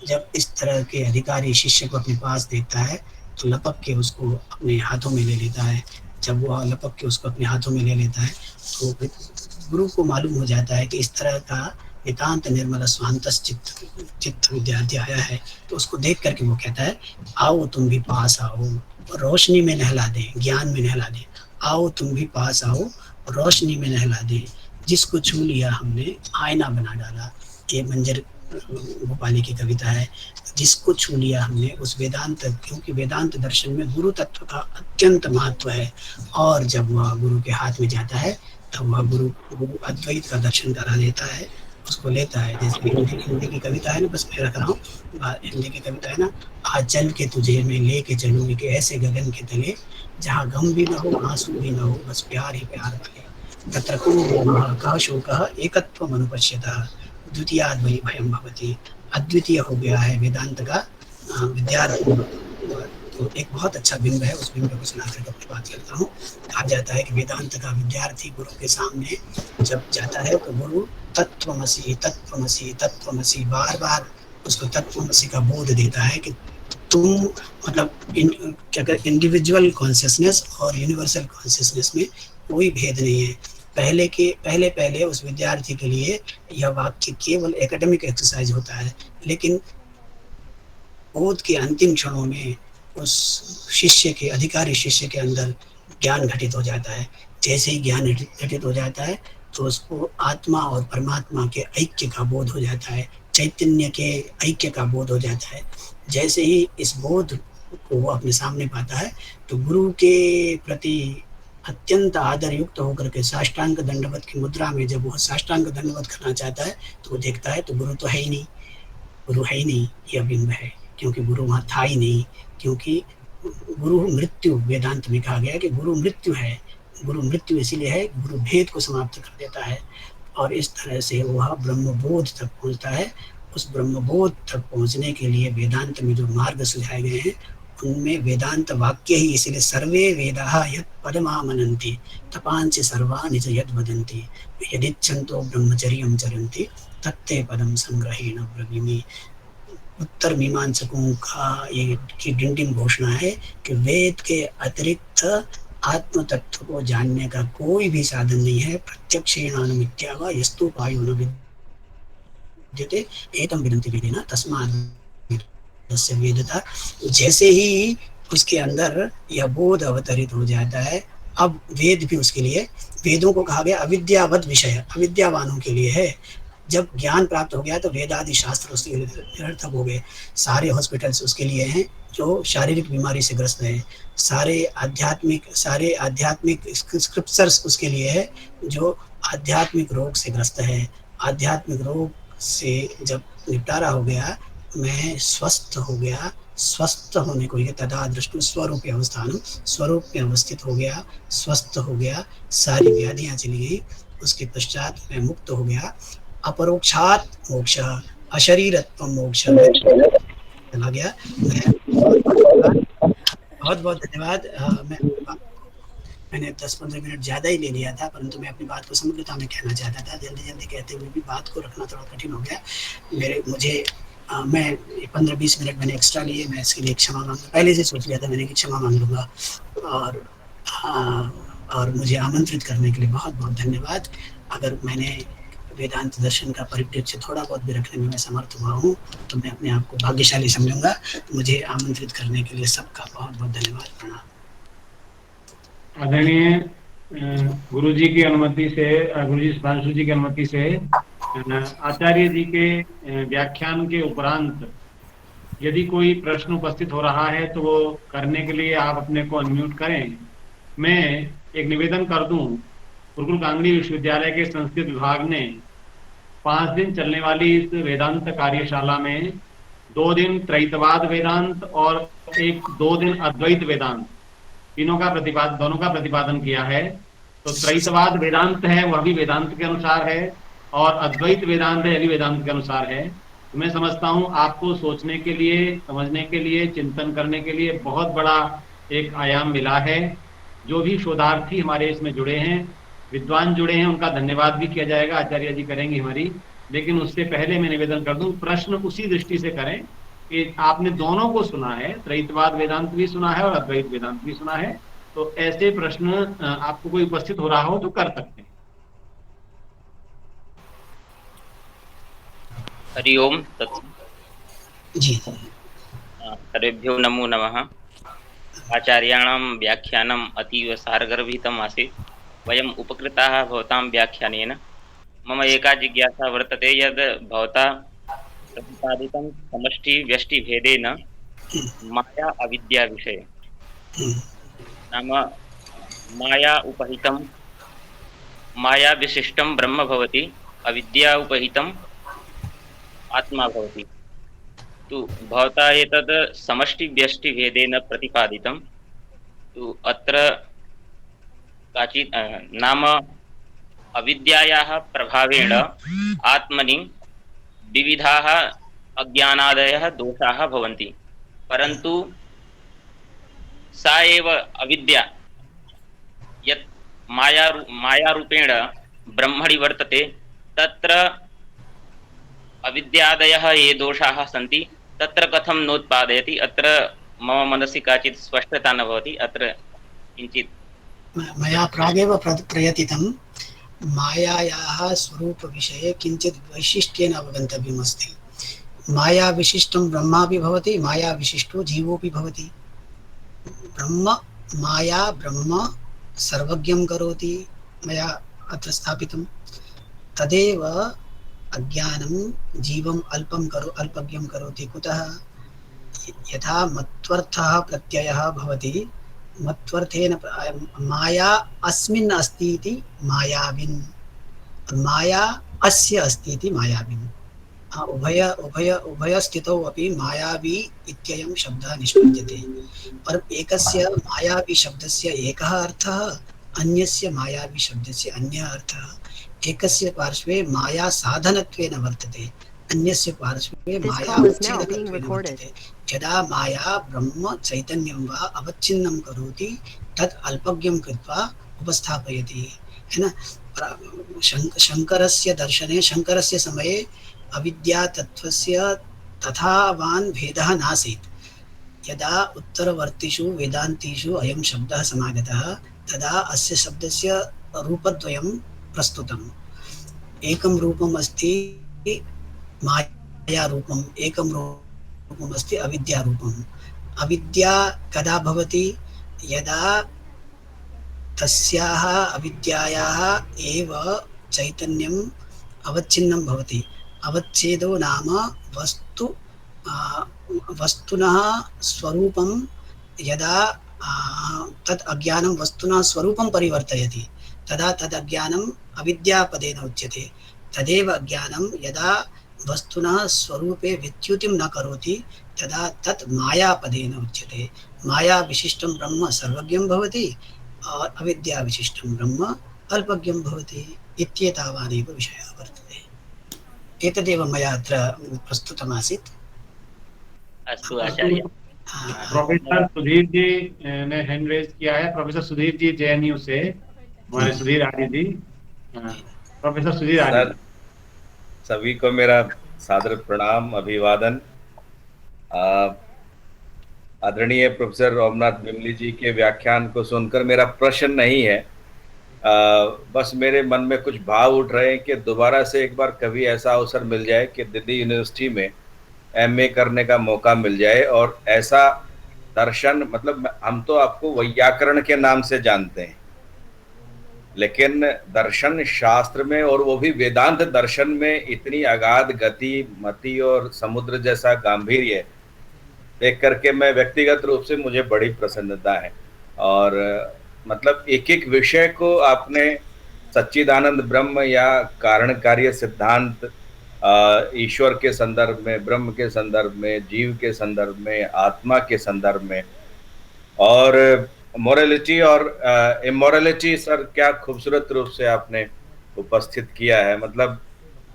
जब इस तरह के अधिकारी शिष्य को अपने पास देखता है तो लपक के उसको अपने हाथों में ले लेता है। जब वह लपक के उसको अपने हाथों में ले लेता है तो गुरु को मालूम हो जाता है कि इस तरह का नितांत निर्मल स्वांत चित्त विद्यार्थी आया है। तो उसको देख करके वो कहता है आओ तुम भी पास आओ, रोशनी में नहला दें, ज्ञान में नहला दें। आओ तुम भी पास आओ, रोशनी में नहला दें। जिसको छू लिया हमने आईना बना डाला। ये मंजर भोपाली की कविता है। जिसको छू लिया हमने उस वेदांत, क्योंकि वेदांत दर्शन में गुरु तत्व का अत्यंत महत्व है। और जब वह गुरु के हाथ में जाता है तब वह गुरु अद्वैत का दर्शन करा देता है, उसको लेता है। जैसे हिंदी की कविता है ना, बस मैं रख रहा हूँ, हिंदी की कविता है ना, आज चल के तुझे मैं लेके चलूंगी कि ऐसे गगन के तले जहाँ गम भी ना हो, आंसू भी ना हो, बस प्यार ही प्यार वाले। तत्र को ब्रह्म कः शोकः एकत्वम् अनुपश्यतः द्वितीयाद् वै भयं भवति। अद्वितीय हो गया है वेदांत का विद्यार्थी। तो एक बहुत अच्छा बिंब है, उस बिंब को सुनाकर के अपनी बात करता हूँ। कहा जाता है कि वेदांत का विद्यार्थी गुरु के सामने जब जाता है तो गुरु तत्वमसि तत्वमसि तत्वमसि बार बार उसको तत्वमसि का बोध देता है कि तुम मतलब क्या कहते इंडिविजुअल कॉन्शियसनेस और यूनिवर्सल कॉन्शियसनेस में कोई भेद नहीं है। पहले उस विद्यार्थी के लिए यह वाक्य केवल एकेडमिक एक्सरसाइज होता है, लेकिन बोध के अंतिम क्षणों में उस शिष्य के अधिकारी शिष्य के अंदर ज्ञान घटित हो जाता है। जैसे ही ज्ञान घटित हो जाता है तो उसको आत्मा और परमात्मा के ऐक्य का बोध हो जाता है, चैतन्य के ऐक्य का बोध हो जाता है। जैसे ही इस बोध को वो अपने सामने पाता है तो गुरु के प्रति अत्यंत आदर युक्त होकर के साष्टांग दंडवत की मुद्रा में जब वह साष्टांग दंडवत करना चाहता है तो वो देखता है तो गुरु तो है ही नहीं, गुरु है ही नहीं, यह बिंब है, क्योंकि गुरु वहाँ था ही नहीं। क्योंकि गुरु मृत्यु, वेदांत में कहा गया कि गुरु मृत्यु है। गुरु मृत्यु इसीलिए है, गुरु भेद को समाप्त कर देता है और इस तरह से वह ब्रह्मबोध तक पहुँचता है। उस ब्रह्मबोध तक पहुँचने के लिए वेदांत में जो मार्ग सुझाए गए हैं उनमें वेदांत वाक्य ही, इसलिए सर्वे वेदाः यत् पदमामनन्ति तपांसि सर्वाणि च यद् वदन्ति यदिच्छन्तो ब्रह्मचर्यं चरन्ति तत्ते पदम संग्रहेण ब्रवीमि। उत्तर मीमांसकों का ये की डिंडिम घोषणा है कि वेद के अतिरिक्त आत्म तत्व को जानने का कोई भी साधन नहीं है। प्रत्यक्षेणानुमित्या वा यस्तुपायो न विद्यते एतम विदन्ति वेदेन तस्मात् तस्य वेदता। जैसे ही उसके अंदर यह बोध अवतरित हो जाता है, अब वेद भी उसके लिए, वेदों को कहा गया अविद्यावद विषय, अविद्यावानों के लिए है। जब ज्ञान प्राप्त हो गया तो वेदादि शास्त्र उसके लिए निरर्थक हो गए। सारे हॉस्पिटल्स उसके लिए हैं जो शारीरिक बीमारी से ग्रस्त है, सारे आध्यात्मिक स्क्रिप्चर्स उसके लिए है जो आध्यात्मिक रोग से ग्रस्त है। आध्यात्मिक रोग से जब निपटारा हो गया, मैं स्वस्थ हो गया, स्वस्थ होने को तथा दृष्टि स्वरूप अवस्थान, स्वरूप में अवस्थित हो गया, स्वस्थ हो गया, सारी व्याधियां चली गई। उसके पश्चात मैं मुक्त हो गया। अपरोक्षात मोक्ष, अशरीरत्व मोक्ष चला गया। बहुत बहुत धन्यवाद। मैंने 10-15 मिनट ज़्यादा ही ले लिया था, परंतु मैं अपनी बात को समग्रता में कहना चाहता था। जल्दी जल्दी कहते हुए भी बात को रखना थोड़ा कठिन हो गया। मैं 15-20 मिनट मैंने एक्स्ट्रा लिए, मैं इसके लिए क्षमा मांग, पहले से सोच लिया था मैंने कि क्षमा मांग लूँगा। और मुझे आमंत्रित करने के लिए बहुत बहुत धन्यवाद। अगर मैंने वेदांत दर्शन का परिप्रेक्ष्य थोड़ा बहुत भी रखने में मैं समर्थ हुआ हूँ तो मैं अपने आप को भाग्यशाली समझूंगा। मुझे आमंत्रित करने के लिए सबका बहुत बहुत धन्यवाद। प्रणाम। आदरणीय गुरु जी की अनुमति से, गुरु जी सुधांशु जी की अनुमति से आचार्य जी के व्याख्यान के उपरांत यदि कोई प्रश्न उपस्थित हो रहा है तो वो करने के लिए आप अपने को अनम्यूट करें। मैं एक निवेदन कर दूं, गुरुकुल कांगड़ी विश्वविद्यालय के संस्कृत विभाग ने 5 दिन चलने वाली इस वेदांत कार्यशाला में 2 दिन त्रैतवाद वेदांत और 2 दिन अद्वैत वेदांत, दोनों का प्रतिपादन किया है। तो त्रैतवाद वेदांत है वह भी वेदांत के अनुसार है और अद्वैत वेदांत है यह भी वेदांत के अनुसार है। तो मैं समझता हूँ आपको सोचने के लिए, समझने के लिए, चिंतन करने के लिए बहुत बड़ा एक आयाम मिला है। जो भी शोधार्थी हमारे इसमें जुड़े हैं, विद्वान जुड़े हैं, उनका धन्यवाद भी किया जाएगा, आचार्य जी करेंगे हमारी। लेकिन उससे पहले मैं निवेदन कर दूं, प्रश्न उसी दृष्टि से करें कि आपने दोनों को सुना है, त्रैतवाद वेदांत भी सुना है और अद्वैत वेदांत भी सुना है। तो ऐसे प्रश्न आपको कोई उपस्थित हो रहा हो तो कर सकते हैं। हरि ओम जी। सर्वेभ्यो नमो नमः। आचार्याणां व्याख्यानम् अतीव सारगर्भितम् आसीत्। वयम् उपकृताः भवतां व्याख्यानेन। मम एका जिज्ञासा वर्तते यद् भवता प्रतिपादितं समष्टि-व्यष्टि-भेदेन माया अविद्या विषये, नाम माया उपहितं, माया विशिष्टं ब्रह्म भवति, अविद्या उपहितं आत्मा भवति। तो भवता एतद् समष्टि-व्यष्टि-भेदेन प्रतिपादितं। तो अत्र काचित् नाम अविद्यायाः प्रभावेण आत्मनि विविधाः अज्ञानादयः दोषाः भवन्ति, परन्तु सा एव अविद्या यत् मायारूपेण ब्रह्मणि वर्तते, तत्र अविद्यादयः ये दोषाः सन्ति तत्र कथं नोत्पादयति, अत्र मम मनसि काचित् स्पष्टता न भवति। अत्र किञ्चित् मया प्रागेव प्रयतितं मायायाः स्वरूपविषये किञ्चित् वैशिष्ट्येन अवगन्तव्यमस्ति। माया विशिष्टं ब्रह्मापि भवति, माया विशिष्टो जीवोऽपि भवति। ब्रह्म माया ब्रह्म सर्वज्ञं करोति, मया अत्र स्थापितं। तदेव अज्ञानं जीवम् अल्पज्ञं करोति। कुतः? यथा मत्वर्थः प्रत्ययः भवति, मत्वर्थेन माया अस्मिन् अस्ति इति मायाविन्, माया अस्य अस्ति इति मायाविन्। उभयस्थितौ अपि मायावी इत्ययं शब्दः निष्पद्यते। परम् एकस्य मायावी शब्दस्य एकः अर्थः, अन्यस्य मायावी शब्दस्य अन्यः अर्थः। एकस्य पार्श्वे माया साधनत्वेन वर्तते, अन्यस्य पार्श्वे माया उच्छेदकत्वेन वर्तते। यदा माया ब्रह्म चैतन्यं वा अवच्छिन्नं करोति, तत् अल्पज्ञं कृत्वा उपस्थापयति, है न। शङ्करस्य दर्शने, शङ्करस्य समये अविद्या तत्त्वस्य तथावान् भेदः नासीत्। यदा उत्तरवर्तिषु वेदान्तीषु अयं शब्दः समागतः, तदा अस्य शब्दस्य रूपद्वयं प्रस्तुतम्। एकं रूपम् अस्ति माया रूपम्, एकं रूपम् अस्ति अविद्या रूपम्। अविद्या कदा भवति? यदा तस्याः अविद्यायाः एव चैतन्यम् अवच्छिन्नं भवति। अवच्छेदो नाम वस्तुनः स्वरूपं यदा तत् अज्ञानं वस्तुनः स्वरूपं परिवर्तयति, तदा तद् अज्ञानम् अविद्यापदेन उच्यते। तदेव अज्ञानं यदा वस्तुनः स्वरूपे विच्युतिं न करोति, तदा तत् मायापदेन उच्यते। माया विशिष्टं ब्रह्म सर्वज्ञं भवति, अविद्या विशिष्टं ब्रह्म अल्पज्ञं भवति। इत्येतावानेव विषयः वर्तते। एतदेव मया अत्र प्रस्तुतमासीत्। अस्तु आचार्य। प्रोफेसर सुधीर जी ने हैंड रेज किया है। प्रोफेसर सुधीर जी जेएनयू से, हमारे सुधीर आर्य जी। प्रोफेसर सुधीर आर्य, सभी को मेरा सादर प्रणाम, अभिवादन। आदरणीय प्रोफेसर ओमनाथ बिमली जी के व्याख्यान को सुनकर मेरा प्रश्न नहीं है, बस मेरे मन में कुछ भाव उठ रहे हैं कि दोबारा से एक बार कभी ऐसा अवसर मिल जाए कि दिल्ली यूनिवर्सिटी में एमए करने का मौका मिल जाए, और ऐसा दर्शन, मतलब हम तो आपको वैयाकरण के नाम से जानते हैं, लेकिन दर्शन शास्त्र में, और वो भी वेदांत दर्शन में, इतनी अगाध गति, मति और समुद्र जैसा गांभीर्य देख करके मैं व्यक्तिगत रूप से, मुझे बड़ी प्रसन्नता है। और मतलब एक एक विषय को आपने सच्चिदानंद ब्रह्म या कारण कार्य सिद्धांत, ईश्वर के संदर्भ में, ब्रह्म के संदर्भ में, जीव के संदर्भ में, आत्मा के संदर्भ में, और मोरालिटी और इमोरालिटी, सर क्या खूबसूरत रूप से आपने उपस्थित किया है। मतलब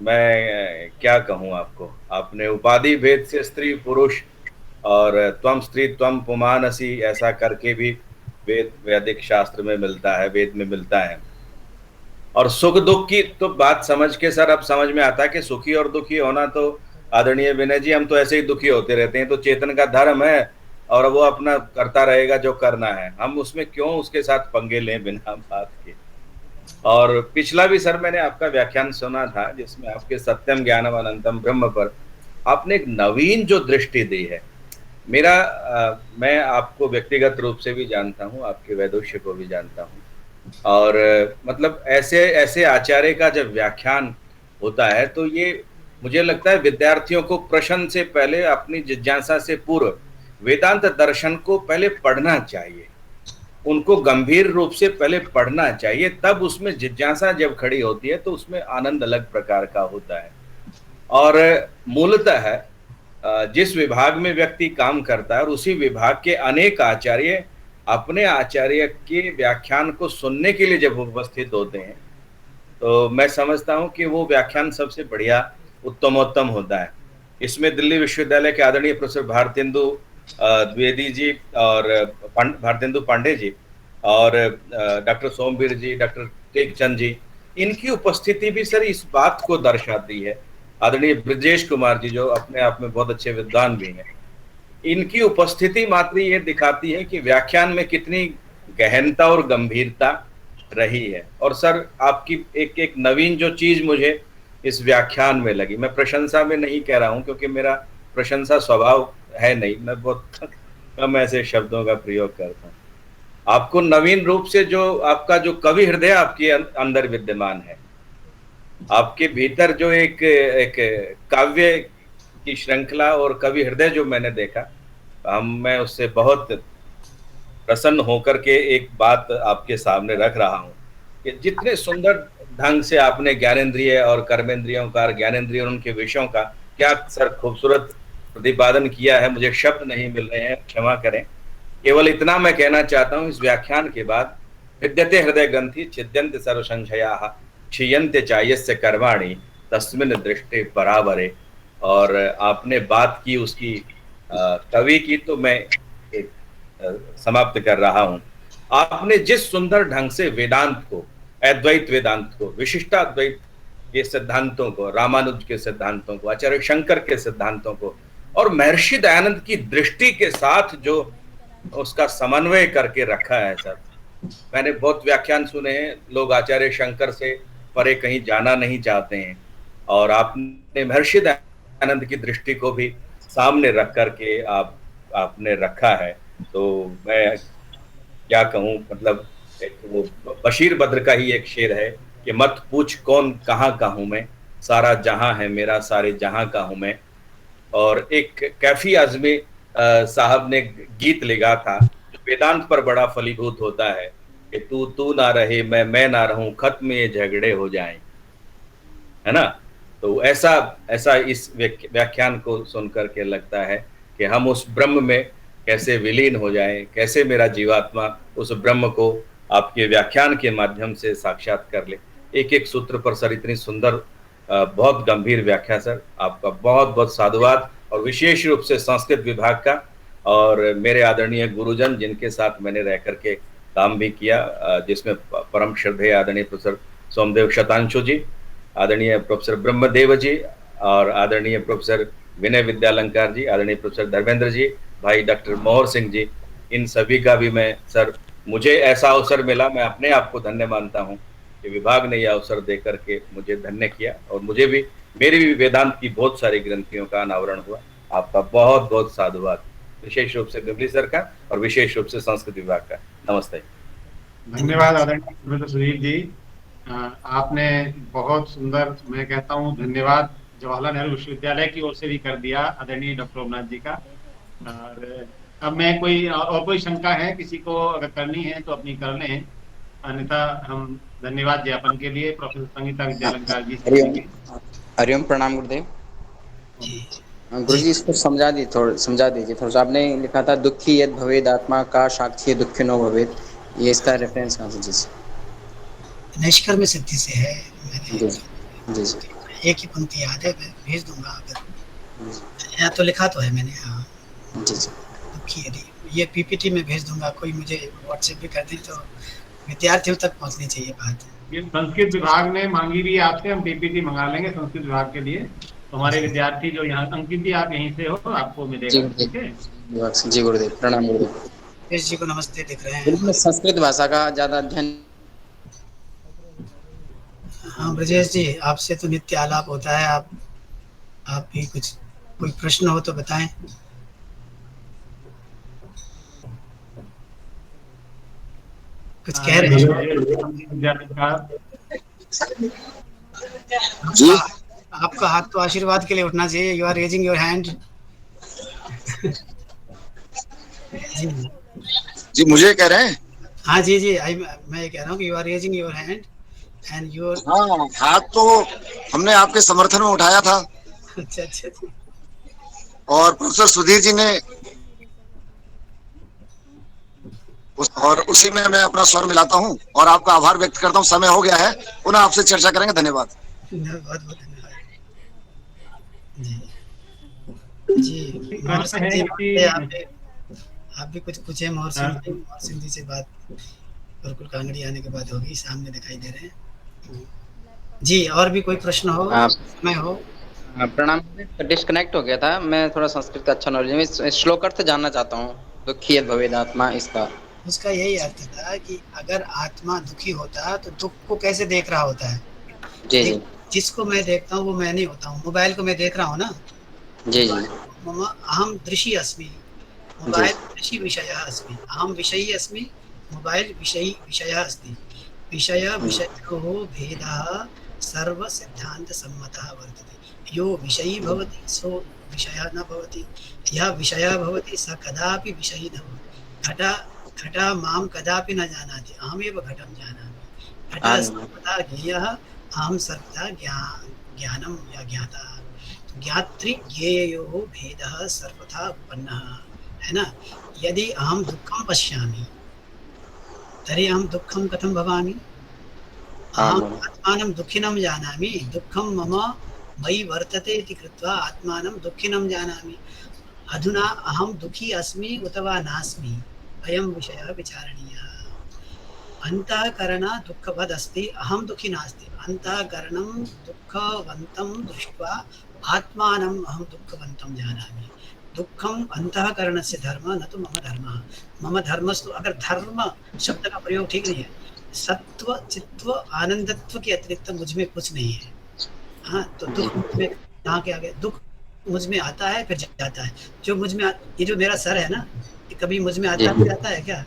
मैं क्या कहूँ आपको, आपने उपाधि भेद से स्त्री पुरुष और त्वम स्त्री त्वम पुमानसी ऐसा करके भी वेद, वैदिक शास्त्र में मिलता है, वेद में मिलता है। और सुख दुख की तो बात समझ के सर अब समझ में आता है कि सुखी और दुखी होना तो, आदरणीय विनय जी, हम तो ऐसे ही दुखी होते रहते हैं, तो चेतन का धर्म है और वो अपना करता रहेगा जो करना है, हम उसमें क्यों उसके साथ पंगे लें बिना बात के। और पिछला भी सर मैंने आपका व्याख्यान सुना था जिसमें आपके सत्यम ज्ञानम अनंतम ब्रह्म पर आपने एक नवीन जो दृष्टि दी है। मैं आपको व्यक्तिगत रूप से भी जानता हूँ, आपके वैदुष्य को भी जानता हूँ, और मतलब ऐसे आचार्य का जब व्याख्यान होता है तो ये मुझे लगता है विद्यार्थियों को प्रश्न से पहले, अपनी जिज्ञासा से पूर्व वेदांत दर्शन को पहले पढ़ना चाहिए, उनको गंभीर रूप से पहले पढ़ना चाहिए, तब उसमें जिज्ञासा जब खड़ी होती है तो उसमें आनंद अलग प्रकार का होता है। और मूलतः जिस विभाग में व्यक्ति काम करता है और उसी विभाग के अनेक आचार्य अपने आचार्य के व्याख्यान को सुनने के लिए जब उपस्थित होते हैं तो मैं समझता हूं कि वो व्याख्यान सबसे बढ़िया उत्तमोत्तम होता है। इसमें दिल्ली विश्वविद्यालय के आदरणीय प्रोफेसर भारतेंदु द्विवेदी जी और भारतेंदु पांडे जी और डॉक्टर सोमवीर जी, डॉक्टर टेकचंद जी, इनकी उपस्थिति भी सर इस बात को दर्शाती है। आदरणीय ब्रजेश कुमार जी जो अपने आप में बहुत अच्छे विद्वान भी हैं, इनकी उपस्थिति मात्र ये दिखाती है कि व्याख्यान में कितनी गहनता और गंभीरता रही है। और सर आपकी एक एक नवीन जो चीज मुझे इस व्याख्यान में लगी, मैं प्रशंसा में नहीं कह रहा हूं क्योंकि मेरा प्रशंसा स्वभाव है नहीं, मैं बहुत कम ऐसे शब्दों का प्रयोग करता हूं। आपको नवीन रूप से जो आपका जो कवि हृदय आपके अंदर विद्यमान है, आपके भीतर जो एक काव्य की श्रृंखला और कवि हृदय जो मैंने देखा, मैं उससे बहुत प्रसन्न होकर के एक बात आपके सामने रख रहा हूं कि जितने सुंदर ढंग से आपने ज्ञानेंद्रिय और कर्मेंद्रियों का, ज्ञानेंद्रिय और उनके विषयों का क्या सर खूबसूरत प्रतिपादन किया है, मुझे शब्द नहीं मिल रहे हैं, क्षमा करें। केवल इतना मैं कहना चाहता हूं इस व्याख्यान के बाद, विद्यते हृदय ग्रंथि छिद्यन्ते सर्व संशयाः क्षीयन्ते चायस्य कर्माणि तस्मिन् दृष्टे परावरे। और आपने बात की उसकी कवि की, तो मैं एक समाप्त कर रहा हूं। आपने जिस सुंदर ढंग से वेदांत को, अद्वैत वेदांत को, विशिष्टाद्वैत के सिद्धांतों को, रामानुज के सिद्धांतों को, आचार्य शंकर के सिद्धांतों को और महर्षि दयानंद की दृष्टि के साथ जो उसका समन्वय करके रखा है सर। मैंने बहुत व्याख्यान सुने हैं, लोग आचार्य शंकर से परे कहीं जाना नहीं चाहते हैं, और आपने महर्षि दयानंद की दृष्टि को भी सामने रख करके आपने रखा है। तो मैं क्या कहूँ, मतलब वो बशीर बद्र का ही एक शेर है कि मत पूछ कौन कहाँ का हूं मैं, सारा जहां है मेरा, सारे जहां का हूं मैं। और एक कैफी आजमी साहब ने गीत लिखा था जो वेदांत पर बड़ा फलीभूत होता है कि तू ना रहे, मैं ना रहूं, खत्म ये झगड़े हो जाएं, है ना। तो ऐसा इस व्याख्यान को सुनकर के लगता है कि हम उस ब्रह्म में कैसे विलीन हो जाएं, कैसे मेरा जीवात्मा उस ब्रह्म को आपके व्याख्यान के माध्यम से साक्षात कर ले। एक एक सूत्र पर सर इतनी सुंदर, बहुत गंभीर व्याख्या सर, आपका बहुत बहुत साधुवाद। और विशेष रूप से संस्कृत विभाग का और मेरे आदरणीय गुरुजन जिनके साथ मैंने रह करके काम भी किया, जिसमें परम श्रद्धेय आदरणीय प्रोफेसर सोमदेव शतांशु जी, आदरणीय प्रोफेसर ब्रह्मदेव जी और आदरणीय प्रोफेसर विनय विद्यालंकार जी, आदरणीय प्रोफेसर धर्मेंद्र जी, भाई डॉक्टर मोहर सिंह जी, इन सभी का भी मैं सर, मुझे ऐसा अवसर मिला, मैं अपने आप को धन्य मानता हूँ कि विभाग ने यह अवसर दे करके मुझे धन्य किया। और मुझे भी, मेरी भी वेदांत की बहुत सारी ग्रंथियों का अनावरण हुआ। आपका बहुत बहुत साधुवाद, विशेष रूप से बिमली सर का और विशेष रूप से संस्कृत विभाग का। नमस्ते। धन्यवाद आदरणीय प्रोफेसर सुधीर जी, आपने बहुत सुंदर, मैं कहता हूँ धन्यवाद जवाहरलाल नेहरू विश्वविद्यालय की ओर से भी कर दिया आदरणीय डॉक्टर ओमनाथ जी का। और अब मैं कोई शंका है किसी को अगर करनी है तो अपनी कर लें, अन्यथा हम धन्यवाद ज्ञापन के लिए प्रोफेसर संगीता विद्यालंकार जी से। हरिओम, प्रणाम गुरुदेव। गुरुजी इसको समझा दीजिए थोड़ा सा। आपने लिखा था दुखी यद भवेद आत्मा का साक्षी दुख नो भवेद, ये इसका रेफरेंस कहाँ से? जी निष्कर में सिद्धि से है। मैंने जी एक ही पंक्ति याद है, मैं भेज दूंगा अगर, या तो लिखा तो है मैंने। हाँ जी दुखी यदि, ये पीपीटी में भेज दूंगा, कोई मुझे व्हाट्सएप भी कर दे तो विद्यार्थियों तक पहुंचनी चाहिए बात। ये संस्कृत विभाग ने मांगी भी आपसे, हम पीपीटी मंगा लेंगे संस्कृत विभाग के लिए। हमारे विद्यार्थी जो यहाँ, अंकित जी आप यहीं से हो, आपको मिलेगा। ठीक है जी गुरुदेव, प्रणाम गुरुदेव। जी को नमस्ते, दिख रहे हैं। बिल्कुल, संस्कृत भाषा का ज्यादा अध्ययन। हाँ ब्रजेश जी, आपसे तो नित्य आलाप होता है। आप भी कोई प्रश्न हो तो बताएं। कुछ कह रहे हैं जी? आपका हाथ तो आशीर्वाद के लिए उठना चाहिए। You are raising your hand. जी मुझे कह रहे हैं? हाँ जी मैं ये कह रहा हूँ कि you are raising your hand and your. हाँ, हाथ तो हमने आपके समर्थन में उठाया था। अच्छा। और प्रोफेसर सुधीर जी ने और उसी में मैं अपना स्वर मिलाता हूँ और आपका आभार व्यक्त करता हूँ। समय हो गया है, पुनः आपसे चर्चा करेंगे। धन्यवाद। बहुत बहुत धन्यवाद जी। जी मोहर प्रश्न सिंह है जी, कि आप भी कुछ पूछे मोहर सिंह जी। मोहर सिंह जी से बात गुरुकुल कांगड़ी आने के बाद होगी, सामने दिखाई दे रहे हैं जी। और भी कोई प्रश्न हो, आप समय हो? प्रणाम। डिस्कनेक्ट हो गया था, मैं थोड़ा संस्कृत का अच्छा नॉलेज में श्लोक अर्थ जानना चाहता हूँ। दुखी यद् भवेद आत्मा, इसका उसका यही अर्थ था कि अगर आत्मा दुखी होता तो दुख को कैसे देख रहा होता है। जी देख, जी जिसको मैं देखता हूँ वो मैं नहीं होता हूँ। मोबाइल को मैं देख रहा हूँ ना, जी जी मम अहम दृशी अस्मि, जी मोबाइल दृशी विषयः अस्मि, अहम विषयी अस्मि, मोबाइल विषयी विषयः अस्ति। विषय विषयोः भेदः सर्वसिद्धान्तसम्मतः वर्तते। यो विषयी भवति सो विषयः न भवति, यः विषयः भवति स कदापि विषयी न भवति। घटः मां कदापि न जानाति, अहमेव घटं जानामि। घटः सर्वदा ज्ञेयः, अहं सर्वदा ज्ञानं या ज्ञाता। ज्ञातृज्ञेययोः भेदः सर्वथा उत्पन्नः है ना। यदि अहं दुःखं पश्यामि तर्हि अहं दुःखं कथं भवामि। अहम् आत्मानं दुःखिनं जानामि, दुःखं मम मयि वर्तते इति कृत्वा आत्मानं दुःखिनं जानामि। अधुना अहं दुःखी अस्मि उत वा नास्मि, अयं विषयः विचारणीयः। अंतःकरण दुःखवद् अस्ति, अहं दुःखी नास्ति। अंतःकरणं दुःखवन्तं दृष्ट्वा आत्मानम् अहं दुःखवन्तं जानामि। दुःखम अंतःकरणस्य धर्म न तो मम धर्मः। मम धर्मस्तु, अगर धर्म शब्द का प्रयोग ठीक नहीं है, सत्व चित्व आनंदत्व के अतिरिक्त मुझ में कुछ नहीं है। हाँ, तो दुख मुझ में कहाँ के आगे, दुख मुझ में आता है फिर जाता है। जो मुझ में ये जो मेरा सर है ना, ये कभी मुझ में आता है जाता है क्या?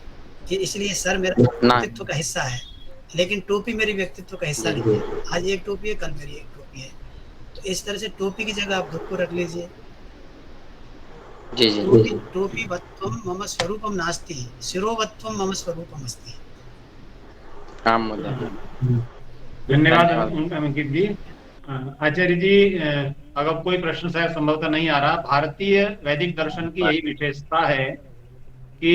ये इसलिए सर मेरा ना व्यक्तित्व का हिस्सा है, लेकिन टोपी मेरी व्यक्तित्व का हिस्सा नहीं है। आज एक टोपी है, कल मेरी एक टोपी है। तो इस तरह से टोपी की जगह आप दुख को रख लीजिए। जी जी टोपी टोपीवत्वं मम स्वरूपं नास्ति, शिरोवत्वं मम स्वरूपम् अस्ति। राम महोदय। धन्यवाद धन्यवाद। अंकित जी। आचार्य जी, अगर कोई प्रश्न शायद संभवतः नहीं आ रहा, भारतीय वैदिक दर्शन की यही विशेषता है कि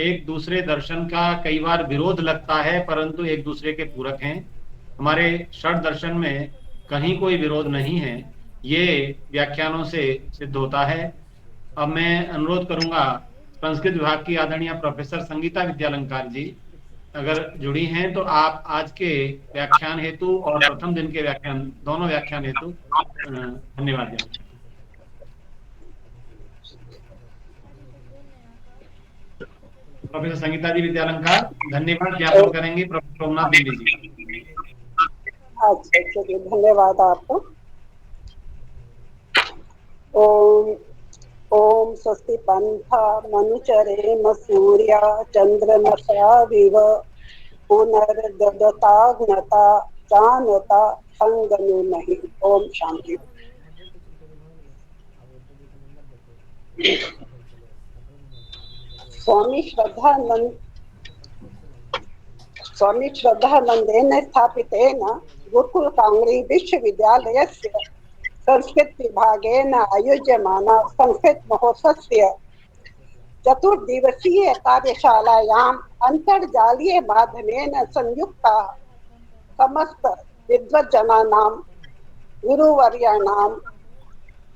एक दूसरे दर्शन का कई बार विरोध लगता है परंतु एक दूसरे के पूरक हैं। हमारे षड दर्शन में कहीं कोई विरोध नहीं है, ये व्याख्यानों से सिद्ध होता है। अब मैं अनुरोध करूंगा संस्कृत विभाग की आदरणीय प्रोफेसर संगीता विद्यालंकार जी, अगर जुड़ी हैं तो आप आज के व्याख्यान हेतु और प्रथम दिन के व्याख्यान, दोनों व्याख्यान हेतु धन्यवाद दें। प्रोफेसर संगीता जी विद्यालंकार धन्यवाद ज्ञापन करेंगे प्रोफेसर सोमनाथ बिंदी जी। अच्छा, चलिए धन्यवाद आपको। ओम ओम स्वस्ति पंथा मनुचरेम सूर्या चंद्रमसा विव पुनर्ददता ज्ञता जानता संगनु नहीं। ओम शांति। स्वामी श्रद्धानंदेन स्थापितेन गुरुकुल कांगड़ी विश्वविद्यालयस्य संस्कृत विभागेन आयोज्यमान संस्कृत महोत्सवस्य चतुर्दिवसीय कार्यशालायाम् अंतर्जालीय माध्यमेन संयुक्ता समस्त विद्वज्जनानां गुरुवर्याणां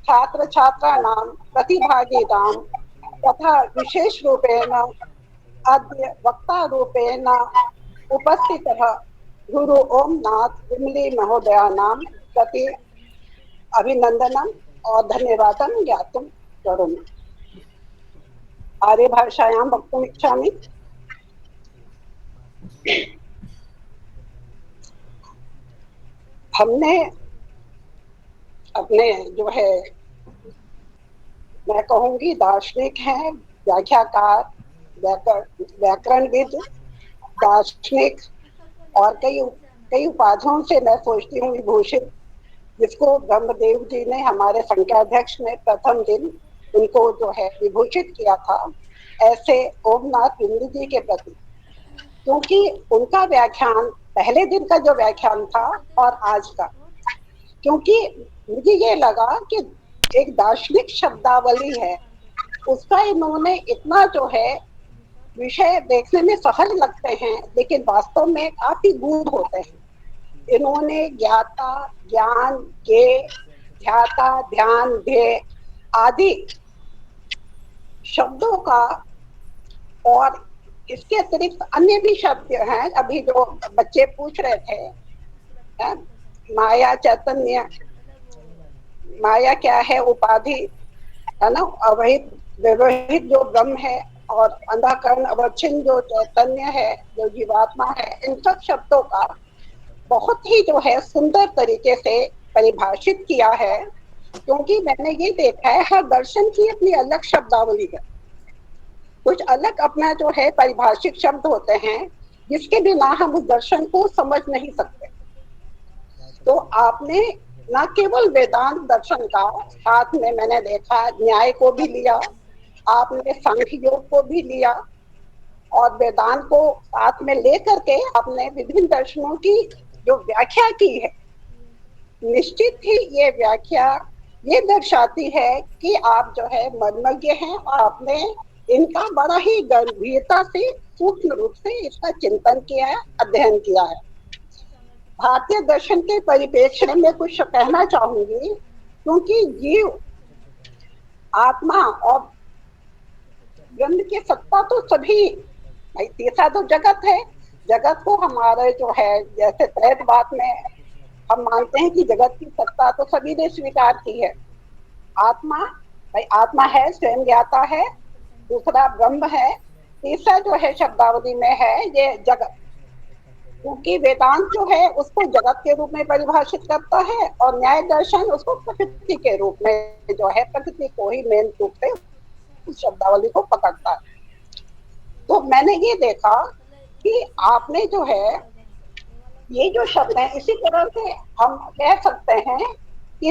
छात्र छात्राणां प्रतिभागिनां तथा विशेष रूपेण अद्य वक्ता रूपेण उपस्थितः गुरु ओमनाथ विमली महोदयानां प्रति अभिनंदनम् और धन्यवादं ज्ञातुं करोमि। आर्य भाषायां वक्तुम् इच्छामि। हमने अपने जो है, मैं कहूँगी दार्शनिक हैं, व्याख्याकार, व्याकरणविद, दार्शनिक और कई उपाधियों से मैं सोचती हूँ विभूषित, जिसको ब्रह्मदेव जी ने, हमारे संख्याध्यक्ष ने प्रथम दिन उनको जो है विभूषित किया था, ऐसे ओमनाथ विमली जी के प्रति, क्योंकि उनका व्याख्यान पहले दिन का जो व्याख्यान था और आज का, क्योंकि मुझे ये लगा कि एक दार्शनिक शब्दावली है, उसका इन्होंने इतना जो है विषय देखने में सहज लगते हैं लेकिन वास्तव में काफी गूढ़ होते हैं। इन्होंने ज्ञाता, ज्ञान, ज्ञेय, ध्याता, ध्यान, ध्येय आदि शब्दों का और इसके अतिरिक्त अन्य भी शब्द हैं। अभी जो बच्चे पूछ रहे थे, माया, चैतन्य, माया क्या है, उपाधि है ना, अवहित व्यवहित जो ब्रह्म है, और अंधकरण अवच्छिन्न जो चैतन्य है, जो जीवात्मा है, इन सब शब्दों का बहुत ही जो है सुंदर तरीके से परिभाषित किया है। क्योंकि मैंने ये देखा है हर दर्शन की अपनी अलग शब्दावली है, कुछ अलग अपना जो है परिभाषित शब्द होते हैं जिसके बिना हम उस दर्शन को समझ नहीं सकते। तो आपने न केवल वेदांत दर्शन का, साथ में मैंने देखा न्याय को भी लिया, आपने सांख्य योग को भी लिया, और वेदांत को साथ में लेकर के आपने विभिन्न दर्शनों की जो व्याख्या की है, निश्चित ही ये व्याख्या ये दर्शाती है कि आप जो है मर्मज्ञ हैं और आपने इनका बड़ा ही गंभीरता से, सूक्ष्म रूप से इसका चिंतन किया है, अध्ययन किया है। भारतीय दर्शन के परिप्रेक्ष्य में कुछ कहना चाहूंगी, क्योंकि जीव, आत्मा और ब्रह्म की सत्ता तो सभी, भाई तीसरा तो जगत है, जगत को हमारे जो है जैसे त्रैधवाद में हम मानते हैं कि जगत की सत्ता तो सभी ने स्वीकार की है। आत्मा, भाई आत्मा है, स्वयं ज्ञाता है, दूसरा ब्रह्म है, तीसरा जो है शब्दावली में है ये जगत। क्योंकि वेदांत जो है उसको जगत के रूप में परिभाषित करता है और न्याय दर्शन उसको प्रकृति के रूप में जो है, प्रकृति को ही मेन रूप से उस शब्दावली को पकड़ता है। तो मैंने ये देखा कि आपने जो है ये जो शब्द है, इसी तरह से हम कह सकते हैं कि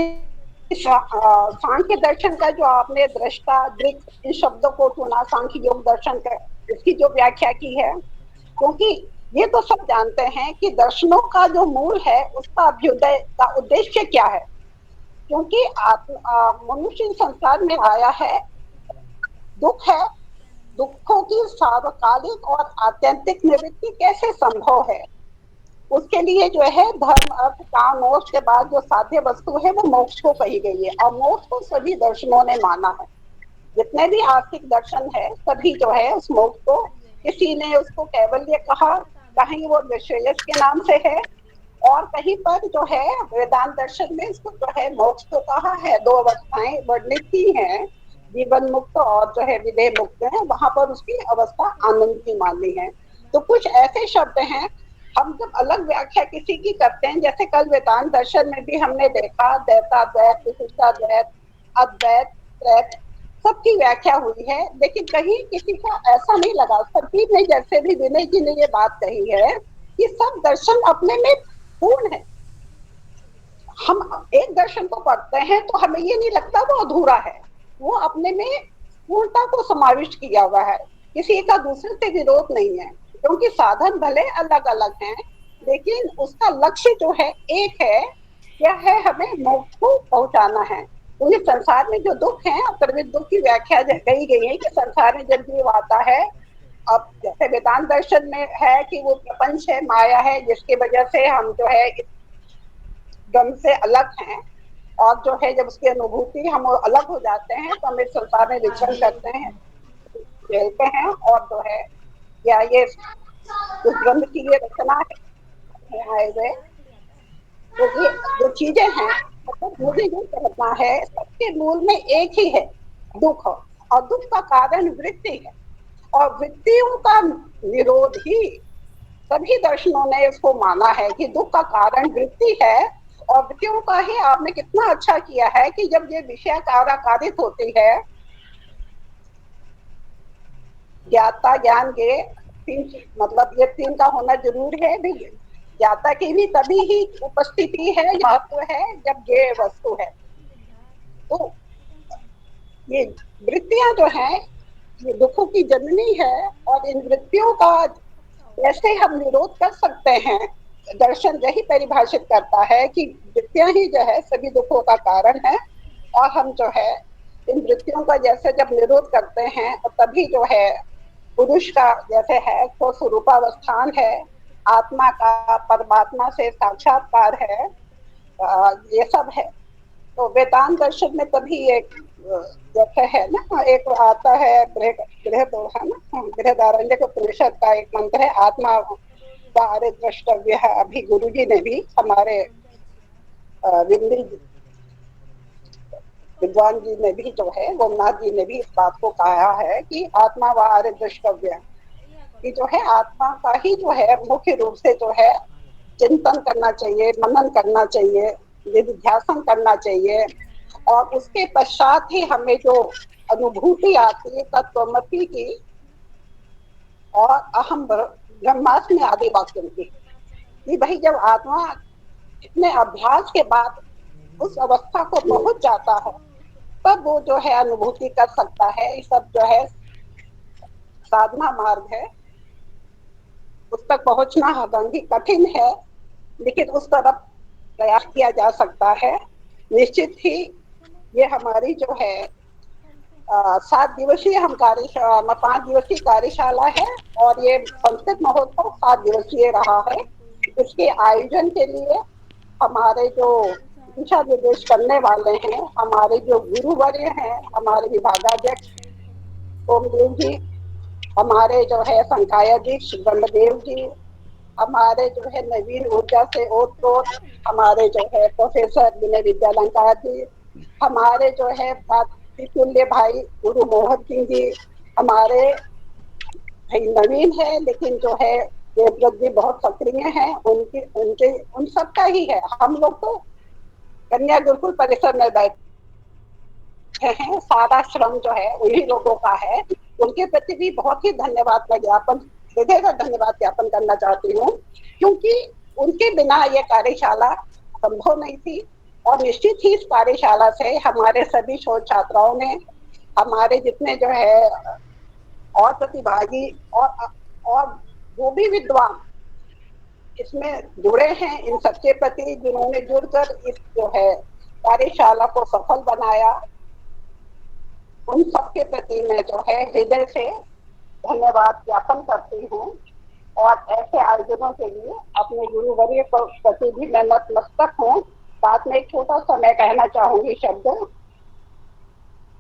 सांख्य दर्शन का जो आपने दृष्टा, दृक्, इन शब्दों को चुना, सांख्य योग दर्शन का, इसकी जो व्याख्या की है, क्योंकि ये तो सब जानते हैं कि दर्शनों का जो मूल है उसका अभ्युदय का उद्देश्य क्या है। क्योंकि मनुष्य संसार में आया है, दुख है, दुखों की सार्वकालिक और आत्यंतिक निवृत्ति कैसे संभव है, उसके लिए जो है धर्म, अर्थ, काम, मोक्ष के बाद जो साध्य वस्तु है वो मोक्ष को कही गई है, और मोक्ष को सभी दर्शनों ने माना है। जितने भी आस्तिक दर्शन है सभी जो है उस मोक्ष को, किसी ने उसको कैवल्य कहा, कहीं वो विश्वेश के नाम से है, और कहीं पर जो है वेदांत दर्शन में इसको जो है मोक्ष को कहा है। दो अवस्थाएं वर्णित की हैं, जीवन मुक्त और जो है विदेह मुक्त है, वहां पर उसकी अवस्था आनंद की मानी है। तो कुछ ऐसे शब्द हैं, हम जब अलग व्याख्या किसी की करते हैं, जैसे कल वेदांत दर्शन में भी हमने देखा द्वैताद्वैत, विशिष्टाद्वैत, अद्वैत, त्रैत, सबकी व्याख्या हुई है, लेकिन कहीं किसी का ऐसा नहीं लगा। सभी ने, जैसे भी विनय जी ने ये बात कही है कि सब दर्शन अपने में पूर्ण है। हम एक दर्शन को पढ़ते हैं तो हमें ये नहीं लगता वो अधूरा है, वो अपने में पूर्णता को समाविष्ट किया हुआ है, किसी का दूसरे से विरोध नहीं है। क्योंकि साधन भले अलग अलग हैं, लेकिन उसका लक्ष्य जो है एक है, क्या है, हमें मोक्ष को पहुंचाना है। क्योंकि संसार में जो दुख है, प्रवृत्त दुख की व्याख्या कही गई है कि संसार में जब जीव आता है, अब जैसे वेदांत दर्शन में है कि वो प्रपंच है, माया है, जिसकी वजह से हम जो है ब्रह्म से अलग हैं, और जो है जब उसकी अनुभूति हम अलग हो जाते हैं तो हम इस संसार में विचरण करते हैं, खेलते हैं, और जो है या ये उस ब्रह्म की ये रचना है आए हुए, तो ये जो चीजें हैं, मतलब मुझे ये कहना है सबके मूल में एक ही है, दुख, और दुख का कारण वृत्ति है, और वृत्तियों का निरोध ही सभी दर्शनों ने इसको माना है कि दुख का कारण वृत्ति है। और वृत्तियों का ही आपने कितना अच्छा किया है कि जब ये विषय कारित होती है, ज्ञाता, ज्ञान, ज्ञेय, मतलब ये तीन का होना जरूर है भी। ज्ञाता की भी तभी ही उपस्थिति है, महत्व है, जब ज्ञेय वस्तु है। तो ये वृत्तियां जो हैं ये दुखों की जननी है, और इन वृत्तियों का कैसे हम निरोध कर सकते हैं, दर्शन यही परिभाषित करता है कि वृत्तियां ही जो है सभी दुखों का कारण है, और हम जो है इन वृत्तियों का जैसे जब निरोध करते हैं तभी जो है पुरुष का जैसे है तो स्वरूपावस्थान है, आत्मा का परमात्मा से साक्षात्कार है, ये सब है। तो वेदांत दर्शन में तभी एक जैसे है ना, एक आता है बृहदारण्यक उपनिषद का एक मंत्र है, आत्मा बाहर द्रष्टव्य है। अभी गुरु जी ने भी हमारे विद्वान जी ने भी जो है, गोमनाथ जी ने भी इस बात को कहा है कि आत्मा बाहर द्रष्टव्य, कि जो है आत्मा का ही जो है मुख्य रूप से जो है चिंतन करना चाहिए, मनन करना चाहिए, निधिध्यासन करना चाहिए, और उसके पश्चात ही हमें जो अनुभूति आती है तत्वमति की और अहम ब्रह्मास्मि आदि वाक्यों की, कि भाई जब आत्मा इतने अभ्यास के बाद उस अवस्था को पहुंच जाता है तब वो जो है अनुभूति कर सकता है। ये सब जो है साधना मार्ग है, उस तक पहुंचना हालांकि कठिन है, लेकिन उस तरफ प्रयास किया जा सकता है। निश्चित ही ये हमारी जो है 7 दिवसीय हम 5 दिवसीय कार्यशाला है, और ये संस्कृत महोत्सव 7 दिवसीय रहा है। इसके आयोजन के लिए हमारे जो दिशा निर्देश करने वाले हैं, हमारे जो गुरुवर्य हैं, हमारे विभागाध्यक्ष ओमदेव जी, हमारे जो है संकायाधीश ब्रह्मदेव जी, हमारे जो है नवीन ऊर्जा से ओतप्रोत हमारे जो है प्रोफेसर विनय विद्यालंकार जी, हमारे जो है तुल्य भाई गुरु मोहन सिंह जी, हमारे भाई नवीन है लेकिन जो है देवव्रत जी बहुत सक्रिय हैं, उन सबका ही है। हम लोग तो कन्या गुरुकुल परिसर में बैठे हैं, सारा श्रम जो है उन्हीं लोगों का है। उनके प्रति भी बहुत ही धन्यवाद का ज्ञापन, हृदय का धन्यवाद ज्ञापन करना चाहती हूँ, क्योंकि उनके बिना ये कार्यशाला संभव नहीं थी। और निश्चित ही इस कार्यशाला से हमारे सभी शोध छात्राओं ने, हमारे जितने जो है और प्रतिभागी और जो भी विद्वान इसमें जुड़े हैं, इन सबके प्रति जिन्होंने जुड़कर इस जो है कार्यशाला को सफल बनाया, उन सबके प्रति मैं जो है हृदय से धन्यवाद ज्ञापन करती हूँ। और ऐसे आयोजनों के लिए अपने गुरुवर्य को प्रति भी मैं नतमस्तक हूँ। साथ में एक छोटा सा मैं कहना चाहूंगी शब्द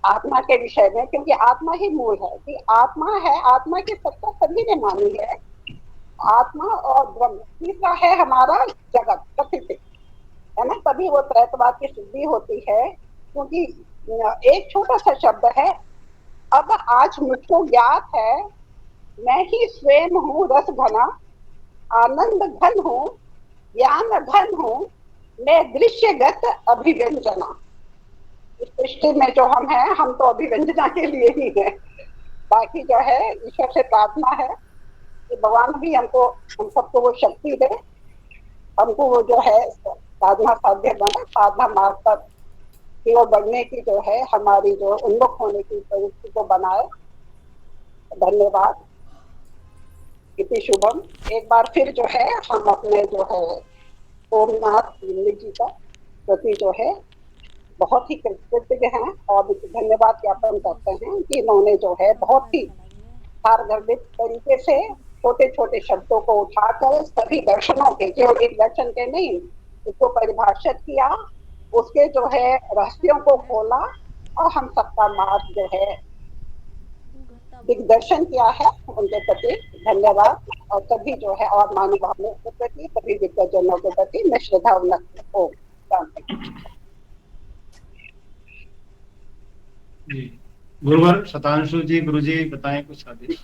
आत्मा के विषय में, क्योंकि आत्मा ही मूल है, कि आत्मा है, आत्मा की सत्ता सभी ने मानी है। आत्मा और ब्रह्म, तीसरा है हमारा जगत प्रकृति, है ना, तभी वो त्रैतवाद की सिद्धि होती है। क्योंकि एक छोटा सा शब्द है, अब आज मुझको ज्ञात है मैं ही स्वयं हूँ रस घना, आनंद घन हूँ, ज्ञान घन हूँ, मैं दृश्यगत अभिव्यंजना। इस सृष्टि में जो हम हैं, हम तो अभिव्यंजना के लिए ही हैं। बाकी जो है ईश्वर से प्रार्थना है कि भगवान भी हमको, हम सबको वो शक्ति दे, हमको वो जो है साधना साध्य बना, साधना मार्ग पर की ओर बढ़ने की जो है हमारी जो उन्मुख होने की प्रवृत्ति को बनाए। धन्यवाद। इति शुभम। एक बार फिर जो है हम अपने जो है ओमनाथ विमली जी का प्रति जो है बहुत ही कृतज्ञ हैं और धन्यवाद ज्ञापन करते हैं कि इन्होंने जो है बहुत ही सारगर्भित तरीके से छोटे छोटे शब्दों को उठाकर सभी दर्शनों के, केवल एक दर्शन के नहीं, उसको परिभाषित किया, उसके जो है रहस्यों को खोला और हम सबका मार्ग जो है दिग्दर्शन किया है। उनके प्रति धन्यवाद। और सभी जो है और महानुभावों के प्रति, सभी दिग्गजनों के प्रति मैं श्रद्धा उन्नत हूँ। गुरुवर शतांशु जी, गुरु जी बताएं कुछ आदेश।